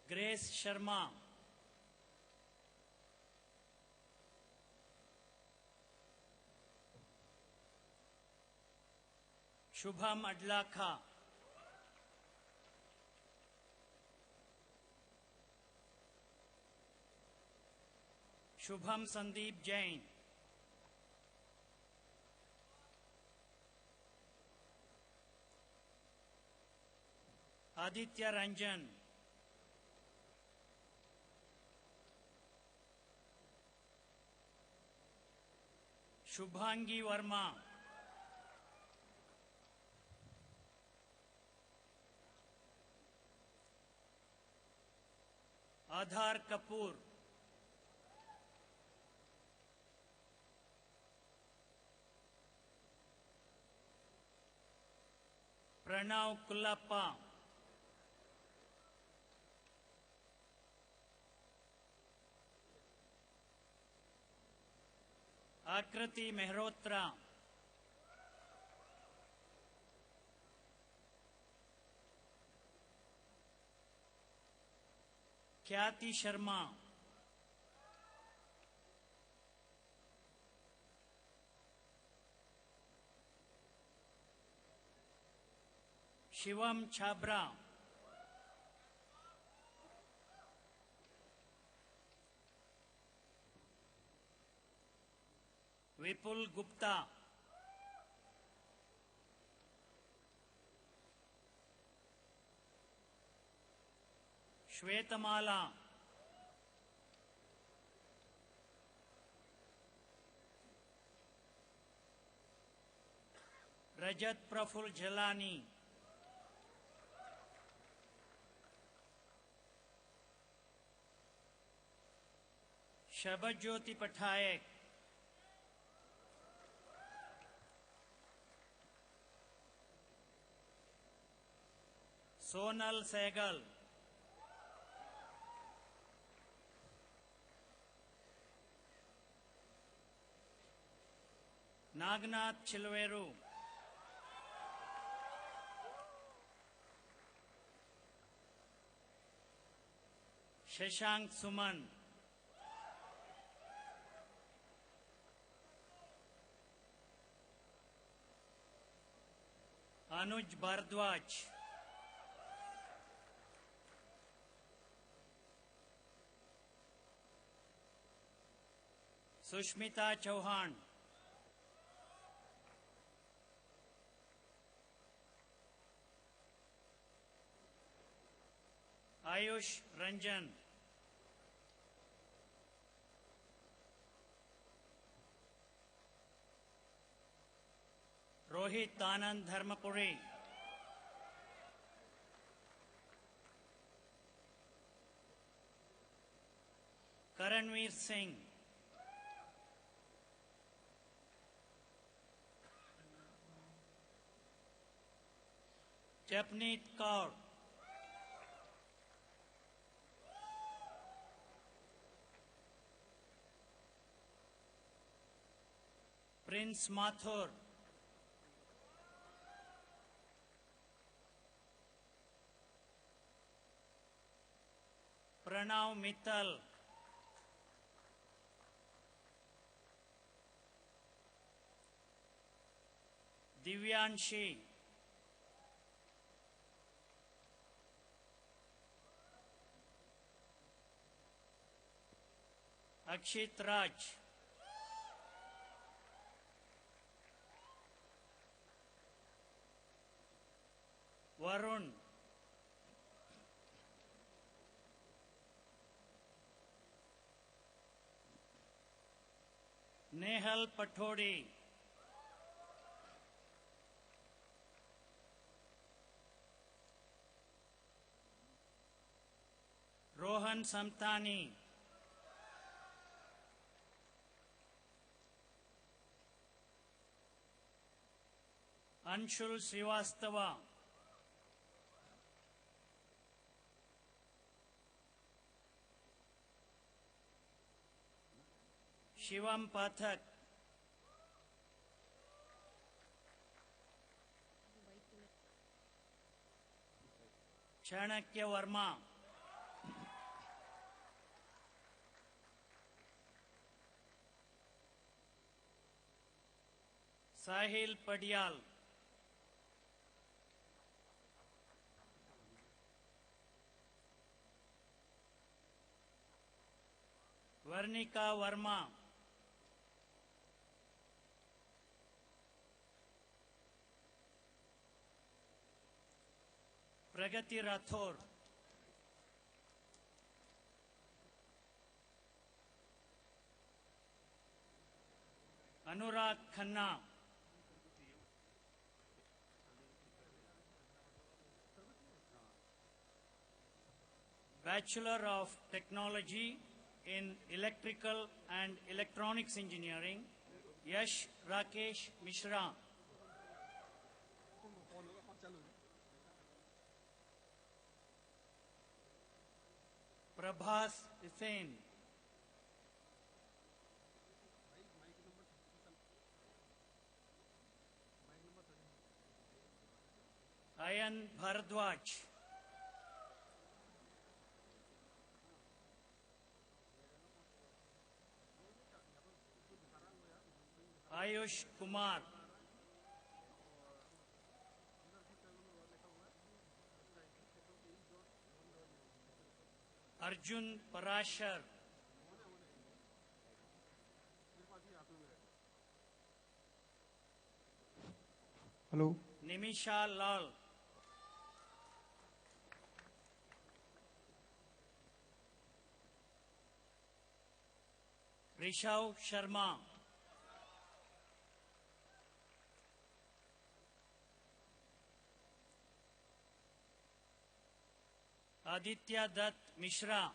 Grace Sharma. Shubham Adlakha. Shubham Sandeep Jain. Aditya Ranjan. Shubhangi Verma. Adhar Kapoor. Pranav Kullappa. Akriti Mehrotra. Khyati Sharma. Shivam Chabra. Vipul Gupta. Shvetamala. Rajat Praful Jalani. Shabajyoti Pathayak. Sonal Sehgal. Nagnath Chilveru. Shashank Suman. Anuj Bhardwaj. Sushmita Chauhan. Ayush Ranjan. Rohit Anand Dharmapuri. Karanveer Singh. Japneet Kaur. Prince Mathur. Pranav Mittal. Divyanshi. Akshit Raj. Varun. Nehal Pathodi. Rohan Samtani. Anshul Srivastava. Shivam Pathak. Chanakya Verma. Sahil Padial. Varnika Verma, Pragati Rathor, Anurag Khanna, Bachelor of Technology in Electrical and Electronics Engineering, Yash Rakesh Mishra. Prabhas Hussain. Ayan Bharadwaj. Ayush Kumar. Arjun Parashar. Hello. Nimisha Lal. Rishav Sharma. Aditya Dutt Mishra.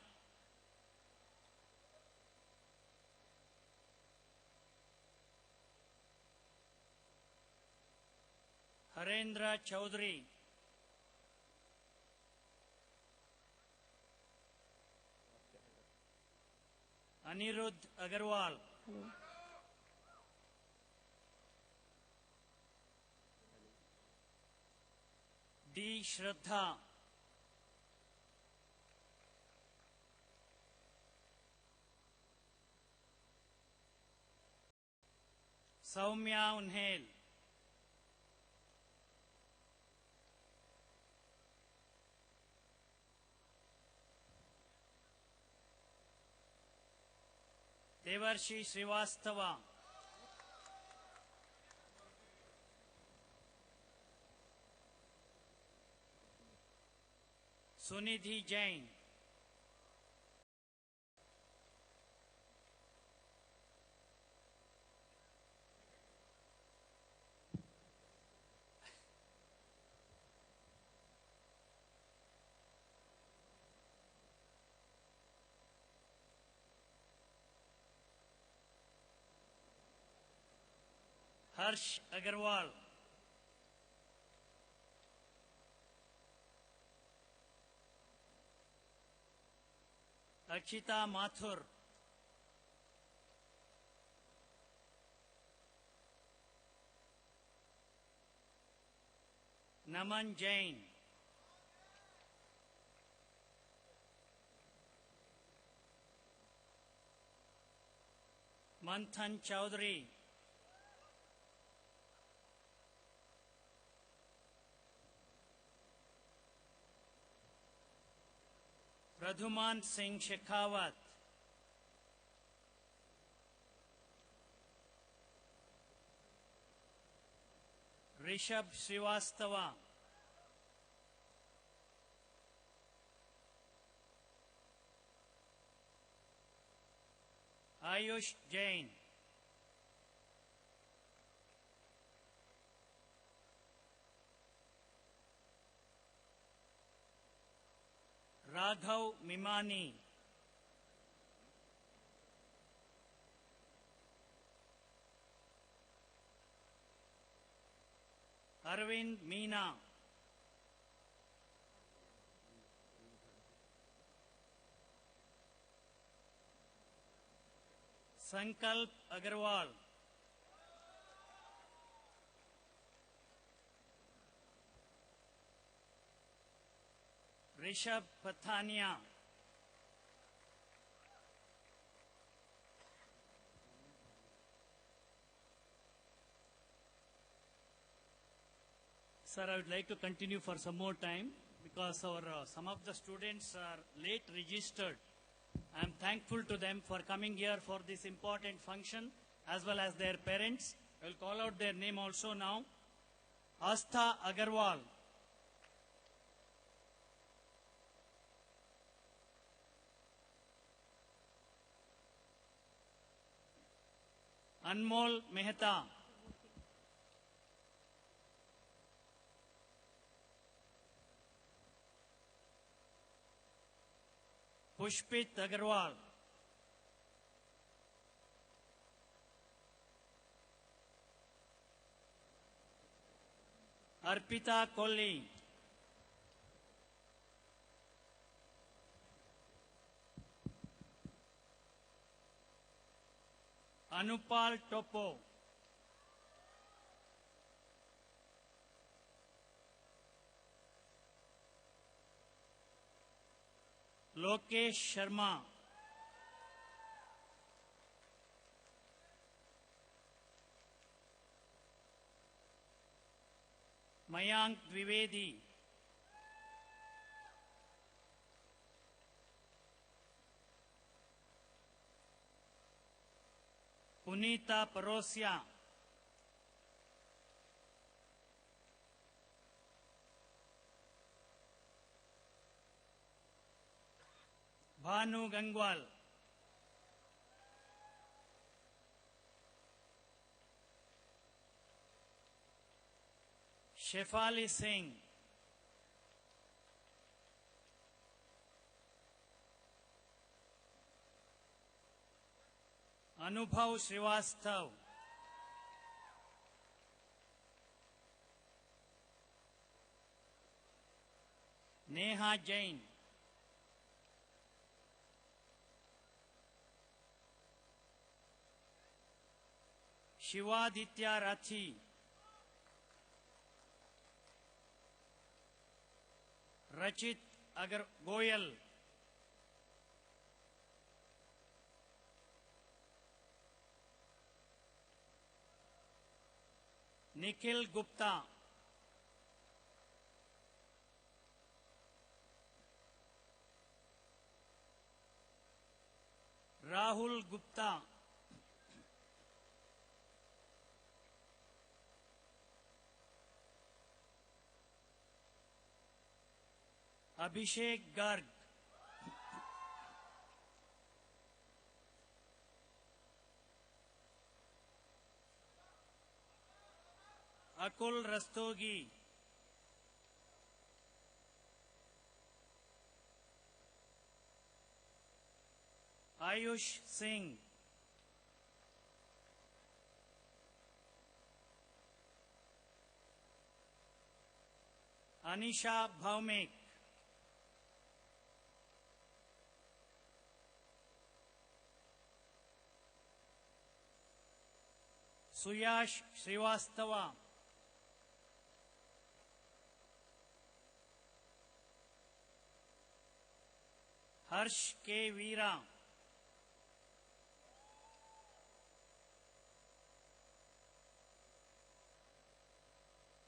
Harendra Chaudhary. Anirudh Agarwal. Hello. D. Shraddha. Saumya Unhel. Devarshi Srivastava. Sunidhi Jain. Harsh Agarwal. Akshita Mathur. Naman Jain. Manthan Chaudhary. Pradhuman Singh Shekhawat. Rishabh Srivastava. Ayush Jain. Raghav Mimani. Arvind Meena. Sankalp Agarwal. Rishabh Pathania. Sir, I would like to continue for some more time because some of the students are late registered I am thankful to them for coming here for this important function, as well as their parents. I will call out their name also now. Astha Agarwal. Anmol Mehta. Pushpit Agarwal. Arpita Kohli. Anupal Topo. Lokesh Sharma. Mayank Dwivedi. Punita Parosia. Bhanu Gangwal. Shefali Singh. Anubhav Srivastav. Neha Jain. Shivaditya Rathi. Rachit Agar Goyal. Nikhil Gupta. Rahul Gupta. Abhishek Garg. Akul Rastogi. Ayush Singh. Anisha Bhaumik. Suyash Srivastava. Harsh K. Veera.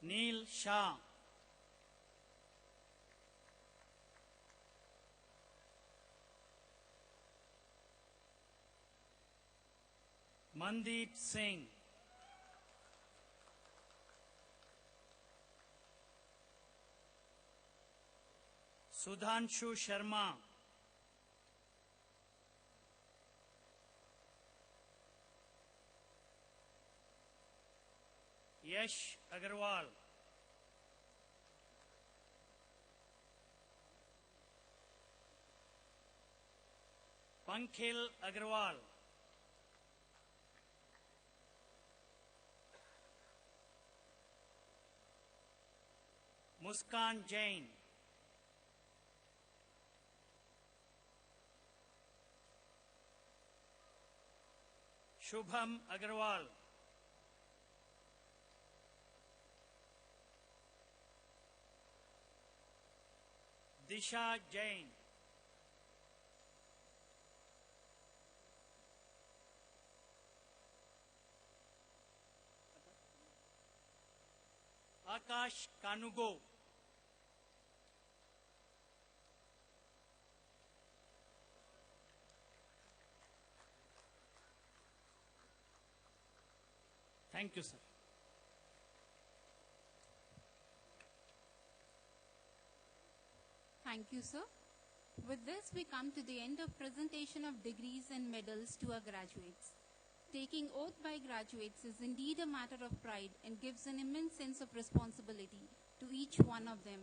Neil Shah. Mandeep Singh. Sudhanshu Sharma. Yash Agarwal. Pankhil Agarwal. Muskan Jain. Shubham Agarwal. Disha Jain. Akash Kanugo. Thank you, sir. Thank you, sir. With this, we come to the end of presentation of degrees and medals to our graduates. Taking oath by graduates is indeed a matter of pride and gives an immense sense of responsibility to each one of them.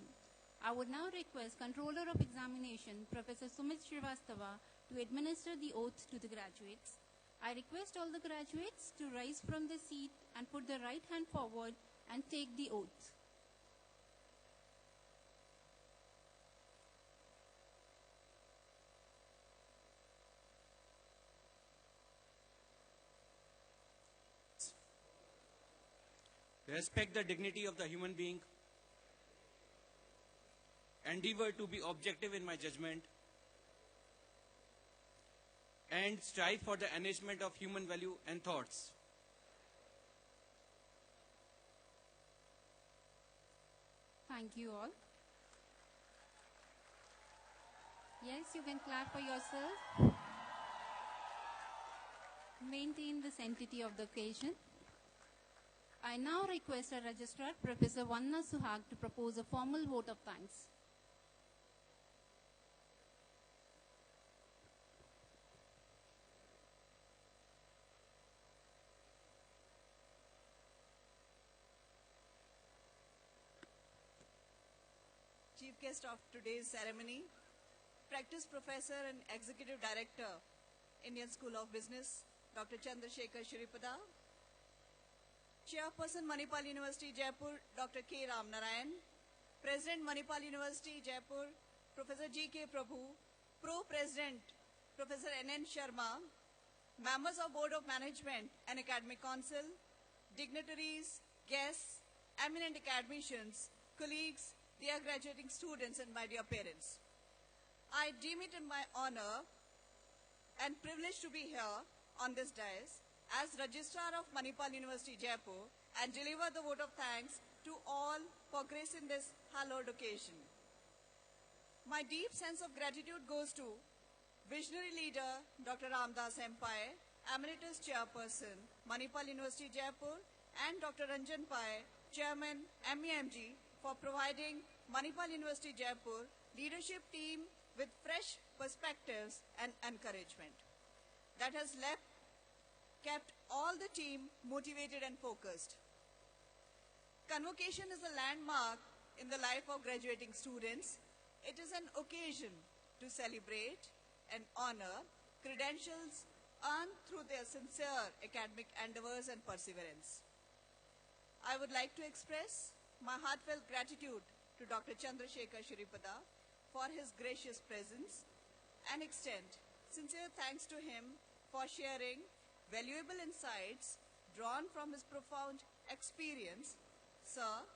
I would now request Controller of Examination, Professor Sumit Srivastava, to administer the oath to the graduates. I request all the graduates to rise from the seat and put the right hand forward and take the oath. Respect the dignity of the human being. Endeavor to be objective in my judgment. And strive for the enhancement of human value and thoughts. Thank you all. Yes, you can clap for yourself. Maintain the sanctity of the occasion. I now request our Registrar, Professor Vandana Suhag, to propose a formal vote of thanks. Chief guest of today's ceremony, Practice Professor and Executive Director, Indian School of Business, Dr. Chandra Shripada, Chairperson, Manipal University, Jaipur, Dr. K. Ram Narayan, President, Manipal University, Jaipur, Professor G.K. Prabhu, Pro-President, Professor N.N. Sharma, members of Board of Management and Academic Council, dignitaries, guests, eminent academicians, colleagues, dear graduating students, and my dear parents. I deem it in my honor and privilege to be here on this dais as Registrar of Manipal University, Jaipur, and deliver the vote of thanks to all for gracing this hallowed occasion. My deep sense of gratitude goes to visionary leader Dr. Ramdas Pai, Emeritus Chairperson, Manipal University, Jaipur, and Dr. Ranjan Pai, Chairman, MEMG, for providing Manipal University, Jaipur leadership team with fresh perspectives and encouragement that has kept all the team motivated and focused. Convocation is a landmark in the life of graduating students. It is an occasion to celebrate and honor credentials earned through their sincere academic endeavors and perseverance. I would like to express my heartfelt gratitude to Dr. Chandra Shripada for his gracious presence and extend sincere thanks to him for sharing valuable insights drawn from his profound experience. Sir,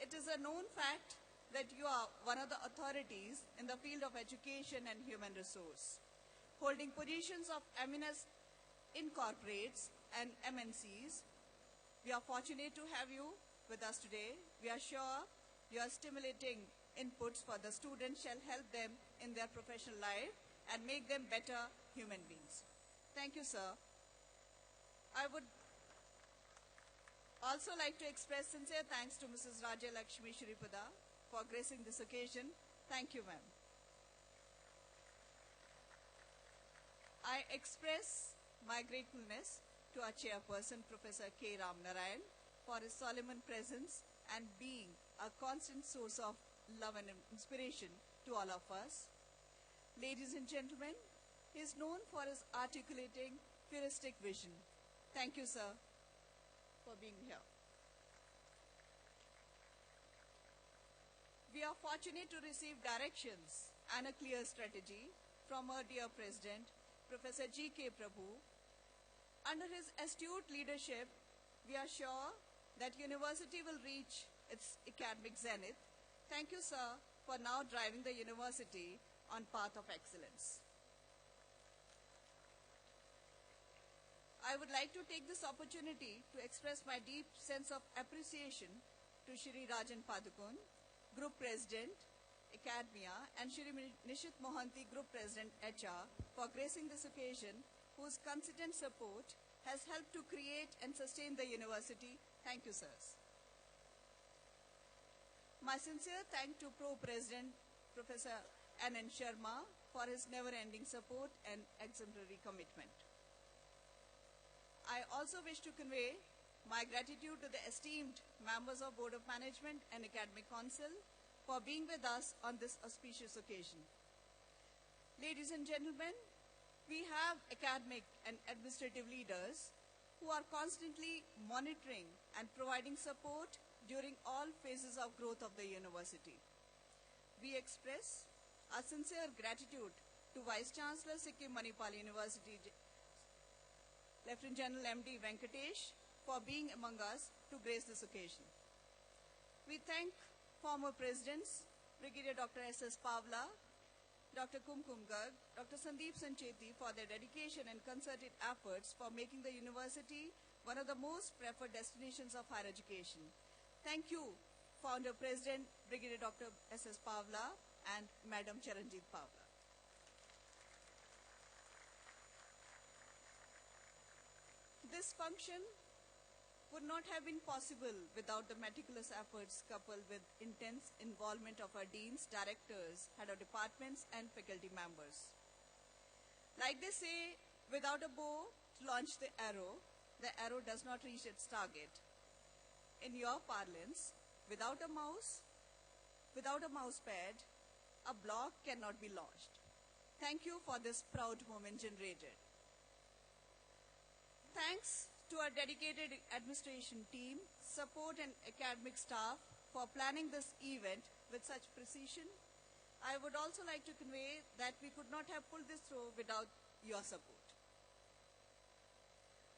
it is a known fact that you are one of the authorities in the field of education and human resource, holding positions of eminence in corporates and MNCs. We are fortunate to have you with us today. We are sure your stimulating inputs for the students shall help them in their professional life and make them better human beings. Thank you, sir. I would also like to express sincere thanks to Mrs. Raja Lakshmi Shripada for gracing this occasion. Thank you, ma'am. I express my gratefulness to our chairperson, Professor K. Ram Narayan, for his solemn presence and being a constant source of love and inspiration to all of us. Ladies and gentlemen, he is known for his articulating futuristic vision. Thank you, sir, for being here. We are fortunate to receive directions and a clear strategy from our dear President, Professor G.K. Prabhu. Under his astute leadership, we are sure that university will reach its academic zenith. Thank you, sir, for now driving the university on path of excellence. I would like to take this opportunity to express my deep sense of appreciation to Shri Rajan Padukone, Group President, Academia, and Shri Nishit Mohanty, Group President, HR, for gracing this occasion, whose consistent support has helped to create and sustain the university. Thank you, sirs. My sincere thanks to Pro-President Professor Anand Sharma for his never-ending support and exemplary commitment. I also wish to convey my gratitude to the esteemed members of Board of Management and Academic Council for being with us on this auspicious occasion. Ladies and gentlemen, we have academic and administrative leaders who are constantly monitoring and providing support during all phases of growth of the university. We express our sincere gratitude to Vice Chancellor Sikkim Manipal University, Lieutenant General M.D. Venkatesh, for being among us to grace this occasion. We thank former presidents, Brigadier Dr. S.S. Pavla, Dr. Kumkum Garg, Dr. Sandeep Sancheti for their dedication and concerted efforts for making the university one of the most preferred destinations of higher education. Thank you, Founder President, Brigadier Dr. S.S. Pavla and Madam Charanjit Pavla. This function would not have been possible without the meticulous efforts coupled with intense involvement of our deans, directors, head of departments, and faculty members. Like they say, without a bow to launch the arrow does not reach its target. In your parlance, without a mouse pad, a block cannot be launched. Thank you for this proud moment generated. Thanks to our dedicated administration team, support and academic staff for planning this event with such precision. I would also like to convey that we could not have pulled this through without your support.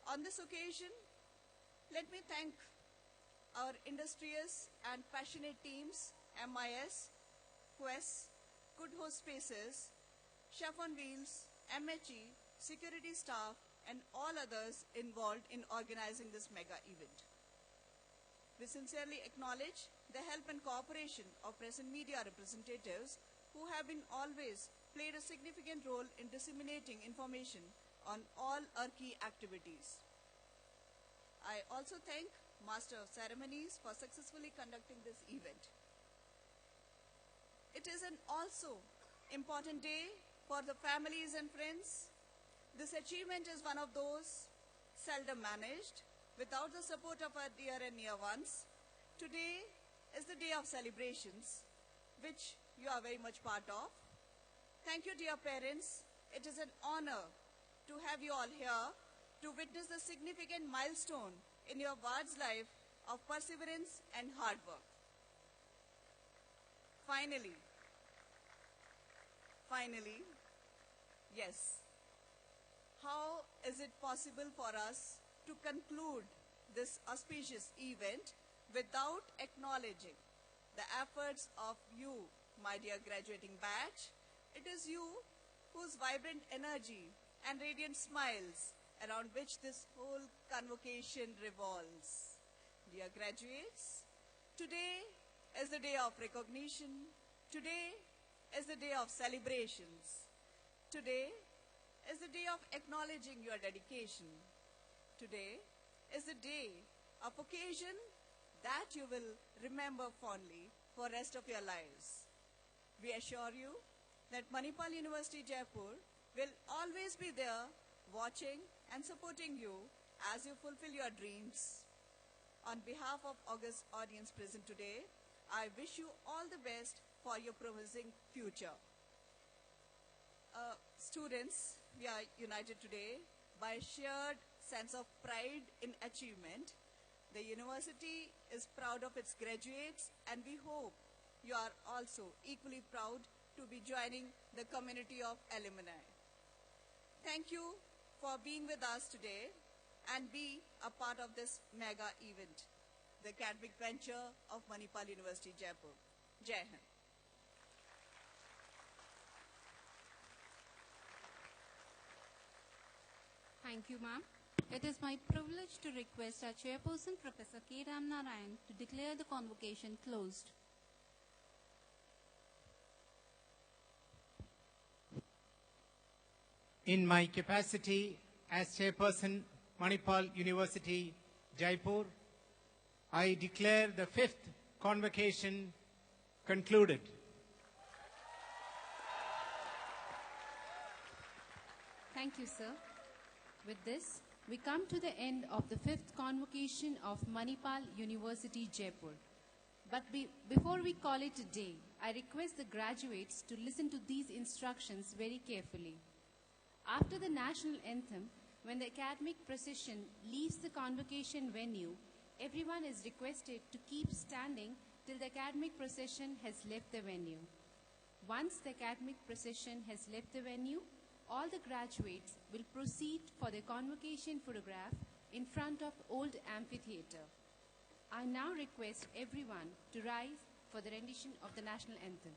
On this occasion, let me thank our industrious and passionate teams, MIS, Quest, Good Host Spaces, Chef on Wheels, MHE, security staff, and all others involved in organizing this mega event. We sincerely acknowledge the help and cooperation of press and media representatives who have been always played a significant role in disseminating information on all our key activities. I also thank Master of Ceremonies for successfully conducting this event. It is an also important day for the families and friends. This achievement is one of those seldom managed without the support of our dear and near ones. Today is the day of celebrations, which you are very much part of. Thank you, dear parents. It is an honor to have you all here to witness the significant milestone in your ward's life of perseverance and hard work. Finally, yes. How is it possible for us to conclude this auspicious event without acknowledging the efforts of you, my dear graduating batch? It is you whose vibrant energy and radiant smiles around which this whole convocation revolves. Dear graduates, today is the day of recognition. Today is the day of celebrations. Today is the day of acknowledging your dedication. Today is the day of occasion that you will remember fondly for the rest of your lives. We assure you that Manipal University Jaipur will always be there watching and supporting you as you fulfill your dreams. On behalf of august audience present today, I wish you all the best for your promising future. Students, we are united today by a shared sense of pride in achievement. The university is proud of its graduates, and we hope you are also equally proud to be joining the community of alumni. Thank you for being with us today and be a part of this mega event, the academic venture of Manipal University Jaipur. Jai Hind. Thank you, ma'am. It is my privilege to request our chairperson, Professor K. Ram Narayan, to declare the convocation closed. In my capacity as chairperson Manipal University, Jaipur, I declare the 5th Convocation concluded. Thank you, sir. With this, we come to the end of the 5th Convocation of Manipal University, Jaipur. But before we call it a day, I request the graduates to listen to these instructions very carefully. After the national anthem, when the academic procession leaves the convocation venue, everyone is requested to keep standing till the academic procession has left the venue. Once the academic procession has left the venue, all the graduates will proceed for their convocation photograph in front of old amphitheater. I now request everyone to rise for the rendition of the national anthem.